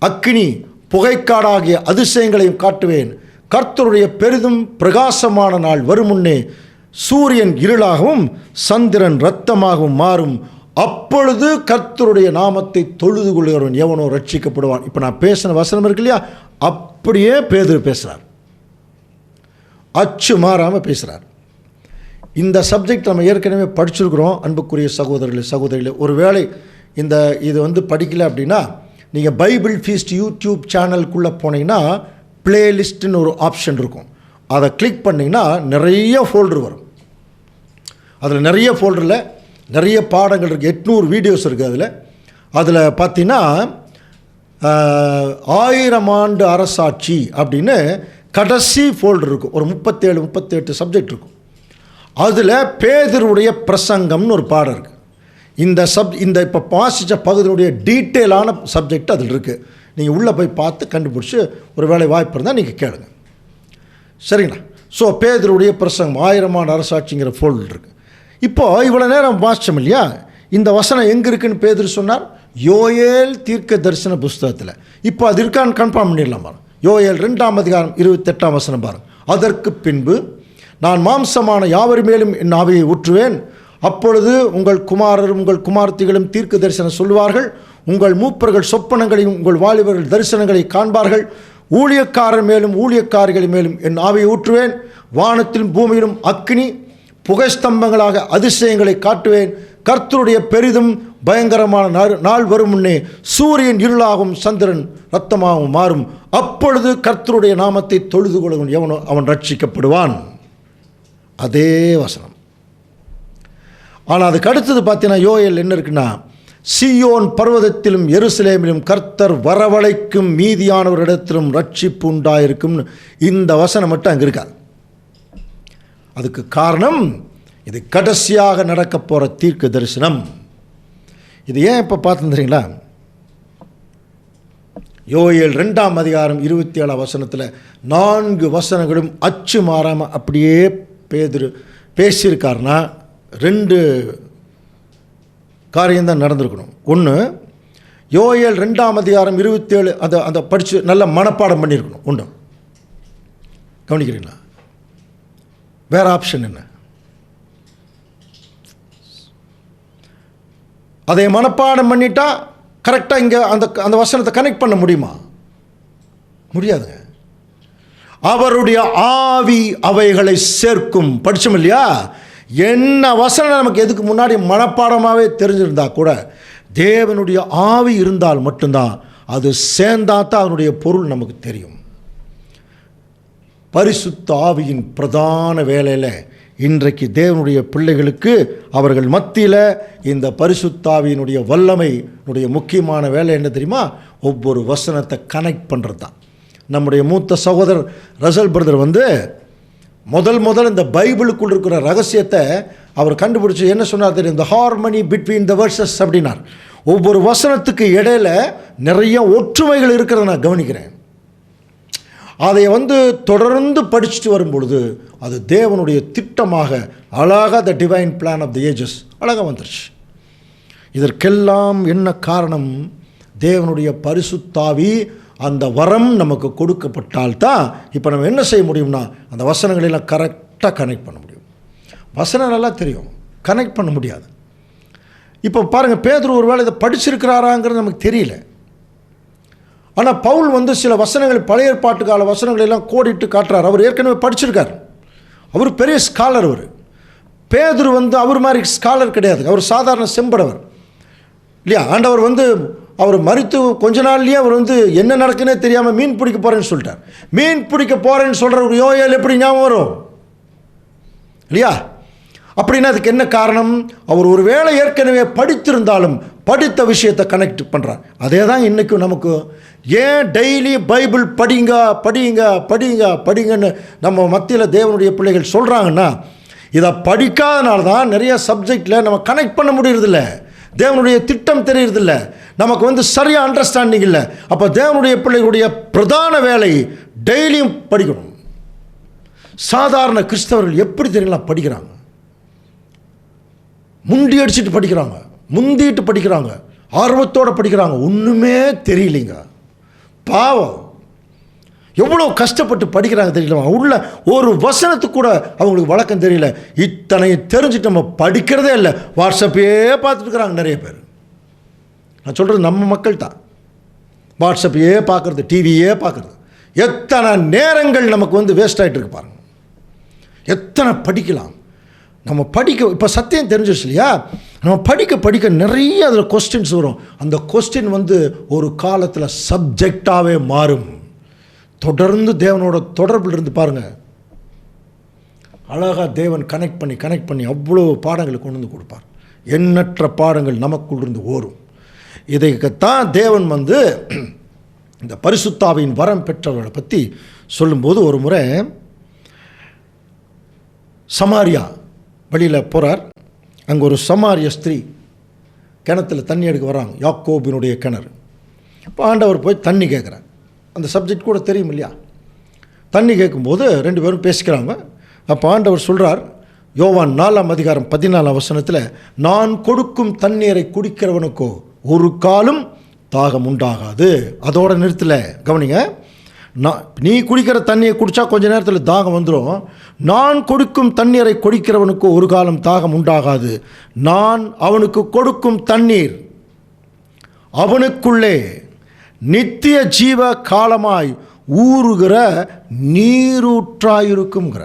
அக்கினி புகைக்காடாகிய அதிசயங்களையும் காட்டுவேன். கர்த்தருடைய பெரிதும் பிரகாசமான நாள் வரும் முன்னே சூரியன் இருளாகவும் சந்திரன் இரத்தமாகவும் மாறும், அப்பொழுது கர்த்தருடைய நாமத்தை தொழுது கொள்கிறவன் எவனோ ரட்சிக்கப்படுவான். இப்போ நான் பேசின வசனம் இருக்கு இல்லையா, அப்படியே பேதுரு பேசுகிறார், அச்சு மாறாமல் பேசுகிறார். இந்த சப்ஜெக்ட் நம்ம ஏற்கனவே படிச்சிருக்கிறோம் அன்புக்குரிய சகோதரிகளே. ஒருவேளை இது படிக்கல அப்படின்னா நீங்கள் பைபிள் ஃபீஸ்ட் யூடியூப் சேனலுக்குள்ளே போனீங்கன்னா பிளேலிஸ்ட்டுன்னு ஒரு ஆப்ஷன் இருக்கும். அதை கிளிக் பண்ணிங்கன்னா நிறைய ஃபோல்டர் வரும். அதில் நிறைய ஃபோல்டரில் நிறைய பாடங்கள் இருக்குது, 800 வீடியோஸ் இருக்குது. அதில் பார்த்தீங்கன்னா 1000 ஆண்டு அரசாட்சி அப்படின்னு கடைசி ஃபோல்டர் இருக்கும். ஒரு 37-38 சப்ஜெக்ட் இருக்கும். அதில் பேதுருடைய பிரசங்கம்னு ஒரு பாடம் இருக்குது. இந்த இப்போ வாசித்த பகுதியினுடைய டீட்டெயிலான சப்ஜெக்ட் அதில் இருக்குது. நீங்கள் உள்ளே போய் பார்த்து கண்டுபிடிச்சி ஒரு வேலை வாய்ப்பு இருந்தால் நீங்கள் கேளுங்க, சரிங்களா? ஸோ பேதுருடைய பிரசங்கம் 1000 ஆண்டு அரசாட்சிங்கிற ஃபோல்டர் இருக்குது. இப்போது இவ்வளோ நேரம் வாசித்தோம் இல்லையா, இந்த வசனம் எங்கே இருக்குதுன்னு பேதுரு சொன்னார், யோயேல் தீர்க்க தரிசன புஸ்தகத்தில். இப்போ அது இருக்கான்னு கன்ஃபார்ம் பண்ணிடலாம் பாருங்க. யோயேல் 2ஆம் அதிகாரம் 28ஆம் வசனம் பாருங்க. அதற்கு பின்பு நான் மாம்சமான யாவர் மேலும் என் ஆவியை ஊற்றுவேன், அப்பொழுது உங்கள் குமாரரும் உங்கள் குமாரத்திகளும் தீர்க்க தரிசனம் சொல்லுவார்கள், உங்கள் மூப்பர்கள் சொப்பனங்களையும் உங்கள் வாலிபர்கள் தரிசனங்களை காண்பார்கள், ஊழியக்காரர் மேலும் ஊழியக்காரிகள் மேலும் என் ஆவியை ஊற்றுவேன், வானத்திலும் பூமியிலும் அக்கினி புகைஸ்தம்பங்களாக அதிசயங்களை காட்டுவேன், கர்த்தருடைய பெரிதும் பயங்கரமான நாள் வரும் முன்னே சூரியன் இருளாகவும் சந்திரன் இரத்தமாகவும் மாறும். அப்பொழுது கர்த்தருடைய நாமத்தை தொழுது கொள்ளும் எவனோ அவன் ரட்சிக்கப்படுவான். அதே வசனம். ஆனால் அதுக்கு அடுத்தது பார்த்தீங்கன்னா யோயேல் என்ன இருக்குன்னா, சீயோன் பர்வதத்திலும் எருசலேமிலும் கர்த்தர் வரவழைக்கும் மீதியானவரிடத்திலும் ரட்சிப்பு உண்டாயிருக்கும். இந்த வசனம் மட்டும் அங்கே இருக்காது. அதுக்கு காரணம் இது கடைசியாக நடக்க போகிற தீர்க்க தரிசனம். இது ஏன் இப்போ பார்த்துருந்தீங்களா? யோயேல் 2ஆம் அதிகாரம் 27ஆம் வசனத்தில் 4 வசனங்களும் அச்சு மாறாமல் அப்படியே பேதுரு பேசியிருக்காருன்னா 2 காரியம்தான் நடந்திருக்கணும். ஒன்று, யோயேல் 2ஆம் அதிகாரம் 27 அதை படித்து நல்ல மனப்பாடம் பண்ணியிருக்கணும். ஒன்று கவனிக்கிறீங்களா? வேறு ஆப்ஷன் என்ன? அதை மனப்பாடம் பண்ணிட்டா கரெக்டாக இங்கே அந்த வசனத்தை கனெக்ட் பண்ண முடியுமா? முடியாதுங்க. அவருடைய ஆவி அவைகளை சேர்க்கும். படித்தோம் இல்லையா? என்ன வசனம் நமக்கு எதுக்கு முன்னாடி மனப்பாடமாகவே தெரிஞ்சிருந்தா கூட தேவனுடைய ஆவி இருந்தால் மட்டும்தான் அது சேர்ந்தாதான் அதனுடைய பொருள் நமக்கு தெரியும். பரிசுத்த ஆவியின் பிரதான வேலையில் இன்றைக்கு தேவனுடைய பிள்ளைகளுக்கு அவர்கள் மத்தியில் இந்த பரிசுத்தாவியினுடைய வல்லமையினுடைய முக்கியமான வேலை என்ன தெரியுமா? ஒவ்வொரு வசனத்தை கனெக்ட் பண்ணுறது தான். நம்முடைய மூத்த சகோதரர் ரசல் பிரதர் முதல் இந்த பைபிளுக்குள் இருக்கிற ரகசியத்தை அவர் கண்டுபிடிச்சி என்ன சொன்னார் தெரியும்? இந்த ஹார்மனி பிட்வீன் த வேர்சஸ் அப்படின்னார். ஒவ்வொரு வசனத்துக்கு இடையில நிறைய ஒற்றுமைகள் இருக்கிறத நான் கவனிக்கிறேன். அதை தொடர்ந்து படிச்சுட்டு வரும்பொழுது அது தேவனுடைய திட்டமாக அழகாக the divine plan of the ages அழகாக வந்துருச்சு. இதற்கெல்லாம் என்ன காரணம்? தேவனுடைய பரிசுத்தாவி அந்த வரம் நமக்கு கொடுக்கப்பட்டால்தான் இப்போ நம்ம என்ன செய்ய முடியும்னா அந்த வசனங்களெல்லாம் கரெக்டாக கனெக்ட் பண்ண முடியும். வசனம் நல்லா தெரியும், கனெக்ட் பண்ண முடியாது. இப்போ பாருங்கள், பேதுரு ஒரு வேளை இதை படிச்சிருக்கிறாராங்கிறது நமக்கு தெரியல. ஆனால் பவுல் சில வசனங்கள், பழைய ஏற்பாட்டு கால வசனங்களெல்லாம் கோடிட்டு காட்டுறார். அவர் ஏற்கனவே படிச்சிருக்கார். அவர் பெரிய ஸ்காலர். பேதுரு அவர் மாதிரி ஸ்காலர் கிடையாது. அவர் சாதாரண செம்படவர் இல்லையா? ஆண்டவர் அவர் மரித்து கொஞ்ச நாள்லேயே அவர் என்ன நடக்குன்னே தெரியாமல் மீன் பிடிக்க போகிறேன்னு சொல்லிட்டார். மீன் பிடிக்க போகிறேன்னு சொல்கிற யோயேல் எப்படி ஞாபகம் வரும் இல்லையா? அப்படின்னா அதுக்கு என்ன காரணம்? அவர் ஒரு வேளை ஏற்கனவே படித்திருந்தாலும் படித்த விஷயத்தை கனெக்ட் பண்ணுறார். அதே தான் இன்றைக்கும் நமக்கு. ஏன் டெய்லி பைபிள் படிங்கன்னு நம்ம மத்தியில் தேவனுடைய பிள்ளைகள் சொல்கிறாங்கன்னா, இதை படிக்காதனால தான் நிறைய சப்ஜெக்டில் நம்ம கனெக்ட் பண்ண முடியறதில்ல. தேவனுடைய திட்டம் தெரியறதில்ல. நமக்கு சரியாக அண்டர்ஸ்டாண்டிங் இல்லை. அப்போ தேவனுடைய பிள்ளைகளுடைய பிரதான வேலை டெய்லியும் படிக்கணும். சாதாரண கிறிஸ்தவர்கள் எப்படி தெரியலாம் படிக்கிறாங்க? முண்டி அடிச்சுட்டு படிக்கிறாங்க, முந்திட்டு படிக்கிறாங்க, ஆர்வத்தோடு படிக்கிறாங்க. ஒன்றுமே தெரியலைங்க. பாவம், எவ்வளோ கஷ்டப்பட்டு படிக்கிறாங்க தெரியல. உள்ள ஒரு வசனத்துக்கு கூட அவங்களுக்கு வழக்கம் தெரியல. இத்தனை தெரிஞ்சுட்டு நம்ம படிக்கிறதே இல்லை. வாட்ஸ்அப்பையே பார்த்துட்டு இருக்கிறாங்க நிறைய பேர். நான் சொல்கிறது நம்ம மக்கள் தான். வாட்ஸ்அப்பையே பார்க்குறது, டிவியே பார்க்குறது. எத்தனை நேரங்கள் நமக்கு வேஸ்ட் ஆகிட்டு இருக்கு பாருங்கள். எத்தனை படிக்கலாம் நம்ம இப்போ சத்தியம் தெரிஞ்சிருச்சு இல்லையா? நம்ம படிக்க நிறைய அதில் கொஸ்டின்ஸ் வரும். அந்த கொஸ்டின் ஒரு காலத்தில் சப்ஜெக்டாகவே மாறும். தொடர்ந்து தேவனோட தொடர்பில் இருந்து பாருங்கள், அழகாக தேவன் கனெக்ட் பண்ணி அவ்வளோ பாடங்களை கொண்டு கொடுப்பார். எண்ணற்ற பாடங்கள் நமக்குள் இருந்து ஓரும். இதைத்தான் தேவன் இந்த பரிசுத்தாவின் வரம் பெற்றவர்களை பற்றி சொல்லும்போது, ஒரு முறை சமாரியா வழியில் போகிறார். அங்கே ஒரு சமாரிய ஸ்திரீ கிணத்துல தண்ணி எடுக்க வராங்க, யாக்கோபினுடைய கிணறு. இப்போ ஆண்டவர் போய் தண்ணி கேட்குறார். அந்த சப்ஜெக்ட் கூட தெரியும் இல்லையா? தண்ணி கேட்கும்போது 2 பேரும் பேசிக்கிறாங்க. அப்போ ஆண்டவர் சொல்கிறார், யோவான் 4ஆம் அதிகாரம் 14ஆம் வசனத்தில், நான் கொடுக்கும் தண்ணீரை குடிக்கிறவனுக்கோ ஒரு காலும் தாகம் உண்டாகாது. அதோட நிறுத்தல, கவனிங்க. நீ குடிக்கிற தண்ணியை குடித்தா கொஞ்ச நேரத்தில் தாகம் வந்துடும். நான் கொடுக்கும் தண்ணீரை குடிக்கிறவனுக்கு ஒரு காலம் தாகம் உண்டாகாது. நான் அவனுக்கு கொடுக்கும் தண்ணீர் அவனுக்குள்ளே நித்திய ஜீவ காலமாய் ஊறுகிற நீரூற்றாயிருக்குங்கிற.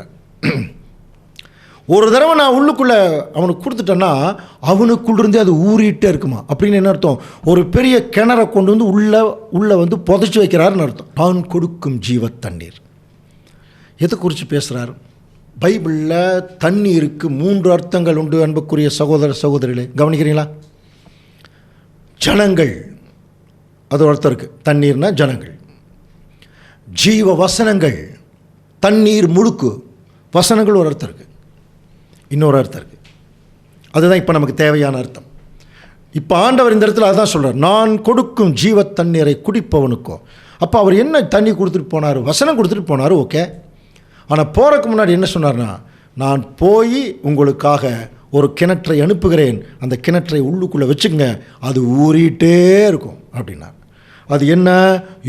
ஒரு தடவை நான் உள்ளுக்குள்ளே அவனுக்கு கொடுத்துட்டேன்னா அவனுக்குள்ளிருந்தே அது ஊறிட்டே இருக்குமா. அப்படின்னு என்ன அர்த்தம்? ஒரு பெரிய கிணறை கொண்டு வந்து உள்ளே வந்து புதைச்சி வைக்கிறாருன்னு அர்த்தம். நான் கொடுக்கும் ஜீவ தண்ணீர் எதை குறித்து பேசுகிறார்? பைபிளில் தண்ணீருக்கு 3 அர்த்தங்கள் உண்டு அன்புக்குரிய சகோதர சகோதரிகளே, கவனிக்கிறீங்களா? ஜனங்கள், அது ஒரு அர்த்தம் இருக்குது. தண்ணீர்னா ஜனங்கள். ஜீவ வசனங்கள், தண்ணீர் முழுக்கு வசனங்கள் ஒரு அர்த்தம் இருக்குது. இன்னொரு அர்த்தம் இருக்குது. அதுதான் இப்போ நமக்கு தேவையான அர்த்தம். இப்போ ஆண்டவர் இந்த இடத்துல அதுதான் சொல்கிறார், நான் கொடுக்கும் ஜீவ தண்ணீரை குடிப்பவனுக்கோ. அப்போ அவர் என்ன தண்ணி கொடுத்துட்டு போனார்? வசனம் கொடுத்துட்டு போனார், ஓகே. ஆனால் போகிறதுக்கு முன்னாடி என்ன சொன்னார்னா, நான் போய் உங்களுக்காக ஒரு கிணற்றை அனுப்புகிறேன், அந்த கிணற்றை உள்ளுக்குள்ளே வச்சுக்கங்க, அது ஊறிட்டே இருக்கும் அப்படின்னா. அது என்ன?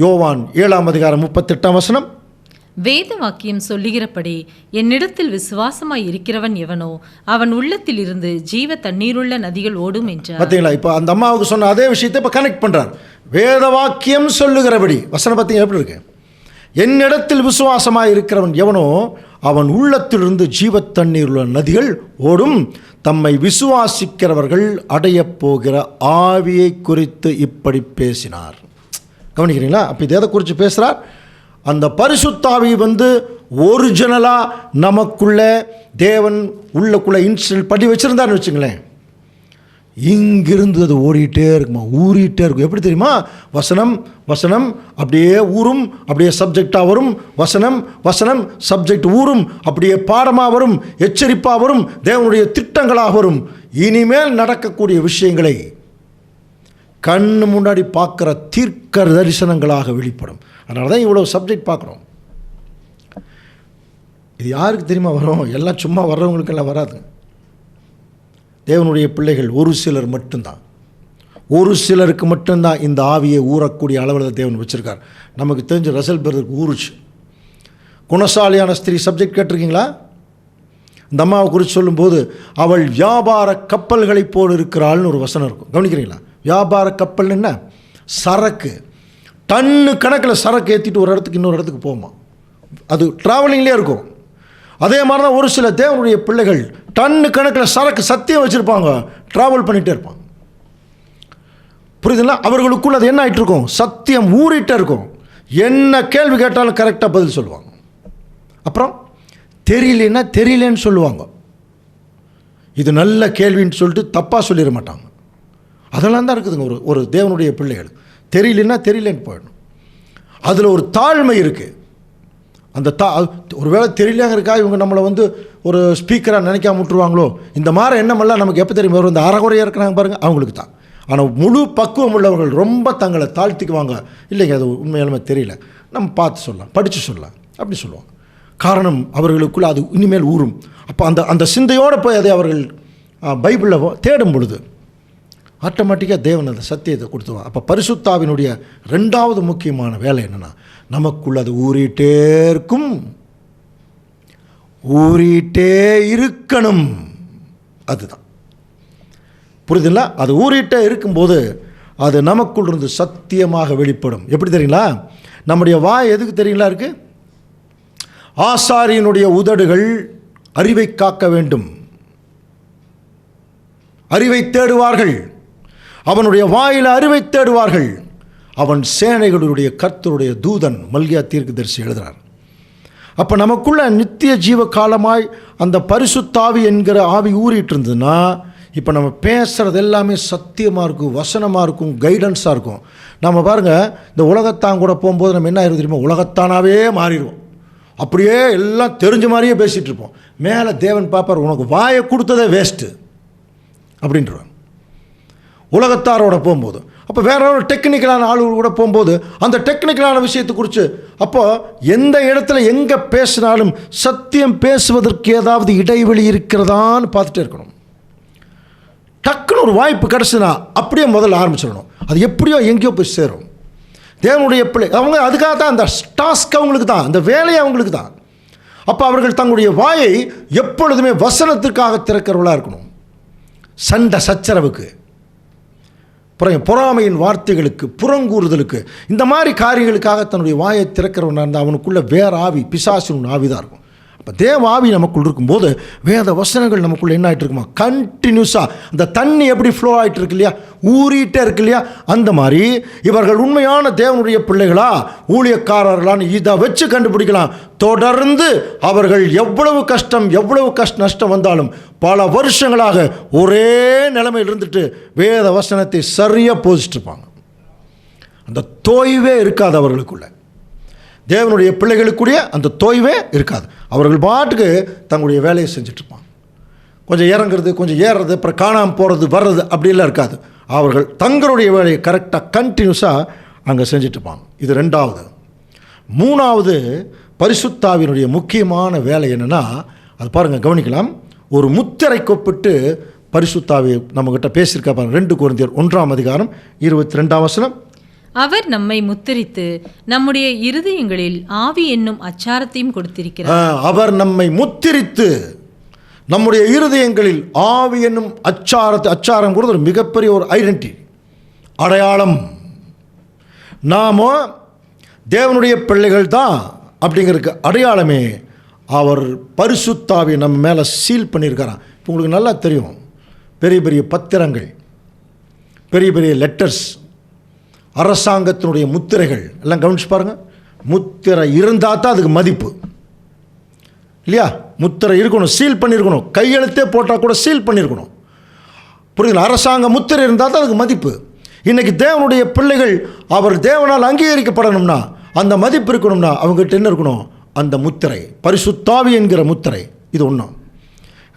யோவான் 7:38 வேத வாக்கியம் சொல்லுகிறபடி என்னிடத்தில் விசுவாசமாய் இருக்கிறவன் எவனோ அவன் உள்ளத்தில் இருந்து ஜீவ தண்ணீருள்ள நதிகள் ஓடும் என்றார். பார்த்தீங்களா? இப்போ அந்த அம்மாவுக்கு சொன்ன அதே விஷயத்தை இப்போ கனெக்ட் பண்ணுறார். வேத வாக்கியம் சொல்லுகிறபடி வசனம் பார்த்தீங்க எப்படி இருக்கு? என்னிடத்தில் விசுவாசமாய் இருக்கிறவன் எவனோ அவன் உள்ளத்திலிருந்து ஜீவ தண்ணீருள்ள நதிகள் ஓடும். தம்மை விசுவாசிக்கிறவர்கள் அடையப் போகிற ஆவியை குறித்து இப்படி பேசினார். கவனிக்கிறீங்களா? அப்போ இது எதை குறித்து பேசுகிறார்? அந்த பரிசுத்தாவி வந்து ஒரிஜினலாக நமக்குள்ளே தேவன் உள்ளக்குள்ளே இன்ஸ்டால் பண்ணி வச்சுருந்தாருன்னு வச்சுங்களேன், இங்கிருந்து அது ஓடிட்டே இருக்குமா, ஊறிட்டே இருக்கும். எப்படி தெரியுமா? வசனம் வசனம் அப்படியே ஊறும், அப்படியே சப்ஜெக்டாக வரும். வசனம் வசனம் சப்ஜெக்ட் ஊறும், அப்படியே பாடமாக வரும், எச்சரிப்பாக வரும், தேவனுடைய திட்டங்களாக வரும். இனிமேல் நடக்கக்கூடிய விஷயங்களை கண்ணு முன்னாடி பார்க்குற தீர்க்க தரிசனங்களாக வெளிப்படும். அதனால தான் இவ்வளோ சப்ஜெக்ட் பார்க்குறோம். இது யாருக்கு தெரியுமா வரும்? எல்லாம் சும்மா வர்றவங்களுக்கெல்லாம் வராதுங்க. தேவனுடைய பிள்ளைகள் ஒரு சிலர் மட்டும்தான், ஒரு சிலருக்கு மட்டும்தான் இந்த ஆவியை ஊறக்கூடிய அளவில் தான் தேவன் வச்சுருக்கார். நமக்கு தெரிஞ்ச ரசல் பிரதருக்கு ஊறுச்சு. குணசாலியான ஸ்திரீ சப்ஜெக்ட் கேட்டிருக்கீங்களா? இந்த அம்மாவை குறித்து சொல்லும்போது அவள் வியாபார கப்பல்களைப் போல் இருக்கிறாள்னு ஒரு வசனம் இருக்கும். கவனிக்கிறீங்களா? வியாபார கப்பல் என்ன? சரக்கு, டன்னு கணக்கில் சரக்கு ஏற்றிட்டு ஒரு இடத்துக்கு இன்னொரு இடத்துக்கு போகுமா, அது ட்ராவலிங்லேயே இருக்கும். அதே மாதிரி தான் ஒரு சில தேவனுடைய பிள்ளைகள் டன்னு கணக்கில் சரக்கு சத்தியம் வச்சுருப்பாங்க, ட்ராவல் பண்ணிகிட்டே இருப்பாங்க. புரியுதுங்களா? அவர்களுக்குள்ள அது என்ன ஆகிட்டு இருக்கும்? சத்தியம் ஊறிட்டே இருக்கும். என்ன கேள்வி கேட்டாலும் கரெக்டாக பதில் சொல்லுவாங்க. அப்புறம் தெரியலன்னா தெரியலேன்னு சொல்லுவாங்க. இது நல்ல கேள்வின்னு சொல்லிட்டு தப்பாக சொல்லிட மாட்டாங்க. அதெல்லாம் தான் இருக்குதுங்க ஒரு தேவனுடைய பிள்ளைகள். தெரியலன்னா தெரியலேன்னு போயிடணும். அதில் ஒரு தாழ்மை இருக்குது. அந்த ஒரு வேளை தெரியலங்கிறக்கா இவங்க நம்மளை வந்து ஒரு ஸ்பீக்கராக நினைக்காம விட்டுருவாங்களோ, இந்த மாதிரி எண்ணமெல்லாம் நமக்கு எப்போ தெரியும் வரும்? இந்த அறகுறையாக இருக்கிறாங்க பாருங்கள், அவங்களுக்கு தான். ஆனால் முழு பக்குவம் உள்ளவர்கள் ரொம்ப தங்களை தாழ்த்திக்குவாங்க. இல்லைங்க, அது உண்மையாலுமே தெரியல, நம்ம பார்த்து சொல்லலாம், படித்து சொல்லலாம், அப்படி சொல்லுவாங்க. காரணம் அவர்களுக்குள்ளே அது இனிமேல் ஊறும். அப்போ அந்த சிந்தையோடு போய் அதை அவர்கள் பைபிளில் தேடும் பொழுது ஆட்டோமேட்டிக்காக தேவன் அந்த சத்தியத்தை கொடுத்துருவான். அப்போ பரிசுத்தாவினுடைய 2வது முக்கியமான வேலை என்னென்னா, நமக்குள்ள அது ஊறிட்டே இருக்கும், ஊறிட்டே இருக்கணும். அதுதான் புரியுதுங்களா? அது ஊறிட்டே இருக்கும்போது அது நமக்குள் இருந்து சத்தியமாக வெளிப்படும். எப்படி தெரியுங்களா? நம்முடைய வாய் எதுக்கு தெரியுங்களா இருக்குது? ஆசாரியனுடைய உதடுகள் அறிவை காக்க வேண்டும், அறிவை தேடுவார்கள். அவனுடைய வாயில் அறிவை தேடுவார்கள். அவன் சேனைகளுடைய கர்த்தருடைய தூதன், மல்கியா தீர்க்கதரிசி எழுதுகிறார். அப்போ நமக்குள்ள நித்திய ஜீவ காலமாய் அந்த பரிசுத்தாவி என்கிற ஆவி ஊறிட்டு இருந்ததுன்னா, இப்போ நம்ம பேசுகிறது எல்லாமே சத்தியமாக இருக்கும், வசனமாக இருக்கும், கைடன்ஸாக இருக்கும். நம்ம பாருங்கள், இந்த உலகத்தான் கூட போகும்போது நம்ம என்ன ஆயிரும் தெரியுமா? உலகத்தானாவே மாறிடுவோம். அப்படியே எல்லாம் தெரிஞ்ச மாதிரியே பேசிகிட்டு இருப்போம். மேலே தேவன் பார்ப்பார், உனக்கு வாயை கொடுத்ததே வேஸ்ட்டு அப்படின்றான். உலகத்தாரோட போகும்போது, அப்போ வேற ஒரு டெக்னிக்கலான ஆளுகள் கூட போகும்போது அந்த டெக்னிக்கலான விஷயத்தை குறித்து, அப்போது எந்த இடத்துல எங்கே பேசினாலும் சத்தியம் பேசுவதற்கு ஏதாவது இடைவெளி இருக்கிறதான்னு பார்த்துட்டே இருக்கணும். டக்குன்னு ஒரு வாய்ப்பு கிடச்சுன்னா அப்படியே முதல்ல ஆரம்பிச்சிடணும். அது எப்படியோ எங்கேயோ போய் சேரும். தேவனுடைய பிள்ளை அவங்க அதுக்காக தான், அந்த டாஸ்க் அவங்களுக்கு தான், அந்த வேலையை அவங்களுக்கு தான். அப்போ அவர்கள் தங்களுடைய வாயை எப்பொழுதுமே வசனத்திற்காக திறக்கிறவர்களாக இருக்கணும். சண்டை சச்சரவுக்கு, பொறாமையின் வார்த்தைகளுக்கு, புறங்கூறுதலுக்கு, இந்த மாதிரி காரியங்களுக்காக தன்னுடைய வாயை திறக்கிறவனாக இருந்தால் அவனுக்குள்ள வேற ஆவி, பிசாசின் ஆவி தான் இருக்கும். அப்போ தேவ ஆவி நமக்குள் இருக்கும்போது வேத வசனங்கள் நமக்குள்ள என்ன ஆகிட்டு இருக்குமா, கண்டினியூஸாக அந்த தண்ணி எப்படி ஃப்ளோ ஆகிட்டு இருக்கு இல்லையா, ஊறிட்டே இருக்கு இல்லையா, அந்த மாதிரி இவர்கள் உண்மையான தேவனுடைய பிள்ளைகளா ஊழியக்காரர்களான்னு இதை வச்சு கண்டுபிடிக்கலாம். தொடர்ந்து அவர்கள் எவ்வளவு கஷ்டம் நஷ்டம் வந்தாலும் பல வருஷங்களாக ஒரே நிலைமையில் இருந்துட்டு வேத வசனத்தை சரியாக போதிச்சுட்டு இருப்பாங்க. அந்த தோய்வே இருக்காது அவர்களுக்குள்ள. தேவனுடைய பிள்ளைகளுக்குரிய அந்த தோய்வே இருக்காது. அவர்கள் பாட்டுக்கு தங்களுடைய வேலையை செஞ்சிட்ருப்பாங்க. கொஞ்சம் இறங்குறது, கொஞ்சம் ஏறுறது, அப்புறம் காணாமல் போகிறது, வர்றது அப்படிலாம் இருக்காது. அவர்கள் தங்களுடைய வேலையை கரெக்டாக கண்டினியூஸாக அங்கே செஞ்சிட்ருப்பாங்க. இது 2வது. 3வது, பரிசுத்தாவினுடைய முக்கியமான வேலை என்னென்னா, அது பாருங்கள், கவனிக்கலாம். ஒரு முத்திரை கொப்பிட்டு பரிசுத்தாவி நம்மக்கிட்ட பேசியிருக்கா பாருங்கள். 2 கொரிந்தியர் 1:22 அவர் நம்மை முத்திரித்து நம்முடைய இருதயங்களில் ஆவி என்னும் அச்சாரத்தையும் கொடுத்திருக்கிறார். அவர் நம்மை முத்திரித்து நம்முடைய இருதயங்களில் ஆவி என்னும் அச்சாரம் கூட ஒரு மிகப்பெரிய ஒரு ஐடென்டிட்டி, அடையாளம். நாம தேவனுடைய பிள்ளைகள் தான் அப்படிங்கிறதுக்கு அடையாளமே அவர் பரிசுத்தாவியை நம்ம மேலே சீல் பண்ணியிருக்கிறார். இப்போ உங்களுக்கு நல்லா தெரியும், பெரிய பெரிய பத்திரங்கள், பெரிய பெரிய லெட்டர்ஸ், அரசாங்கத்தினுடைய முத்திரைகள் எல்லாம் கவனிச்சு பாருங்கள். முத்திரை இருந்தால் தான் அதுக்கு மதிப்பு இல்லையா? முத்திரை இருக்கணும், சீல் பண்ணியிருக்கணும். கையெழுத்தே போட்டால் கூட சீல் பண்ணியிருக்கணும். புரியுதுங்களா? அரசாங்க முத்திரை இருந்தால் தான் அதுக்கு மதிப்பு. இன்றைக்கி தேவனுடைய பிள்ளைகள் அவர் தேவனால் அங்கீகரிக்கப்படணும்னா, அந்த மதிப்பு இருக்கணும்னா, அவங்ககிட்ட என்ன இருக்கணும்? அந்த முத்திரை, பரிசுத்தாவி என்கிற முத்திரை. இது ஒன்று.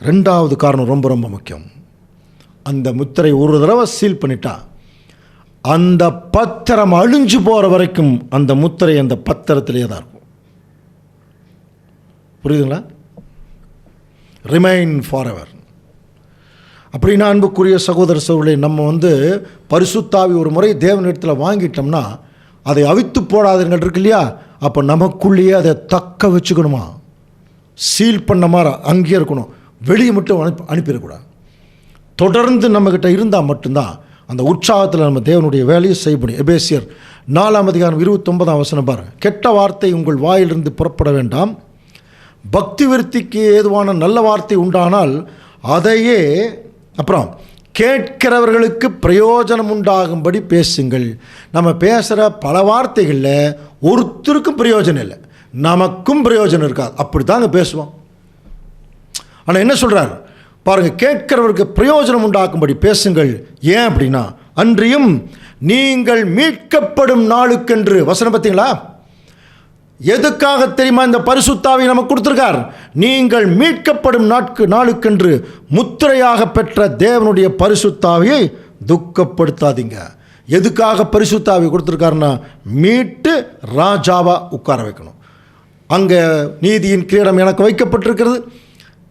2வது காரணம் ரொம்ப ரொம்ப முக்கியம். அந்த முத்திரை ஒரு தடவை சீல் பண்ணிட்டா அந்த பத்திரம் அழிஞ்சு போகிற வரைக்கும் அந்த முத்திரை அந்த பத்திரத்திலே தான் இருக்கும். புரியுதுங்களா? Remain for ever. அப்படின்னா அன்புக்குரிய சகோதர சகோதரர்களே, நம்ம பரிசுத்தாவி ஒரு முறை தேவனிடத்தில் வாங்கிட்டோம்னா அதை அவித்து போடாதீர்கள் இருக்கு இல்லையா? அப்போ நமக்குள்ளேயே அதை தக்க வச்சுக்கணுமா, சீல் பண்ண மாதிரி அங்கேயே இருக்கணும். வெளியே மட்டும் அனுப்பிடக்கூடாது. தொடர்ந்து நம்மக்கிட்ட இருந்தால் மட்டும்தான் அந்த உற்சாகத்தில் நம்ம தேவனுடைய வேலையை செய்ய முடியும். எபேசியர் 4:29 பாருங்கள். கெட்ட வார்த்தை உங்கள் வாயிலிருந்து புறப்பட வேண்டாம், பக்தி விருத்திக்கு ஏதுவான நல்ல வார்த்தை உண்டானால் அதையே அப்புறம் கேட்கிறவர்களுக்கு பிரயோஜனம் உண்டாகும்படி பேசுங்கள். நம்ம பேசுகிற பல வார்த்தைகளில் ஒருத்தருக்கும் பிரயோஜனம் இல்லை, நமக்கும் பிரயோஜனம் இருக்காது. அப்படி தாங்க பேசுவோம். ஆனால் என்ன சொல்கிறார் பாருங்கள், கேட்கிறவருக்கு பிரயோஜனம் உண்டாக்கும்படி பேசுங்கள். ஏன் அப்படின்னா, அன்றியும் நீங்கள் மீட்கப்படும் நாளுக்கென்று. வசனம் பார்த்தீங்களா? எதுக்காக தெரியுமா இந்த பரிசுத்தாவி நமக்கு கொடுத்துருக்கார்? நீங்கள் மீட்கப்படும் நாளுக்கென்று முத்திரையாக பெற்ற தேவனுடைய பரிசுத்தாவியை துக்கப்படுத்தாதீங்க. எதுக்காக பரிசுத்தாவி கொடுத்துருக்காருன்னா, மீட்டு ராஜாவாக உட்கார வைக்கணும். அங்கே நீதியின் கிரீடம் எனக்கு வைக்கப்பட்டிருக்கிறது,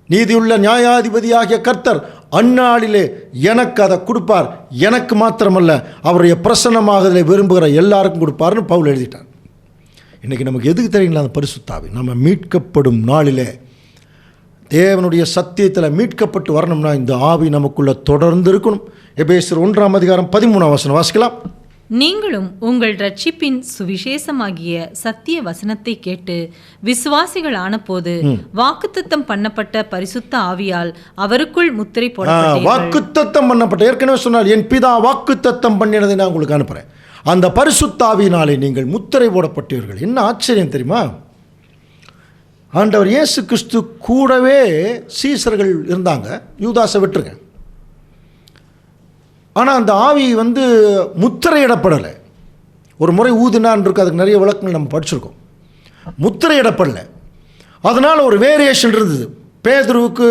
நீதியுள்ள நியாயாதிபதியாகிய கர்த்தர் அந்நாளிலே எனக்கு அதை கொடுப்பார். எனக்கு மாத்திரமல்ல, அவருடைய பிரசன்னமாக விரும்புகிற எல்லாருக்கும் கொடுப்பார்னு பவுல் எழுதிட்டார். இன்றைக்கி நமக்கு எதுக்கு தெரியுங்களா? அந்த பரிசுத்தாவி நம்ம மீட்கப்படும் நாளிலே தேவனுடைய சத்தியத்தில் மீட்கப்பட்டு வரணும்னா இந்த ஆவி நமக்குள்ளே தொடர்ந்து இருக்கணும். எபேசியர் 1:13 வாசிக்கலாம். நீங்களும் உங்கள் ரட்சிப்பின் சுவிசேஷமாகிய சத்திய வசனத்தை கேட்டு விசுவாசிகள் ஆனபோது வாக்குத்தத்தம் பண்ணப்பட்ட பரிசுத்த ஆவியால் அவருக்குள் முத்திரை போடப்பட்டீர்கள். வாக்குத்தத்தம் பண்ணப்பட்ட, ஏற்கனவே சொன்னால் என் பிதா வாக்குத்தத்தம் பண்ணினதை நான் உங்களுக்கு அனுப்புகிறேன். அந்த பரிசுத்த ஆவியினாலே நீங்கள் முத்திரை போடப்பட்டீர்கள். என்ன ஆச்சரியம் தெரியுமா? ஆண்டவர் இயேசு கிறிஸ்து கூடவே சீசர்கள் இருந்தாங்க. யூதாசை விட்டுருங்க. ஆனால் அந்த ஆவி முத்திரையிடப்படலை. ஒரு முறை ஊதினான் இருக்கு, அதுக்கு நிறைய விளக்கங்கள் நம்ம படிச்சிருக்கோம். முத்திரையிடப்படலை. அதனால் ஒரு வேரியேஷன் இருந்தது. பேதுருவுக்கு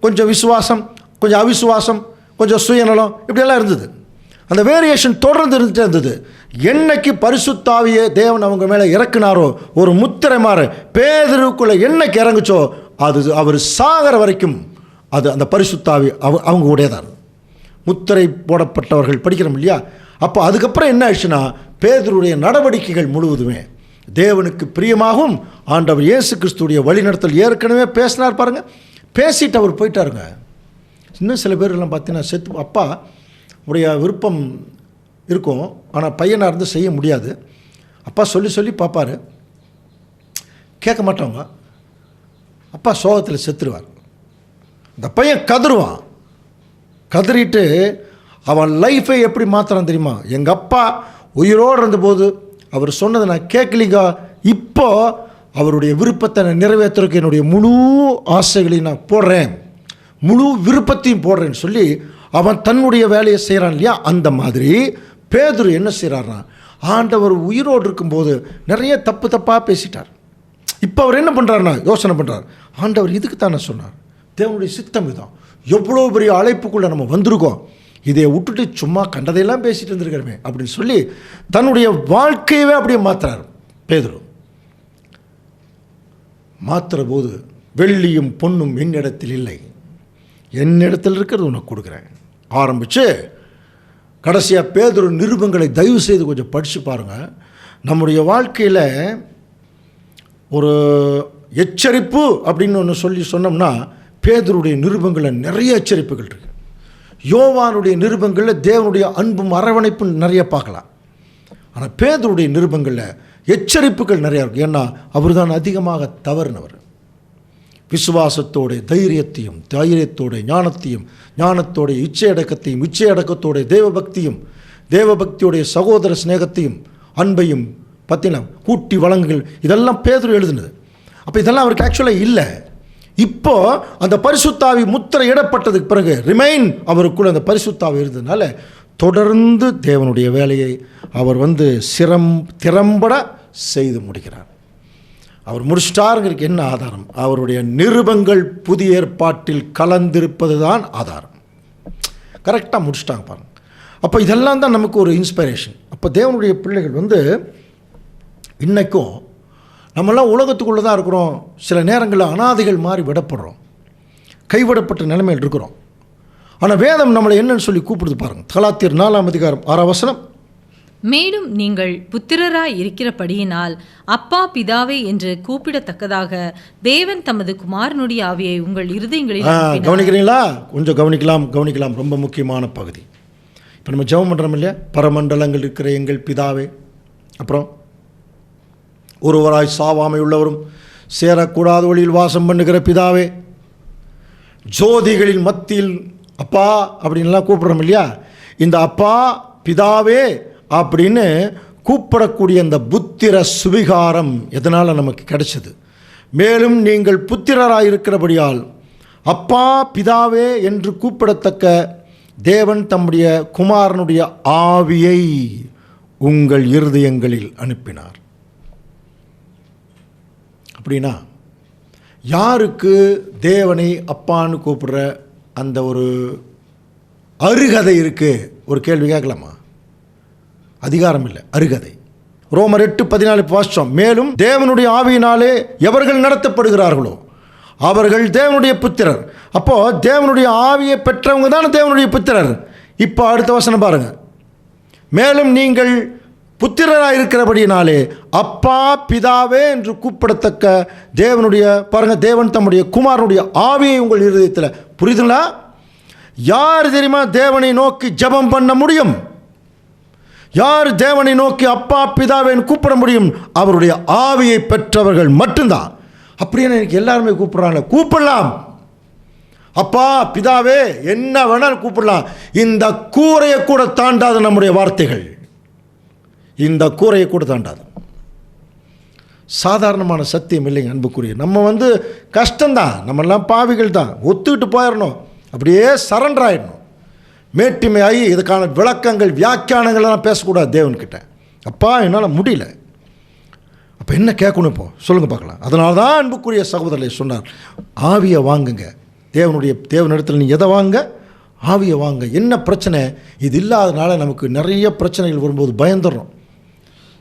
கொஞ்சம் விசுவாசம், கொஞ்சம் அவிசுவாசம், கொஞ்சம் சுயநலம், இப்படியெல்லாம் இருந்தது. அந்த வேரியேஷன் தொடர்ந்து இருந்துகிட்டே இருந்தது. என்னைக்கு பரிசுத்தாவியை தேவன் அவங்க மேலே இறக்குனாரோ, ஒரு முத்திரை மாற பேதுருவுக்குள்ளே என்னைக்கு இறங்குச்சோ, அது அவர் சாகிற வரைக்கும் அது அந்த பரிசுத்தாவி அவங்க உடையதான். முத்திரை போடப்பட்டவர்கள் படிக்கிறோம் இல்லையா? அப்போ அதுக்கப்புறம் என்ன ஆயிடுச்சுன்னா, பேதுருடைய நடவடிக்கைகள் முழுவதுமே தேவனுக்கு பிரியமாகவும் ஆண்டவர் இயேசு கிறிஸ்துடைய வழிநடத்தல் ஏற்கனவே பேசினார் பாருங்கள். பேசிட்டு அவர் போயிட்டாருங்க. இன்னும் சில பேர்லாம் பார்த்தீங்கன்னா, செத்து அப்பா உடைய விருப்பம் இருக்கும், ஆனால் பையனாக இருந்து செய்ய முடியாது. அப்பா சொல்லி சொல்லி பார்ப்பார், கேட்க மாட்டவங்க. அப்பா சோகத்தில் செத்துருவார். இந்த பையன் கதறுவான். கதறிட்டு அவன் லைஃபை எப்படி மாற்றுறான் தெரியுமா? எங்கள் அப்பா உயிரோடு இருந்தபோது அவர் சொன்னதை நான் கேட்கலிங்க, இப்போ அவருடைய விருப்பத்தை நான் நிறைவேற்றுறதுக்கு என்னுடைய முழு ஆசைகளையும் நான் போடுறேன், முழு விருப்பத்தையும் போடுறேன்னு சொல்லி அவன் தன்னுடைய வேலையை செய்கிறான் இல்லையா? அந்த மாதிரி பேதுரு என்ன செய்கிறார்னா, ஆண்டவர் உயிரோடு இருக்கும்போது நிறைய தப்பாக பேசிட்டார். இப்போ அவர் என்ன பண்ணுறாருனா யோசனை பண்ணுறார், ஆண்டவர் இதுக்கு தானே சொன்னார், தேவனுடைய சித்தம் இதுதான், எவ்வளோ பெரிய அழைப்புக்குள்ளே நம்ம வந்திருக்கோம், இதை விட்டுட்டு சும்மா கண்டதையெல்லாம் பேசிட்டு இருந்திருக்கிறமே அப்படின்னு சொல்லி தன்னுடைய வாழ்க்கையவே அப்படியே மாற்றுறார் பேதுரு. மாற்றுற போது வெள்ளியும் பொன்னும் என்னிடத்தில் இல்லை, என்னிடத்தில் இருக்கிறது உனக்கு கொடுக்குறேன் ஆரம்பித்து கடைசியாக பேதுரு நிருபங்களை தயவு செய்து கொஞ்சம் படித்து பாருங்கள். நம்முடைய வாழ்க்கையில் ஒரு எச்சரிப்பு அப்படின்னு ஒன்று சொன்னோம்னா பேதுருடைய நிருபங்களில் நிறைய எச்சரிப்புகள் இருக்குது. யோவானுடைய நிருபங்களில் தேவனுடைய அன்பும் அரவணைப்பும் நிறைய பார்க்கலாம். ஆனால் பேதுருடைய நிருபங்களில் எச்சரிப்புகள் நிறையா இருக்குது. ஏன்னா அவர் தான் அதிகமாக தவறினவர். விசுவாசத்தோடைய தைரியத்தையும், தைரியத்தோடைய ஞானத்தையும், ஞானத்தோடைய இச்சையடக்கத்தையும், இச்சையடக்கத்தோடைய தேவபக்தியும், தேவபக்தியோடைய சகோதர சிநேகத்தையும், அன்பையும் பற்றின கூட்டி வழங்குகள், இதெல்லாம் பேதுரு எழுதுனது. அப்போ இதெல்லாம் அவருக்கு ஆக்சுவலாக இல்லை. இப்போ அந்த பரிசுத்தாவி முத்திரை இடப்பட்டதுக்கு பிறகு ரிமைன் அவருக்குள்ள அந்த பரிசுத்தாவி இருந்ததுனால தொடர்ந்து தேவனுடைய வேலையை அவர் திறம்பட செய்து முடிக்கிறார். அவர் முடிச்சிட்டாருங்கிறதுக்கு என்ன ஆதாரம்? அவருடைய நிருபங்கள் புதிய ஏற்பாட்டில் கலந்திருப்பது தான் ஆதாரம். கரெக்டாக முடிச்சிட்டாங்க பாருங்கள். அப்போ இதெல்லாம் தான் நமக்கு ஒரு இன்ஸ்பிரேஷன். அப்போ தேவனுடைய பிள்ளைகள் இன்றைக்கும் நம்மெல்லாம் உலகத்துக்குள்ளே தான் இருக்கிறோம். சில நேரங்களில் அனாதைகள் மாதிரி விடப்படுறோம், கைவிடப்பட்ட நிலைமையில் இருக்கிறோம். ஆனால் வேதம் நம்மளை என்னன்னு சொல்லி கூப்பிடுது பாருங்கள். கலாத்தியர் 4:6. மேலும் நீங்கள் புத்திரராய் இருக்கிறபடியினால் அப்பா பிதாவே என்று கூப்பிடத்தக்கதாக தேவன் தமது குமாரனுடைய ஆவியை உங்கள் இருதயங்களில் கவனிக்கிறீங்களா? கொஞ்சம் கவனிக்கலாம். ரொம்ப முக்கியமான பகுதி. இப்போ நம்ம ஜெபம் பண்ணுறோம் இல்லையா? பரமண்டலங்கள் இருக்கிற எங்கள் பிதாவே, அப்புறம் ஒருவராய் சாவாமை உள்ளவரும் சேரக்கூடாத வழியில் வாசம் பண்ணுகிற பிதாவே, ஜோதிகளின் மத்தியில் அப்பா அப்படின்லாம் கூப்பிடுறோம் இல்லையா? இந்த அப்பா பிதாவே அப்படின்னு கூப்பிடக்கூடிய அந்த புத்திர சுவிகாரம் எதனால் நமக்கு கிடைச்சது? மேலும் நீங்கள் புத்திரராக இருக்கிறபடியால் அப்பா பிதாவே என்று கூப்பிடத்தக்க தேவன் தம்முடைய குமாரனுடைய ஆவியை உங்கள் இருதயங்களில் அனுப்பினார். அப்படின்னா யாருக்கு தேவனை அப்பான்னு கூப்பிடுற அந்த ஒரு அருகதை இருக்குது? ஒரு கேள்வி கேட்கலாமா? அதிகாரம் இல்லை, அருகதை. ரோமர் 8:14 வாசிச்சோம். மேலும் தேவனுடைய ஆவியினாலே எவர்கள் நடத்தப்படுகிறார்களோ அவர்கள் தேவனுடைய புத்திரர். அப்போது தேவனுடைய ஆவியை பெற்றவங்க தான் தேவனுடைய புத்திரர். இப்போ அடுத்த வசனம் பாருங்கள். மேலும் நீங்கள் புத்திரராக இருக்கிறபடியினாலே அப்பா பிதாவே என்று கூப்பிடத்தக்க தேவனுடைய பாருங்கள், தேவன் தம்முடைய குமாரனுடைய ஆவியை உங்கள் இருதயத்தில். புரியுதுங்களா? யார் தெரியுமா தேவனை நோக்கி ஜெபம் பண்ண முடியும்? யார் தேவனை நோக்கி அப்பா பிதாவேன்னு கூப்பிட முடியும்? அவருடைய ஆவியை பெற்றவர்கள் மட்டும்தான். அப்படியே எனக்கு எல்லாருமே கூப்பிட்றாங்க. கூப்பிடலாம், அப்பா பிதாவே என்ன வேணாலும் கூப்பிடலாம். இந்த கூரையை கூட தாண்டாத நம்முடைய வார்த்தைகள், இந்த கூரையை கூட தாண்டாது. சாதாரணமான சத்தியம் இல்லைங்க அன்புக்குரிய. நம்ம கஷ்டம்தான், நம்மெல்லாம் பாவிகள் தான், ஒத்துக்கிட்டு போயிடணும், அப்படியே சரண்டர் ஆகிடணும். மேட்டிமையாகி இதுக்கான விளக்கங்கள் வியாக்கியானங்கள்லாம் பேசக்கூடாது தேவன்கிட்ட. அப்பா என்னால் முடியல, அப்போ என்ன கேட்கணும் இப்போ சொல்லுங்கள் பார்க்கலாம். அதனால தான் அன்புக்குரிய சகோதரரை சொன்னார், ஆவியை வாங்குங்க. தேவனிடத்தில் நீ எதை வாங்க? ஆவியை வாங்க. என்ன பிரச்சனை? இது இல்லாதனால நமக்கு நிறைய பிரச்சனைகள் வரும்போது பயந்துடுறோம்.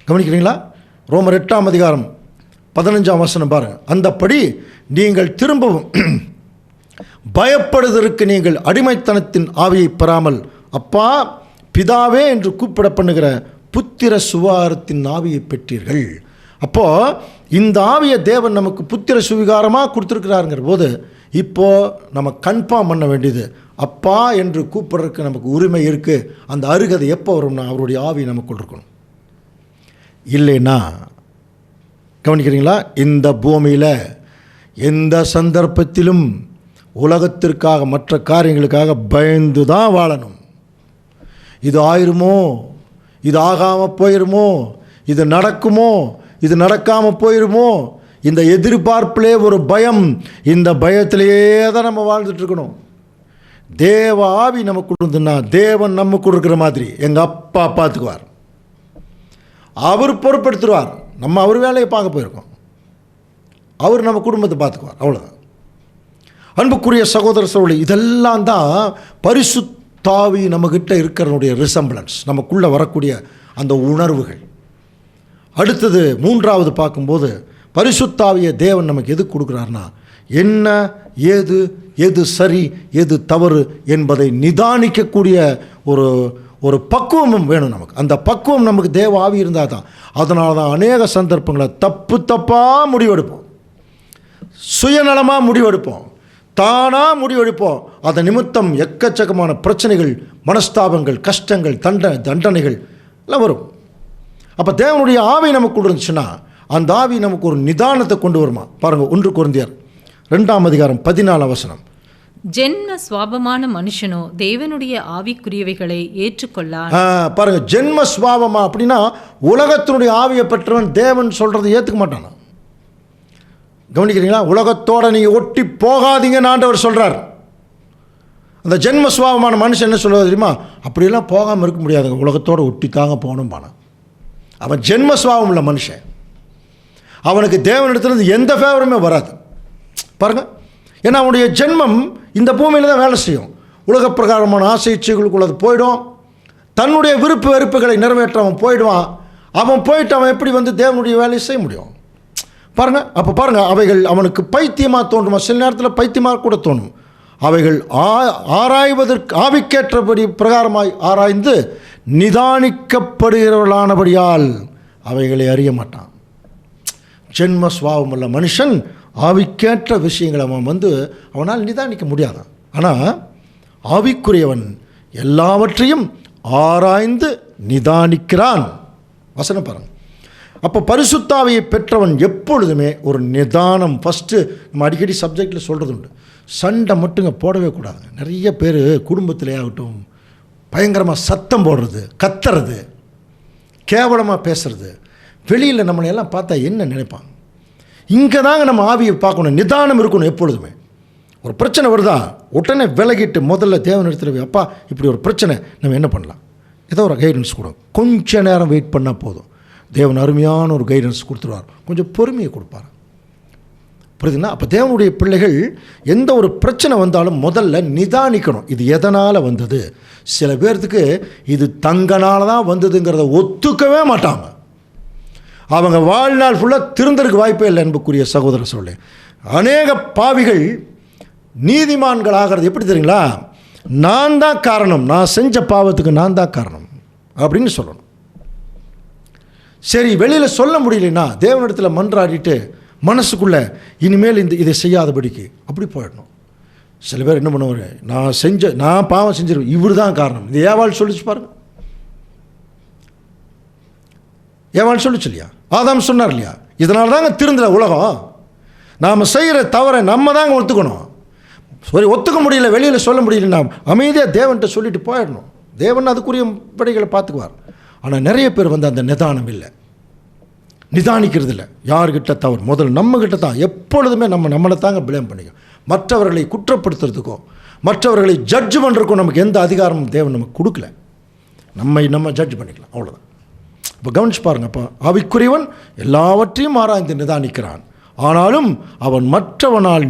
கவனிக்கிறீங்களா? ரோமர் 8:15 பாருங்கள். அந்தப்படி நீங்கள் திரும்பவும் பயப்படுவதற்கு நீங்கள் அடிமைத்தனத்தின் ஆவியை பெறாமல் அப்பா பிதாவே என்று கூப்பிட பண்ணுகிற புத்திர சுவிகாரத்தின் ஆவியை பெற்றீர்கள். அப்போது இந்த ஆவியை தேவன் நமக்கு புத்திர சுவிகாரமாக கொடுத்துருக்கிறாருங்கிற போது இப்போது நம்ம கன்ஃபார்ம் பண்ண வேண்டியது, அப்பா என்று கூப்பிட்றதுக்கு நமக்கு உரிமை இருக்குது. அந்த அருகதை எப்போ வரும்னா அவருடைய ஆவி நமக்குள் இருக்கணும். இல்லைன்னா கவனிக்கிறீங்களா, இந்த பூமியில் எந்த சந்தர்ப்பத்திலும் உலகத்திற்காக மற்ற காரியங்களுக்காக பயந்து தான் வாழணும். இது ஆயிருமோ, இது ஆகாமல் போயிருமோ, இது நடக்குமோ, இது நடக்காமல் போயிருமோ, இந்த எதிர்பார்ப்பிலே ஒரு பயம், இந்த பயத்திலேயே தான் நம்ம வாழ்ந்துட்டுருக்கணும். தேவ ஆவி நமக்கு இருந்துன்னா தேவன் நமக்கு இருக்கிற மாதிரி எங்கள் அப்பா பார்த்துக்குவார், அவர் பொறுப்பெடுத்துருவார். நம்ம அவர் வேலையை பார்க்க போயிருக்கோம், அவர் நம்ம குடும்பத்தை பார்த்துக்குவார். அவ்வளோதான். அன்புக்குரிய சகோதர சகோதரி, இதெல்லாம் தான் பரிசுத்தாவி நம்மக்கிட்ட இருக்கிறனுடைய ரிசம்பிளன்ஸ், நமக்குள்ளே வரக்கூடிய அந்த உணர்வுகள். அடுத்தது மூன்றாவது பார்க்கும்போது பரிசுத்தாவிய தேவன் நமக்கு எது கொடுக்குறாருன்னா, என்ன ஏது எது சரி எது தவறு என்பதை நிதானிக்கக்கூடிய ஒரு பக்குவமும் வேணும் நமக்கு. அந்த பக்குவம் நமக்கு தேவ ஆவி இருந்தால் தான். அதனால தான் அநேக சந்தர்ப்பங்களை தப்பாக முடிவெடுப்போம், சுயநலமாக முடிவெடுப்போம், தானாக முடிவெடுப்போம். அதன் நிமித்தம் எக்கச்சக்கமான பிரச்சனைகள், மனஸ்தாபங்கள், கஷ்டங்கள், தண்டனைகள் எல்லாம் வரும். அப்போ தேவனுடைய ஆவி நமக்கு இருந்துச்சுன்னா அந்த ஆவி நமக்கு ஒரு நிதானத்தை கொண்டு வருமா. பாருங்கள், 1 கொரிந்தியர் 2:14. ஜென்ம சுவாபமான மனுஷனோ தேவனுடைய ஆவிக்குரியவைகளை ஏற்றுக்கொள்ளான். பாருங்க, ஜென்ம சுவாபமா அப்படின்னா உலகத்தினுடைய ஆவியை பெற்றவன் தேவன் சொல்றதை ஏற்றுக்க மாட்டானா. கவனிக்கிறீங்களா? உலகத்தோட நீங்க ஒட்டி போகாதீங்கன்னு ஆண்டவர் சொல்றார். அந்த ஜென்ம சுவாபமான மனுஷன் என்ன சொல்றது தெரியுமா? அப்படியெல்லாம் போகாமல் இருக்க முடியாதுங்க, உலகத்தோட ஒட்டி தாங்க போகணும் பானா. அவன் ஜென்ம சுவாபம் உள்ள மனுஷன், அவனுக்கு தேவனிடத்திலிருந்து எந்த ஃபேவருமே வராது. பாருங்க, ஏன்னா அவனுடைய ஜென்மம் இந்த பூமியில் தான் வேலை செய்யும். உலக பிரகாரமான ஆசை இச்சைகளுக்குள்ளது போயிடும். தன்னுடைய விருப்பு வெறுப்புகளை நிறைவேற்ற அவன் போயிடுவான். அவன் போயிட்டு அவன் எப்படி தேவனுடைய வேலையை செய்ய முடியும்? பாருங்க. அப்போ பாருங்க, அவைகள் அவனுக்கு பைத்தியமாக தோன்றுமா? சில நேரத்தில் பைத்தியமாக கூட தோணும். அவைகள் ஆராய்வதற்கு ஆவிக்கேற்றபடி பிரகாரமாய் ஆராய்ந்து நிதானிக்கப்படுகிறவர்களானபடியால் அவைகளை அறிய மாட்டான். ஜென்ம சுவாபம் உள்ள மனுஷன் ஆவிக்கேற்ற விஷயங்களை அவன் அவனால் நிதானிக்க முடியாதான். ஆனால் ஆவிக்குரியவன் எல்லாவற்றையும் ஆராய்ந்து நிதானிக்கிறான். வசனம் பாருங்க. அப்போ பரிசுத்தாவியை பெற்றவன் எப்பொழுதுமே ஒரு நிதானம். ஃபஸ்ட்டு நம்ம அடிக்கடி சப்ஜெக்டில் சொல்கிறது உண்டு, சண்டை மட்டுங்க போடவே கூடாது. நிறைய பேர் குடும்பத்திலே ஆகட்டும் பயங்கரமாக சத்தம் போடுறது, கத்துறது, கேவலமாக பேசுறது, வெளியில் நம்மளை எல்லாம் பார்த்தா என்ன நினைப்பாங்க? இங்கே தாங்க நம்ம ஆவியை பார்க்கணும், நிதானம் இருக்கணும் எப்பொழுதுமே. ஒரு பிரச்சனை வருதா உடனே விலகிட்டு முதல்ல தேவன் எடுத்துகிட்டு, அப்பா இப்படி ஒரு பிரச்சனை, நம்ம என்ன பண்ணலாம், ஏதோ ஒரு கைடன்ஸ் கொடுங்க. கொஞ்ச நேரம் வெயிட் பண்ணால் போதும், தேவன் அருமையான ஒரு கைடன்ஸ் கொடுத்துருவார். கொஞ்சம் பொறுமையை கொடுப்பார். புரியுதுங்களா? அப்போ தேவனுடைய பிள்ளைகள் எந்த ஒரு பிரச்சனை வந்தாலும் முதல்ல நிதானிக்கணும். இது எதனால் வந்தது? சில பேர்த்துக்கு இது தங்கனால தான் வந்ததுங்கிறத ஒத்துக்கவே மாட்டாங்க. அவங்க வாழ்நாள் ஃபுல்லாக திருந்தருக்கு வாய்ப்பே இல்லை. அன்புக்குரிய சகோதர சொல்ல, அநேக பாவிகள் நீதிமான்கள் ஆகிறது எப்படி தெரியுங்களா? நான் தான் காரணம், நான் செஞ்ச பாவத்துக்கு நான் தான் காரணம் அப்படின்னு சொல்லணும். சரி, வெளியில் சொல்ல முடியலன்னா தேவனிடத்தில் மன்றாடிட்டு மனசுக்குள்ளே இனிமேல் இதை செய்யாதபடிக்கு அப்படி போயிடணும். சில பேர் என்ன பண்ணுவார், நான் பாவம் செஞ்சிருவேன், இவர் தான் காரணம். இது ஏவாள் சொல்லிச்சு பாருங்க. ஏவாள் சொல்லிச்சு இல்லையா? ஆதாம் சொன்னார் இல்லையா? இதனால தாங்க திருந்தல உலகம். நாம் செய்கிற தவறை நம்ம தாங்க ஒத்துக்கணும். சரி, ஒத்துக்க முடியல, வெளியில் சொல்ல முடியலன்னா அமைதியாக தேவன்கிட்ட சொல்லிட்டு போயிடணும். தேவன் அதுக்குரிய படைகளை பார்த்துக்குவார். ஆனால் நிறைய பேர் அந்த நிதானம் இல்லை, நிதானிக்கிறது இல்லை. யார்கிட்ட தவறு? முதல்ல நம்மக்கிட்ட தான். எப்பொழுதுமே நம்மளை தாங்க பிளேம் பண்ணிக்கும். மற்றவர்களை குற்றப்படுத்துறதுக்கோ மற்றவர்களை ஜட்ஜ் பண்ணுறதுக்கோ நமக்கு எந்த அதிகாரமும் தேவன் நமக்கு கொடுக்கல. நம்ம ஜட்ஜ் பண்ணிக்கலாம், அவ்வளோதான். இப்போ கவனிச்சு பாருங்க. அப்போ ஆவிக்குரியவன் எல்லாவற்றையும் ஆராய்ந்து நிதானிக்கிறான், ஆனாலும் அவன் மற்றவனால்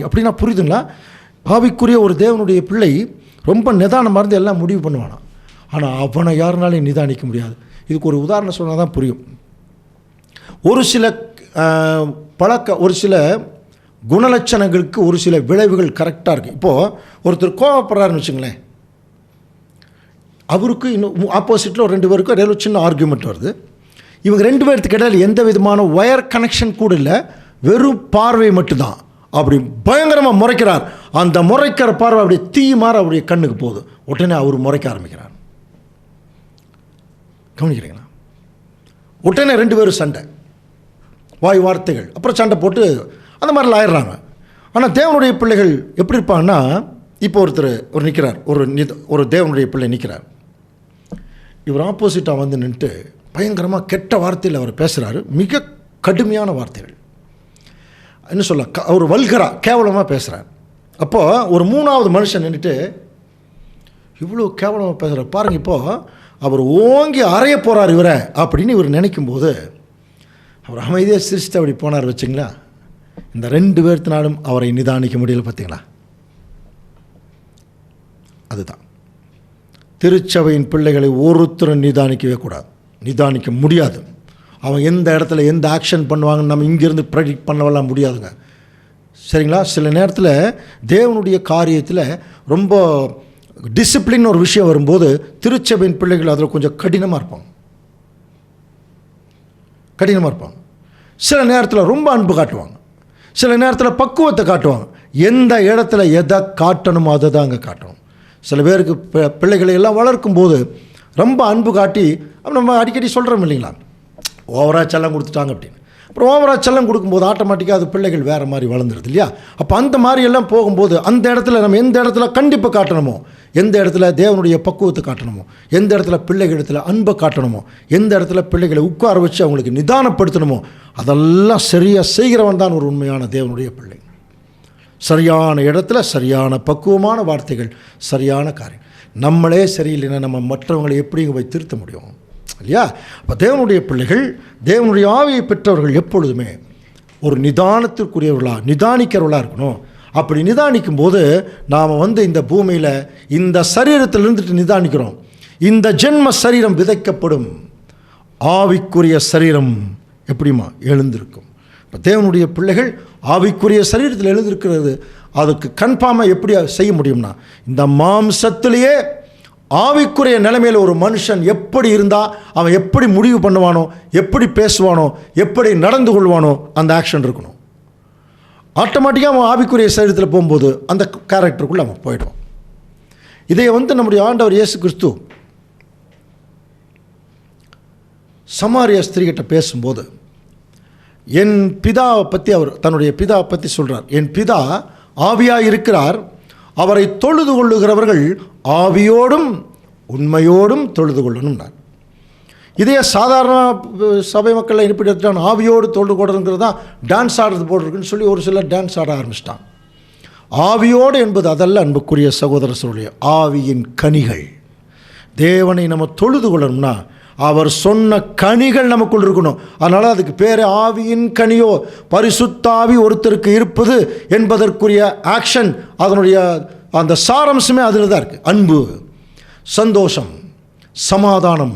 அப்படின்னா புரியுதுங்களா? ஆவிக்குரிய ஒரு தேவனுடைய பிள்ளை ரொம்ப நிதானமாக இருந்து எல்லாம் முடிவு பண்ணுவானா, ஆனால் அவனை யாருனாலையும் நிதானிக்க முடியாது. இதுக்கு ஒரு உதாரணம் சொன்னால் தான் புரியும். ஒரு சில ஒரு சில குணலட்சணங்களுக்கு ஒரு சில விளைவுகள் கரெக்டாக இருக்குது. இப்போது ஒருத்தர் கோவப்படுறாருன்னு வச்சுங்களேன், அவருக்கு இன்னும் ஆப்போசிட்டில் ஒரு 2 பேருக்கும் இடையில சின்ன ஆர்கியூமெண்ட் வருது. இவங்க 2 பேர்த்துக்கு இடையில் எந்த விதமான ஒயர் கனெக்ஷன் கூட இல்லை, வெறும் பார்வை மட்டும்தான். அப்படி பயங்கரமாக முறைக்கிறார். அந்த முறைக்கிற பார்வை அப்படி தீ மாற அவருடைய கண்ணுக்கு போகுது. உடனே அவர் முறைக்க ஆரம்பிக்கிறார். கவனிக்கிறீங்களா? உடனே 2 பேரும் சண்டை, வாய் வார்த்தைகள், அப்புறம் சண்டை போட்டு அந்த மாதிரிலாம் ஆயிடுறாங்க. ஆனால் தேவனுடைய பிள்ளைகள் எப்படி இருப்பாங்கன்னா, இப்போ ஒரு நிற்கிறார், ஒரு தேவனுடைய பிள்ளை நிற்கிறார். இவர் ஆப்போசிட்டாக வந்து நின்றுட்டு பயங்கரமாக கெட்ட வார்த்தையில் அவர் பேசுகிறாரு. மிக கடுமையான வார்த்தைகள். என்ன சொல்ல, அவர் வல்கரா கேவலமாக பேசுகிறார். அப்போது ஒரு 3வது மனுஷன் நின்றுட்டு இவ்வளோ கேவலமாக பேசுகிறார் பாருங்கள். இப்போது அவர் ஓங்கி அறைய போகிறார் இவரை அப்படின்னு இவர் நினைக்கும்போது அவர் அமைதியாக சிரிச்சுட்டு அப்படி போனார் வச்சுங்களா. இந்த 2 பேர்த்தினாலும் அவரை நிதானிக்க முடியல. பார்த்தீங்களா? அதுதான் திருச்சபையின் பிள்ளைகளை ஒருத்தரும் நிதானிக்கவே கூடாது, நிதானிக்க முடியாது. அவங்க எந்த இடத்துல எந்த ஆக்ஷன் பண்ணுவாங்கன்னு நம்ம இங்கேருந்து ப்ரெடிக்ட் பண்ணவெல்லாம் முடியாதுங்க. சரிங்களா? சில நேரத்தில் தேவனுடைய காரியத்தில் ரொம்ப டிசிப்ளின் ஒரு விஷயம் வரும்போது திருச்சபையின் பிள்ளைகள் அதில் கொஞ்சம் கடினமாக இருப்பாங்க. சில நேரத்தில் ரொம்ப அன்பு காட்டுவாங்க, சில நேரத்தில் பக்குவத்தை காட்டுவாங்க. எந்த இடத்துல எதை காட்டணுமோ அதை தான் அங்கே காட்டணும். சில பேருக்கு பிள்ளைகளை எல்லாம் வளர்க்கும் போது ரொம்ப அன்பு காட்டி நம்ம அடிக்கடி சொல்கிறோம் இல்லைங்களா, ஓவராக செல்லம் கொடுத்துட்டாங்க அப்படின்னு. அப்புறம் ஓவராக செல்லம் கொடுக்கும்போது ஆட்டோமேட்டிக்காக அது பிள்ளைகள் வேறு மாதிரி வளர்ந்துருது இல்லையா. அப்போ அந்த மாதிரி எல்லாம் போகும்போது அந்த இடத்துல நம்ம எந்த இடத்துல கண்டிப்பாக காட்டணுமோ, எந்த இடத்துல தேவனுடைய பக்குவத்தை காட்டணுமோ, எந்த இடத்துல பிள்ளைகளிடத்தில் அன்பை காட்டணுமோ, எந்த இடத்துல பிள்ளைகளை உட்கார வச்சு அவங்களுக்கு நிதானப்படுத்தணுமோ, அதெல்லாம் சரியாக செய்கிறவன் தான் ஒரு உண்மையான தேவனுடைய பிள்ளை. சரியான இடத்துல சரியான பக்குவமான வார்த்தைகள், சரியான காரியம். நம்மளே சரியில்லைன்னா நம்ம மற்றவங்களை எப்படி போய் திருத்த முடியும் இல்லையா? அப்போ தேவனுடைய பிள்ளைகள், தேவனுடைய ஆவியை பெற்றவர்கள் எப்பொழுதுமே ஒரு நிதானத்திற்குரியவர்களாக நிதானிக்கிறவர்களாக இருக்கணும். அப்படி நிதானிக்கும் போது நாம் இந்த பூமியில் இந்த சரீரத்தில் இருந்துட்டு நிதானிக்கிறோம். இந்த ஜென்ம சரீரம் விதைக்கப்படும், ஆவிக்குரிய சரீரம் எப்படிமா எழுந்திருக்கும். இப்போ தேவனுடைய பிள்ளைகள் ஆவிக்குரிய சரீரத்தில் எழுந்திருக்கிறது. அதுக்கு கன்ஃபார்மாக எப்படி செய்ய முடியும்னா, இந்த மாம்சத்திலேயே ஆவிக்குரிய நிலைமையில் ஒரு மனுஷன் எப்படி இருந்தால் அவன் எப்படி முடிவு பண்ணுவானோ, எப்படி பேசுவானோ, எப்படி நடந்து கொள்வானோ அந்த ஆக்ஷன் இருக்கணும். ஆட்டோமேட்டிக்காக அவன் ஆவிக்குரிய சரீரத்தில் போகும்போது அந்த கேரக்டருக்குள்ளே அவன் போயிடுவான். இதை நம்முடைய ஆண்டவர் இயேசு கிறிஸ்து சமாரிய ஸ்திரீகிட்ட பேசும்போது என் பிதாவை பற்றி அவர் தன்னுடைய பிதாவை பற்றி சொல்கிறார். என் பிதா ஆவியாக இருக்கிறார், அவரை தொழுது கொள்ளுகிறவர்கள் ஆவியோடும் உண்மையோடும் தொழுது கொள்ளணும்னார். இதே சாதாரண சபை மக்களை எப்படி எடுத்துட்டான், ஆவியோடு தொழுது கொள்ளுங்கிறது தான் டான்ஸ் ஆடுறது போட்டிருக்குன்னு சொல்லி ஒரு சிலர் டான்ஸ் ஆட ஆரம்பிச்சிட்டான். ஆவியோடு என்பது அதல்ல அன்புக்குரிய சகோதர சொல்லிய ஆவியின் கனிகள். தேவனை நம்ம தொழுது கொள்ளணும்னா அவர் சொன்ன கனிகள் நமக்குள் இருக்கணும். அதனால் அதுக்கு பேர் ஆவியின் கனியோ, பரிசுத்தாவி ஒருத்தருக்கு இருப்பது என்பதற்குரிய ஆக்ஷன், அதனுடைய அந்த சாரம்சமே அதில் தான் இருக்குது. அன்பு, சந்தோஷம், சமாதானம்,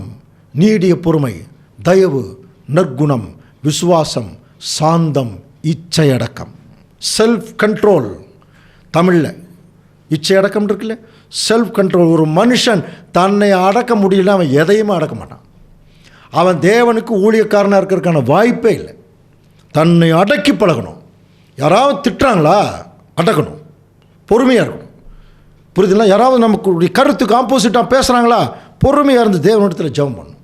நீடிய பொறுமை, தயவு, நற்குணம், விசுவாசம், சாந்தம், இச்சையடக்கம், செல்ஃப் கண்ட்ரோல். தமிழில் இச்சையடக்கம் இருக்குல்ல, செல்ஃப் கண்ட்ரோல். ஒரு மனுஷன் தன்னை அடக்க முடியல, அவன் எதையுமே அடக்க மாட்டான். அவன் தேவனுக்கு ஊழியக்காரனாக இருக்கிறதுக்கான வாய்ப்பே இல்லை. தன்னை அடக்கி பழகணும். யாராவது திட்டுறாங்களா, அடக்கணும், பொறுமையாக இருக்கணும். புரியுதுங்களா? யாராவது நமக்கு கருத்துக்கு ஆப்போசிட்டாக பேசுகிறாங்களா, பொறுமையாக இருந்து தேவனிடத்தில் ஜெபம் பண்ணணும்.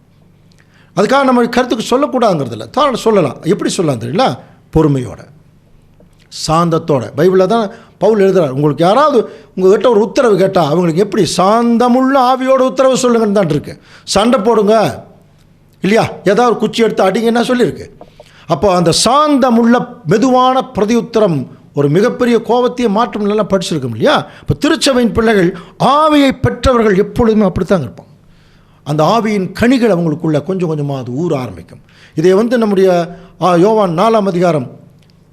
அதுக்காக நம்ம கருத்துக்கு சொல்லக்கூடாதுங்கிறதில்ல, தான் சொல்லலாம். எப்படி சொல்லலாம் தெரியல, பொறுமையோட, சாந்தத்தோட. பைபிளில் தான் பவுல் எழுதுகிறார், உங்களுக்கு யாராவது உங்கள்கிட்ட ஒரு உத்தரவு கேட்டால் அவங்களுக்கு எப்படி சாந்தமுள்ள ஆவியோட உத்தரவு சொல்லுங்கன்னு தான் இருக்கு. சண்டை போடுங்க இல்லையா, ஏதாவது குச்சி எடுத்து அடிங்கன்னா சொல்லியிருக்கு. அப்போ அந்த சாந்தமுள்ள மெதுவான பிரதி உத்தரம் ஒரு மிகப்பெரிய கோபத்தையே மாற்றம் எல்லாம் படிச்சிருக்கோம் இல்லையா. இப்போ திருச்சபையின் பிள்ளைகள் ஆவியை பெற்றவர்கள் எப்பொழுதுமே அப்படித்தாங்க இருப்பாங்க. அந்த ஆவியின் கனிகள் அவங்களுக்குள்ள கொஞ்சம் கொஞ்சமாக அது ஊற ஆரம்பிக்கும். இதை நம்முடைய யோவான் 4ஆம் அதிகாரம்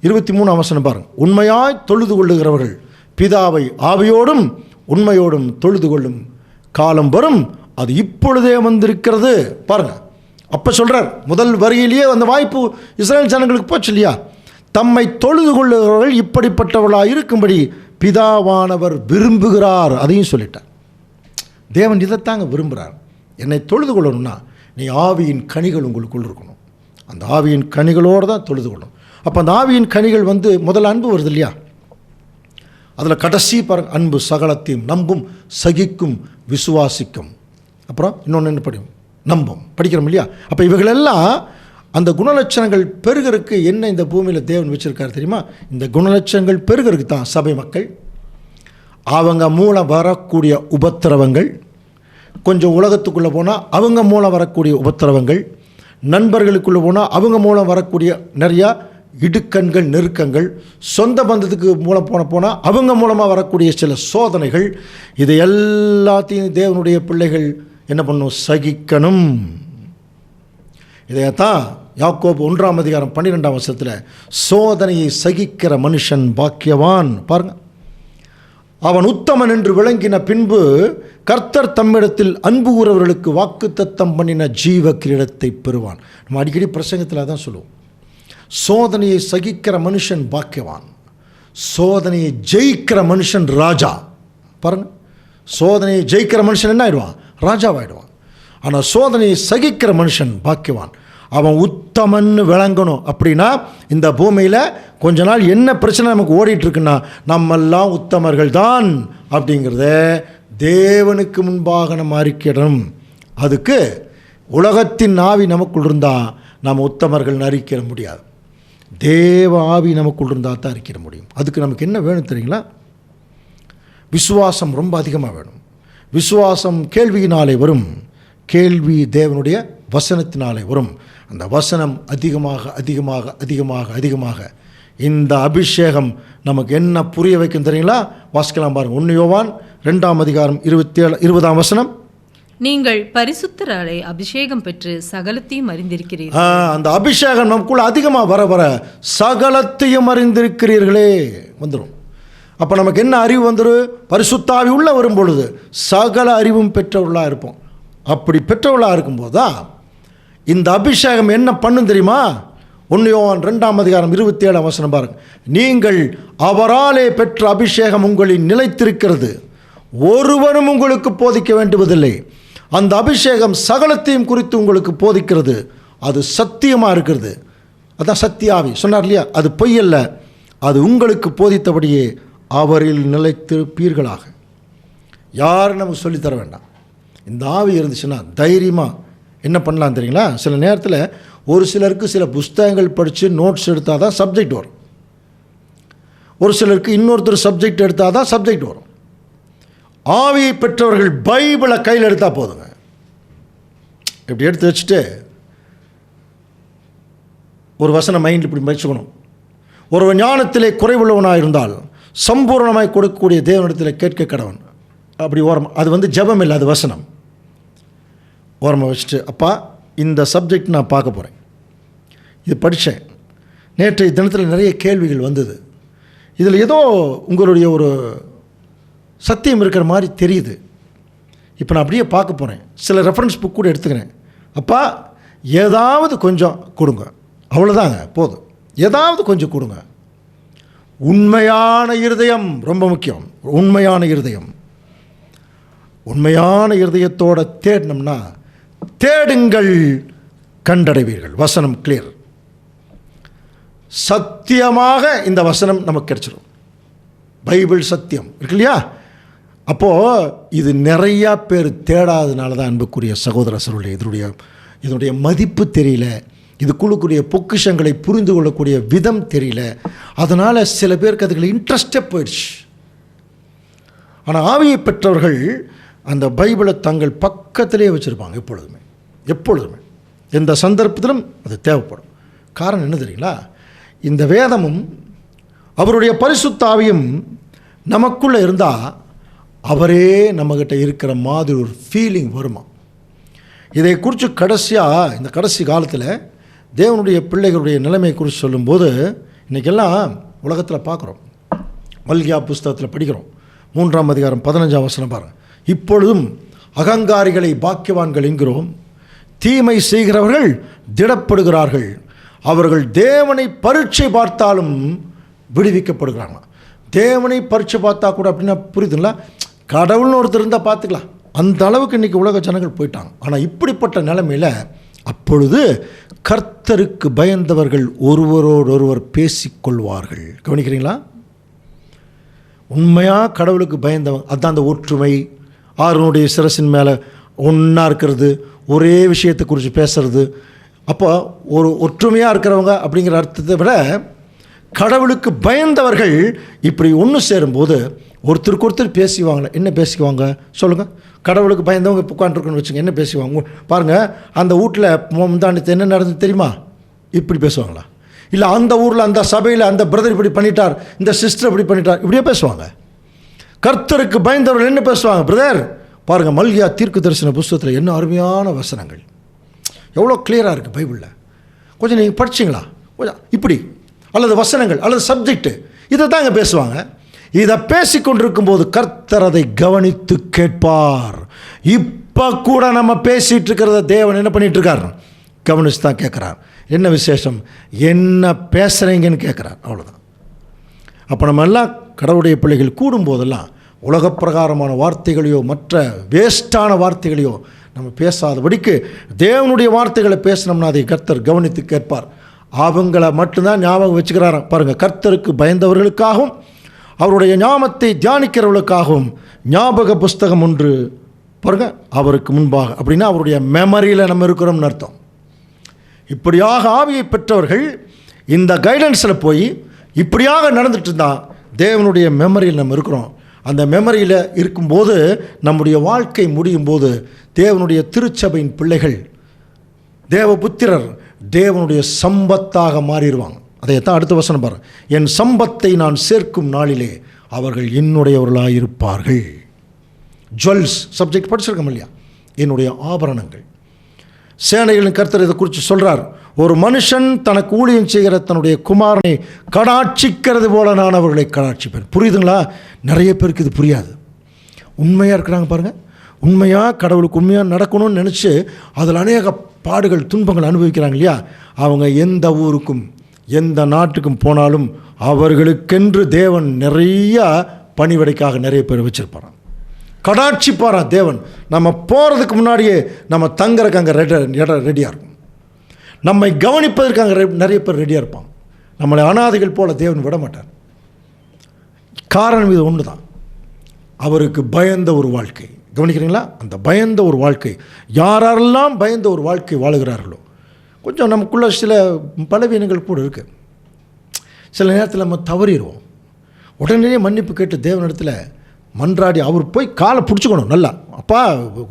23ஆம் வசனம் பாருங்கள். உண்மையாய் தொழுது கொள்ளுகிறவர்கள் பிதாவை ஆவியோடும் உண்மையோடும் தொழுது கொள்ளும் காலம் வரும், அது இப்பொழுதே வந்திருக்கிறது. பாருங்கள், அப்போ சொல்கிறார், முதல் வரியிலேயே அந்த வாய்ப்பு இஸ்ரேல் ஜனங்களுக்கு போச்சு இல்லையா. தம்மை தொழுது கொள்ளுகிறவர்கள் இப்படிப்பட்டவர்களாக இருக்கும்படி பிதாவானவர் விரும்புகிறார். அதையும் சொல்லிட்டார். தேவன் இதைத்தாங்க விரும்புகிறார். என்னை தொழுது கொள்ளணும்னா நீ ஆவியின் கனிகள் உங்களுக்குள் இருக்கணும். அந்த ஆவியின் கனிகளோடு தான் தொழுது கொள்ளணும். அப்போ அந்த ஆவியின் கனிகள் முதல்ல அன்பு வருது இல்லையா. அதில் கடைசி பாருங்க, அன்பு சகலத்தையும் நம்பும், சகிக்கும், விசுவாசிக்கும். அப்புறம் இன்னொன்று என்ன படிக்கும், நம்பும், படிக்கிறோம் இல்லையா. அப்போ இவைகளெல்லாம் அந்த குணலட்சணங்கள் பெருகிறதுக்கு என்ன இந்த பூமியில் தேவன் வச்சுருக்கார் தெரியுமா? இந்த குணலட்சணங்கள் பெருகிறதுக்கு தான் சபை மக்கள், அவங்க மூலம் வரக்கூடிய உபத்திரவங்கள், கொஞ்சம் உலகத்துக்குள்ளே போனால் அவங்க மூலம் வரக்கூடிய உபத்திரவங்கள், நண்பர்களுக்குள்ளே போனால் அவங்க மூலம் வரக்கூடிய நிறையா இடுக்கண்கள், நெருக்கங்கள், சொந்த பந்தத்துக்கு மூலம் போனால் அவங்க மூலமாக வரக்கூடிய சில சோதனைகள், இது எல்லாத்தையும் தேவனுடைய பிள்ளைகள் என்ன பண்ணணும்? சகிக்கணும். இதைத்தான் யாக்கோபு 1:12 சோதனையை சகிக்கிற மனுஷன் பாக்கியவான். பாருங்க, அவன் உத்தமன் என்று விளங்கின பின்பு கர்த்தர் தம்மிடத்தில் அன்பு கூறவர்களுக்கு வாக்குத்தத்தம் பண்ணின ஜீவ கிரீடத்தை பெறுவான். நம்ம அடிக்கடி பிரசங்கத்தில் தான் சொல்லுவோம், சோதனையை சகிக்கிற மனுஷன் பாக்கியவான், சோதனையை ஜெயிக்கிற மனுஷன் ராஜா. பாருங்க, சோதனையை ஜெயிக்கிற மனுஷன் என்ன ஆயிடுவான்? ராஜாவாயிடுவான். ஆனால் சோதனையை சகிக்கிற மனுஷன் பாக்கியவான். அவன் உத்தமன்னு விளங்கணும். அப்படின்னா இந்த பூமியில் கொஞ்ச நாள் என்ன பிரச்சனை நமக்கு ஓடிட்டுருக்குன்னா, நம்மெல்லாம் உத்தமர்கள் தான் அப்படிங்கிறத தேவனுக்கு முன்பாக நம்ம அறிக்கிடணும். அதுக்கு உலகத்தின் ஆவி நமக்குள் இருந்தால் நம்ம உத்தமர்கள் அறிக்கிற முடியாது. தேவ ஆவி நமக்குள் இருந்தால் தான் அறிக்கிற முடியும். அதுக்கு நமக்கு என்ன வேணும் தெரியுங்களா? விசுவாசம் ரொம்ப அதிகமாக வேணும். விசுவாசம் கேள்வியினாலே வரும், கேள்வி தேவனுடைய வசனத்தினாலே வரும். அந்த வசனம் அதிகமாக அதிகமாக அதிகமாக அதிகமாக இந்த அபிஷேகம் நமக்கு என்ன புரிய வைக்கும் தெரியுங்களா? வாசிக்கலாம் பாருங்கள். 1 யோவான் 2:20 நீங்கள் பரிசுத்தராலே அபிஷேகம் பெற்று சகலத்தையும் அறிந்திருக்கிறீர்கள். அந்த அபிஷேகம் நமக்குள்ள அதிகமாக வர வர சகலத்தையும் அறிந்திருக்கிறீர்களே வந்துடும். அப்போ நமக்கு என்ன அறிவு வந்துடும்? பரிசுத்தாவி உள்ள வரும் பொழுது சகல அறிவும் பெற்றவர்களாக இருப்போம். அப்படி பெற்றவர்களாக இருக்கும்போது தான் இந்த அபிஷேகம் என்ன பண்ணும் தெரியுமா? 1 யோவான் 2:27 பாருங்கள். நீங்கள் அவராலே பெற்ற அபிஷேகம் உங்களில் நிலைத்திருக்கிறது, ஒருவரும் உங்களுக்கு போதிக்க வேண்டுவதில்லை. அந்த அபிஷேகம் சகலத்தையும் குறித்து உங்களுக்கு போதிக்கிறது, அது சத்தியமாக இருக்கிறது. அதான் சத்தியாவி சொன்னார் இல்லையா? அது பொய் அல்ல, அது உங்களுக்கு போதித்தபடியே அவரில் நிலைத்திருப்பீர்களாக. யாரும் நமக்கு சொல்லித்தர வேண்டாம். இந்த ஆவி இருந்துச்சுன்னா தைரியமாக என்ன பண்ணலாம் தெரியுங்களா? சில நேரத்தில் ஒரு சிலருக்கு சில புஸ்தகங்கள் படித்து நோட்ஸ் எடுத்தால் தான் சப்ஜெக்ட் வரும். ஒரு சிலருக்கு இன்னொருத்தர் சப்ஜெக்ட் எடுத்தால் தான் சப்ஜெக்ட் வரும். ஆவியை பெற்றவர்கள் பைபிளை கையில் எடுத்தால் போதுங்க. இப்படி எடுத்து வச்சுட்டு ஒரு வசனம் மைண்டில் இப்படி வச்சுக்கணும். ஒரு ஞானத்திலே குறைவுள்ளவனாக இருந்தால் சம்பூர்ணமாய் கொடுக்கக்கூடிய தேவனிடத்தில் கேட்க கடவன். அப்படி ஓரம், அது ஜெபம் இல்லை, அது வசனம். ஓரமாக வச்சுட்டு, அப்பா இந்த சப்ஜெக்ட் நான் பார்க்க போகிறேன், இது படித்தேன், நேற்றைய தினத்தில் நிறைய கேள்விகள் வந்தது, இதில் ஏதோ உங்களுடைய ஒரு சத்தியம் இருக்கிற மாதிரி தெரியுது, இப்போ நான் அப்படியே பார்க்க போகிறேன், சில ரெஃபரன்ஸ் புக் கூட எடுத்துக்கிறேன், அப்பா ஏதாவது கொஞ்சம் கொடுங்க, அவ்வளோதாங்க போதும், ஏதாவது கொஞ்சம் கொடுங்க. உண்மையான இருதயம் ரொம்ப முக்கியம். உண்மையான இருதயம், உண்மையான இருதயத்தோடு தேடினோம்னா தேடுங்கள் கண்டடைவீர்கள். வசனம் கிளியர், சத்தியமாக இந்த வசனம் நமக்கு கிடைச்சிடும். பைபிள் சத்தியம் இருக்கு இல்லையா? அப்போது இது நிறையா பேர் தேடாதனால தான் அன்புக்குரிய சகோதர சகோதரர்களே, இதனுடைய மதிப்பு தெரியல, இதுக்குள்ளக்கூடிய பொக்கிஷங்களை புரிந்து கொள்ளக்கூடிய விதம் தெரியல. அதனால் சில பேருக்கு அதுகளை இன்ட்ரெஸ்டே போயிடுச்சு. ஆனால் ஆவியை பெற்றவர்கள் அந்த பைபிளை தங்கள் பக்கத்திலே வச்சுருப்பாங்க. எப்பொழுதுமே எந்த சந்தர்ப்பத்திலும் அது தேவைப்படும். காரணம் என்ன தெரியுங்களா? இந்த வேதமும் அவருடைய பரிசுத்த ஆவியும் நமக்குள்ளே இருந்தால் அவரே நம்மக்கிட்ட இருக்கிற மாதிரி ஒரு ஃபீலிங் வருமா. இதை குறித்து கடைசியாக இந்த கடைசி காலத்தில் தேவனுடைய பிள்ளைகளுடைய நிலைமை குறித்து சொல்லும்போது இன்றைக்கெல்லாம் உலகத்தில் பார்க்குறோம். மல்கியா புஸ்தகத்தில் படிக்கிறோம், 3:15 பாருங்கள். இப்பொழுதும் அகங்காரிகளை பாக்கியவான்கள் என்கிறோம், தீமை செய்கிறவர்கள் திடப்படுகிறார்கள், அவர்கள் தேவனை பரீட்சை பார்த்தாலும் விடுவிக்கப்படுகிறாங்க. தேவனை பரீட்சை பார்த்தா கூட அப்படின்னா புரியுதுங்களா? கடவுள்னு ஒருத்தர் இருந்தால் பார்த்துக்கலாம், அந்த அளவுக்கு இன்றைக்கி உலக ஜனங்கள் போயிட்டாங்க. ஆனால் இப்படிப்பட்ட நிலைமையில் அப்பொழுது கர்த்தருக்கு பயந்தவர்கள் ஒருவரோடொருவர் பேசிக்கொள்வார்கள். கவனிக்கிறீங்களா? உண்மையாக கடவுளுக்கு பயந்தவங்க, அதுதான் அந்த ஒற்றுமை, ஆரோனுடைய சிரசின் மேலே ஒன்றா இருக்கிறது, ஒரே விஷயத்தை குறித்து பேசுறது, அப்போ ஒரு ஒற்றுமையாக இருக்கிறவங்க அப்படிங்கிற அர்த்தத்தை விட கடவுளுக்கு பயந்தவர்கள் இப்படி ஒன்று சேரும்போது ஒருத்தருக்கு ஒருத்தர் பேசிக்குவாங்களே. என்ன பேசிக்குவாங்க சொல்லுங்கள்? கடவுளுக்கு பயந்தவங்க இப்போ உட்காந்துருக்குன்னு வச்சுங்க, என்ன பேசிக்குவாங்க பாருங்கள். அந்த வீட்டில் முந்தாண்டத்து என்ன நடந்தது தெரியுமா? இப்படி பேசுவாங்களா? இல்லை அந்த ஊரில் அந்த சபையில் அந்த பிரதர் இப்படி பண்ணிட்டார், இந்த சிஸ்டர் இப்படி பண்ணிட்டார், இப்படியே பேசுவாங்க. கர்த்தருக்கு பயந்தவர்கள் என்ன பேசுவாங்க? பிரதர் பாருங்கள், மல்கியா தீர்க்க தரிசன புஸ்தகத்தில் என்ன அருமையான வசனங்கள், எவ்வளோ கிளியராக இருக்குது பைபிளில். கொஞ்சம் நீங்கள் படிச்சிங்களா? கொஞ்சம் இப்படி அல்லது வசனங்கள் அல்லது சப்ஜெக்டு இதை தான் இங்கே பேசுவாங்க. இதை பேசிக்கொண்டிருக்கும் போது கர்த்தர் அதை கவனித்து கேட்பார். இப்போ கூட நம்ம பேசிகிட்டு இருக்கிறத தேவன் என்ன பண்ணிகிட்டு இருக்கார்? கவனித்து தான் கேட்குறார். என்ன விசேஷம், என்ன பேசுகிறீங்கன்னு கேட்குறார், அவ்வளோதான். அப்போ நம்ம எல்லாம் கடவுளுடைய பிள்ளைகள் கூடும்போதெல்லாம் உலக பிரகாரமான வார்த்தைகளையோ மற்ற வேஸ்டான வார்த்தைகளையோ நம்ம பேசாதபடிக்கு தேவனுடைய வார்த்தைகளை பேசினோம்னா அதை கர்த்தர் கவனித்து கேட்பார். அவங்கள மட்டும்தான் ஞாபகம் வச்சுக்கிறார். பாருங்கள், கர்த்தருக்கு பயந்தவர்களுக்காகவும் அவருடைய ஞாபகத்தை தியானிக்கிறவர்களுக்காகவும் ஞாபக புஸ்தகம் ஒன்று பாருங்கள் அவருக்கு முன்பாக. அப்படின்னா அவருடைய மெமரியில் நம்ம இருக்கிறோம்னு அர்த்தம். இப்படியாக ஆவியை பெற்றவர்கள் இந்த கைடன்ஸில் போய் இப்படியாக நடந்துட்டு இருந்தால் தேவனுடைய மெமரியில் நம்ம இருக்கிறோம். அந்த மெமரியில் இருக்கும்போது நம்முடைய வாழ்க்கை முடியும் போது தேவனுடைய திருச்சபையின் பிள்ளைகள், தேவபுத்திரர் தேவனுடைய சம்பத்தாக மாறிடுவாங்க. அதைத்தான் அடுத்த வசனம் பாரு, என் சம்பத்தை நான் சேர்க்கும் நாளிலே அவர்கள் என்னுடையவர்களாக இருப்பார்கள். ஜுவல்ஸ் சப்ஜெக்ட் படிச்சிருக்கோம் இல்லையா? என்னுடைய ஆபரணங்கள். சேனைகளின் கர்த்தர் இதை குறித்து சொல்கிறார், ஒரு மனுஷன் தனக்கு ஊழியம் செய்கிற தன்னுடைய குமாரனை கடாட்சிக்கிறது போல நான் அவர்களை கடாட்சிப்பேன். புரியுதுங்களா? நிறைய பேருக்கு இது புரியாது. உண்மையாக இருக்கிறாங்க பாருங்கள், உண்மையாக கடவுளுக்கு உண்மையாக நடக்கணும்னு நினச்சி அதில் அநேக பாடுகள் துன்பங்கள் அனுபவிக்கிறாங்க இல்லையா? அவங்க எந்த ஊருக்கும் எந்த நாட்டுக்கும் போனாலும் அவர்களுக்கென்று தேவன் நிறைய பணிவிடைக்காக நிறைய பேர் வச்சுருப்பாரான், கடாட்சிப்பாரான் தேவன். நம்ம போகிறதுக்கு முன்னாடியே நம்ம தங்குறதுக்கு அங்கே இடம் ரெடியாக இருக்கும், நம்மை கவனிப்பதற்கு அங்கே நிறைய பேர் ரெடியாக இருப்பாங்க. நம்மளை அனாதைகள் போல தேவன் விட மாட்டார். காரணம் இது ஒன்று தான், அவருக்கு பயந்த ஒரு வாழ்க்கை. கவனிக்கிறீங்களா? அந்த பயந்த ஒரு வாழ்க்கை, யாரெல்லாம் பயந்த ஒரு வாழ்க்கை வாழுகிறார்களோ, கொஞ்சம் நமக்குள்ள சில பலவீனங்கள் கூட இருக்குது. சில நேரத்தில் நம்ம தவறிடுவோம். உடனே மன்னிப்பு கேட்டு தேவனிடத்தில் மன்றாடி அவர் போய் காலை பிடிச்சிக்கணும். நல்லா, அப்பா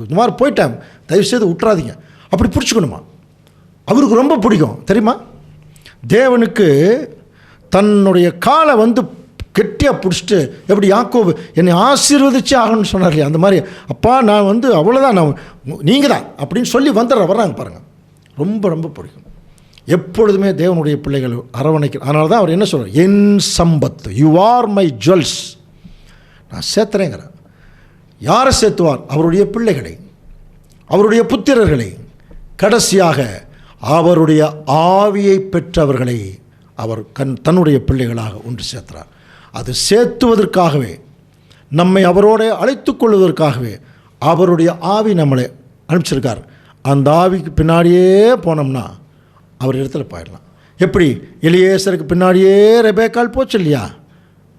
இந்த மாதிரி போயிட்டேன், தயவுசெய்து விட்டுறாதீங்க, அப்படி பிடிச்சிக்கணுமா? அவருக்கு ரொம்ப பிடிக்கும் தெரியுமா? தேவனுக்கு தன்னுடைய காலை கெட்டியாக பிடிச்சிட்டு, எப்படி யாக்கோபு என்னை ஆசீர்வதிச்சே ஆகணும்னு சொன்னார் இல்லையா? அந்த மாதிரி, அப்பா நான் அவ்வளோதான், நான் நீங்கள் தான் அப்படின்னு சொல்லி வர்றாங்க பாருங்கள். ரொம்ப ரொம்ப பிடிக்கும். எப்பொழுதுமே தேவனுடைய பிள்ளைகள் அரவணைக்க. அதனால தான் அவர் என்ன சொல்கிறார், என் சம்பத்து, யூ ஆர் மை ஜுவல்ஸ். நான் சேர்த்துறேங்கிறேன். யாரை சேர்த்துவார்? அவருடைய பிள்ளைகளை, அவருடைய புத்திரர்களை, கடைசியாக அவருடைய ஆவியை பெற்றவர்களை அவர் தன்னுடைய பிள்ளைகளாக ஒன்று சேர்த்துறார். அது சேர்த்துவதற்காகவே, நம்மை அவரோடு அழைத்து கொள்வதற்காகவே அவருடைய ஆவி நம்மளை அனுப்பிச்சிருக்கார். அந்த ஆவிக்கு பின்னாடியே போனோம்னா அவர் இடத்துல போயிடலாம். எப்படி எலியேசருக்கு பின்னாடியே ரெபேக்காள் போச்சு இல்லையா?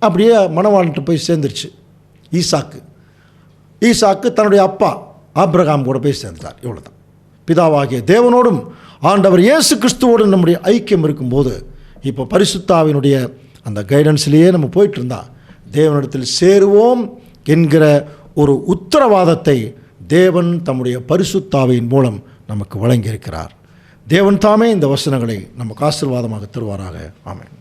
அப்படியே மணவாளன்ட்டு போய் சேர்ந்துருச்சு ஈசாக்கு தன்னுடைய அப்பா ஆபிரகாம் கூட போய் சேர்ந்தார். இவ்வளோ தான். பிதாவாகிய தேவனோடும் ஆண்டவர் இயேசு கிறிஸ்துவோடும் நம்முடைய ஐக்கியம் இருக்கும்போது, இப்போ பரிசுத்த ஆவியினுடைய அந்த கைடன்ஸ்லேயே நம்ம போயிட்டு இருந்தால் தேவனிடத்தில் சேருவோம் என்கிற ஒரு உத்தரவாதத்தை தேவன் தம்முடைய பரிசுத்த ஆவியின் மூலம் நமக்கு வழங்கியிருக்கிறார். தேவன் தாமே இந்த வசனங்களை நமக்கு ஆசீர்வாதமாக தருவாராக. ஆமென்.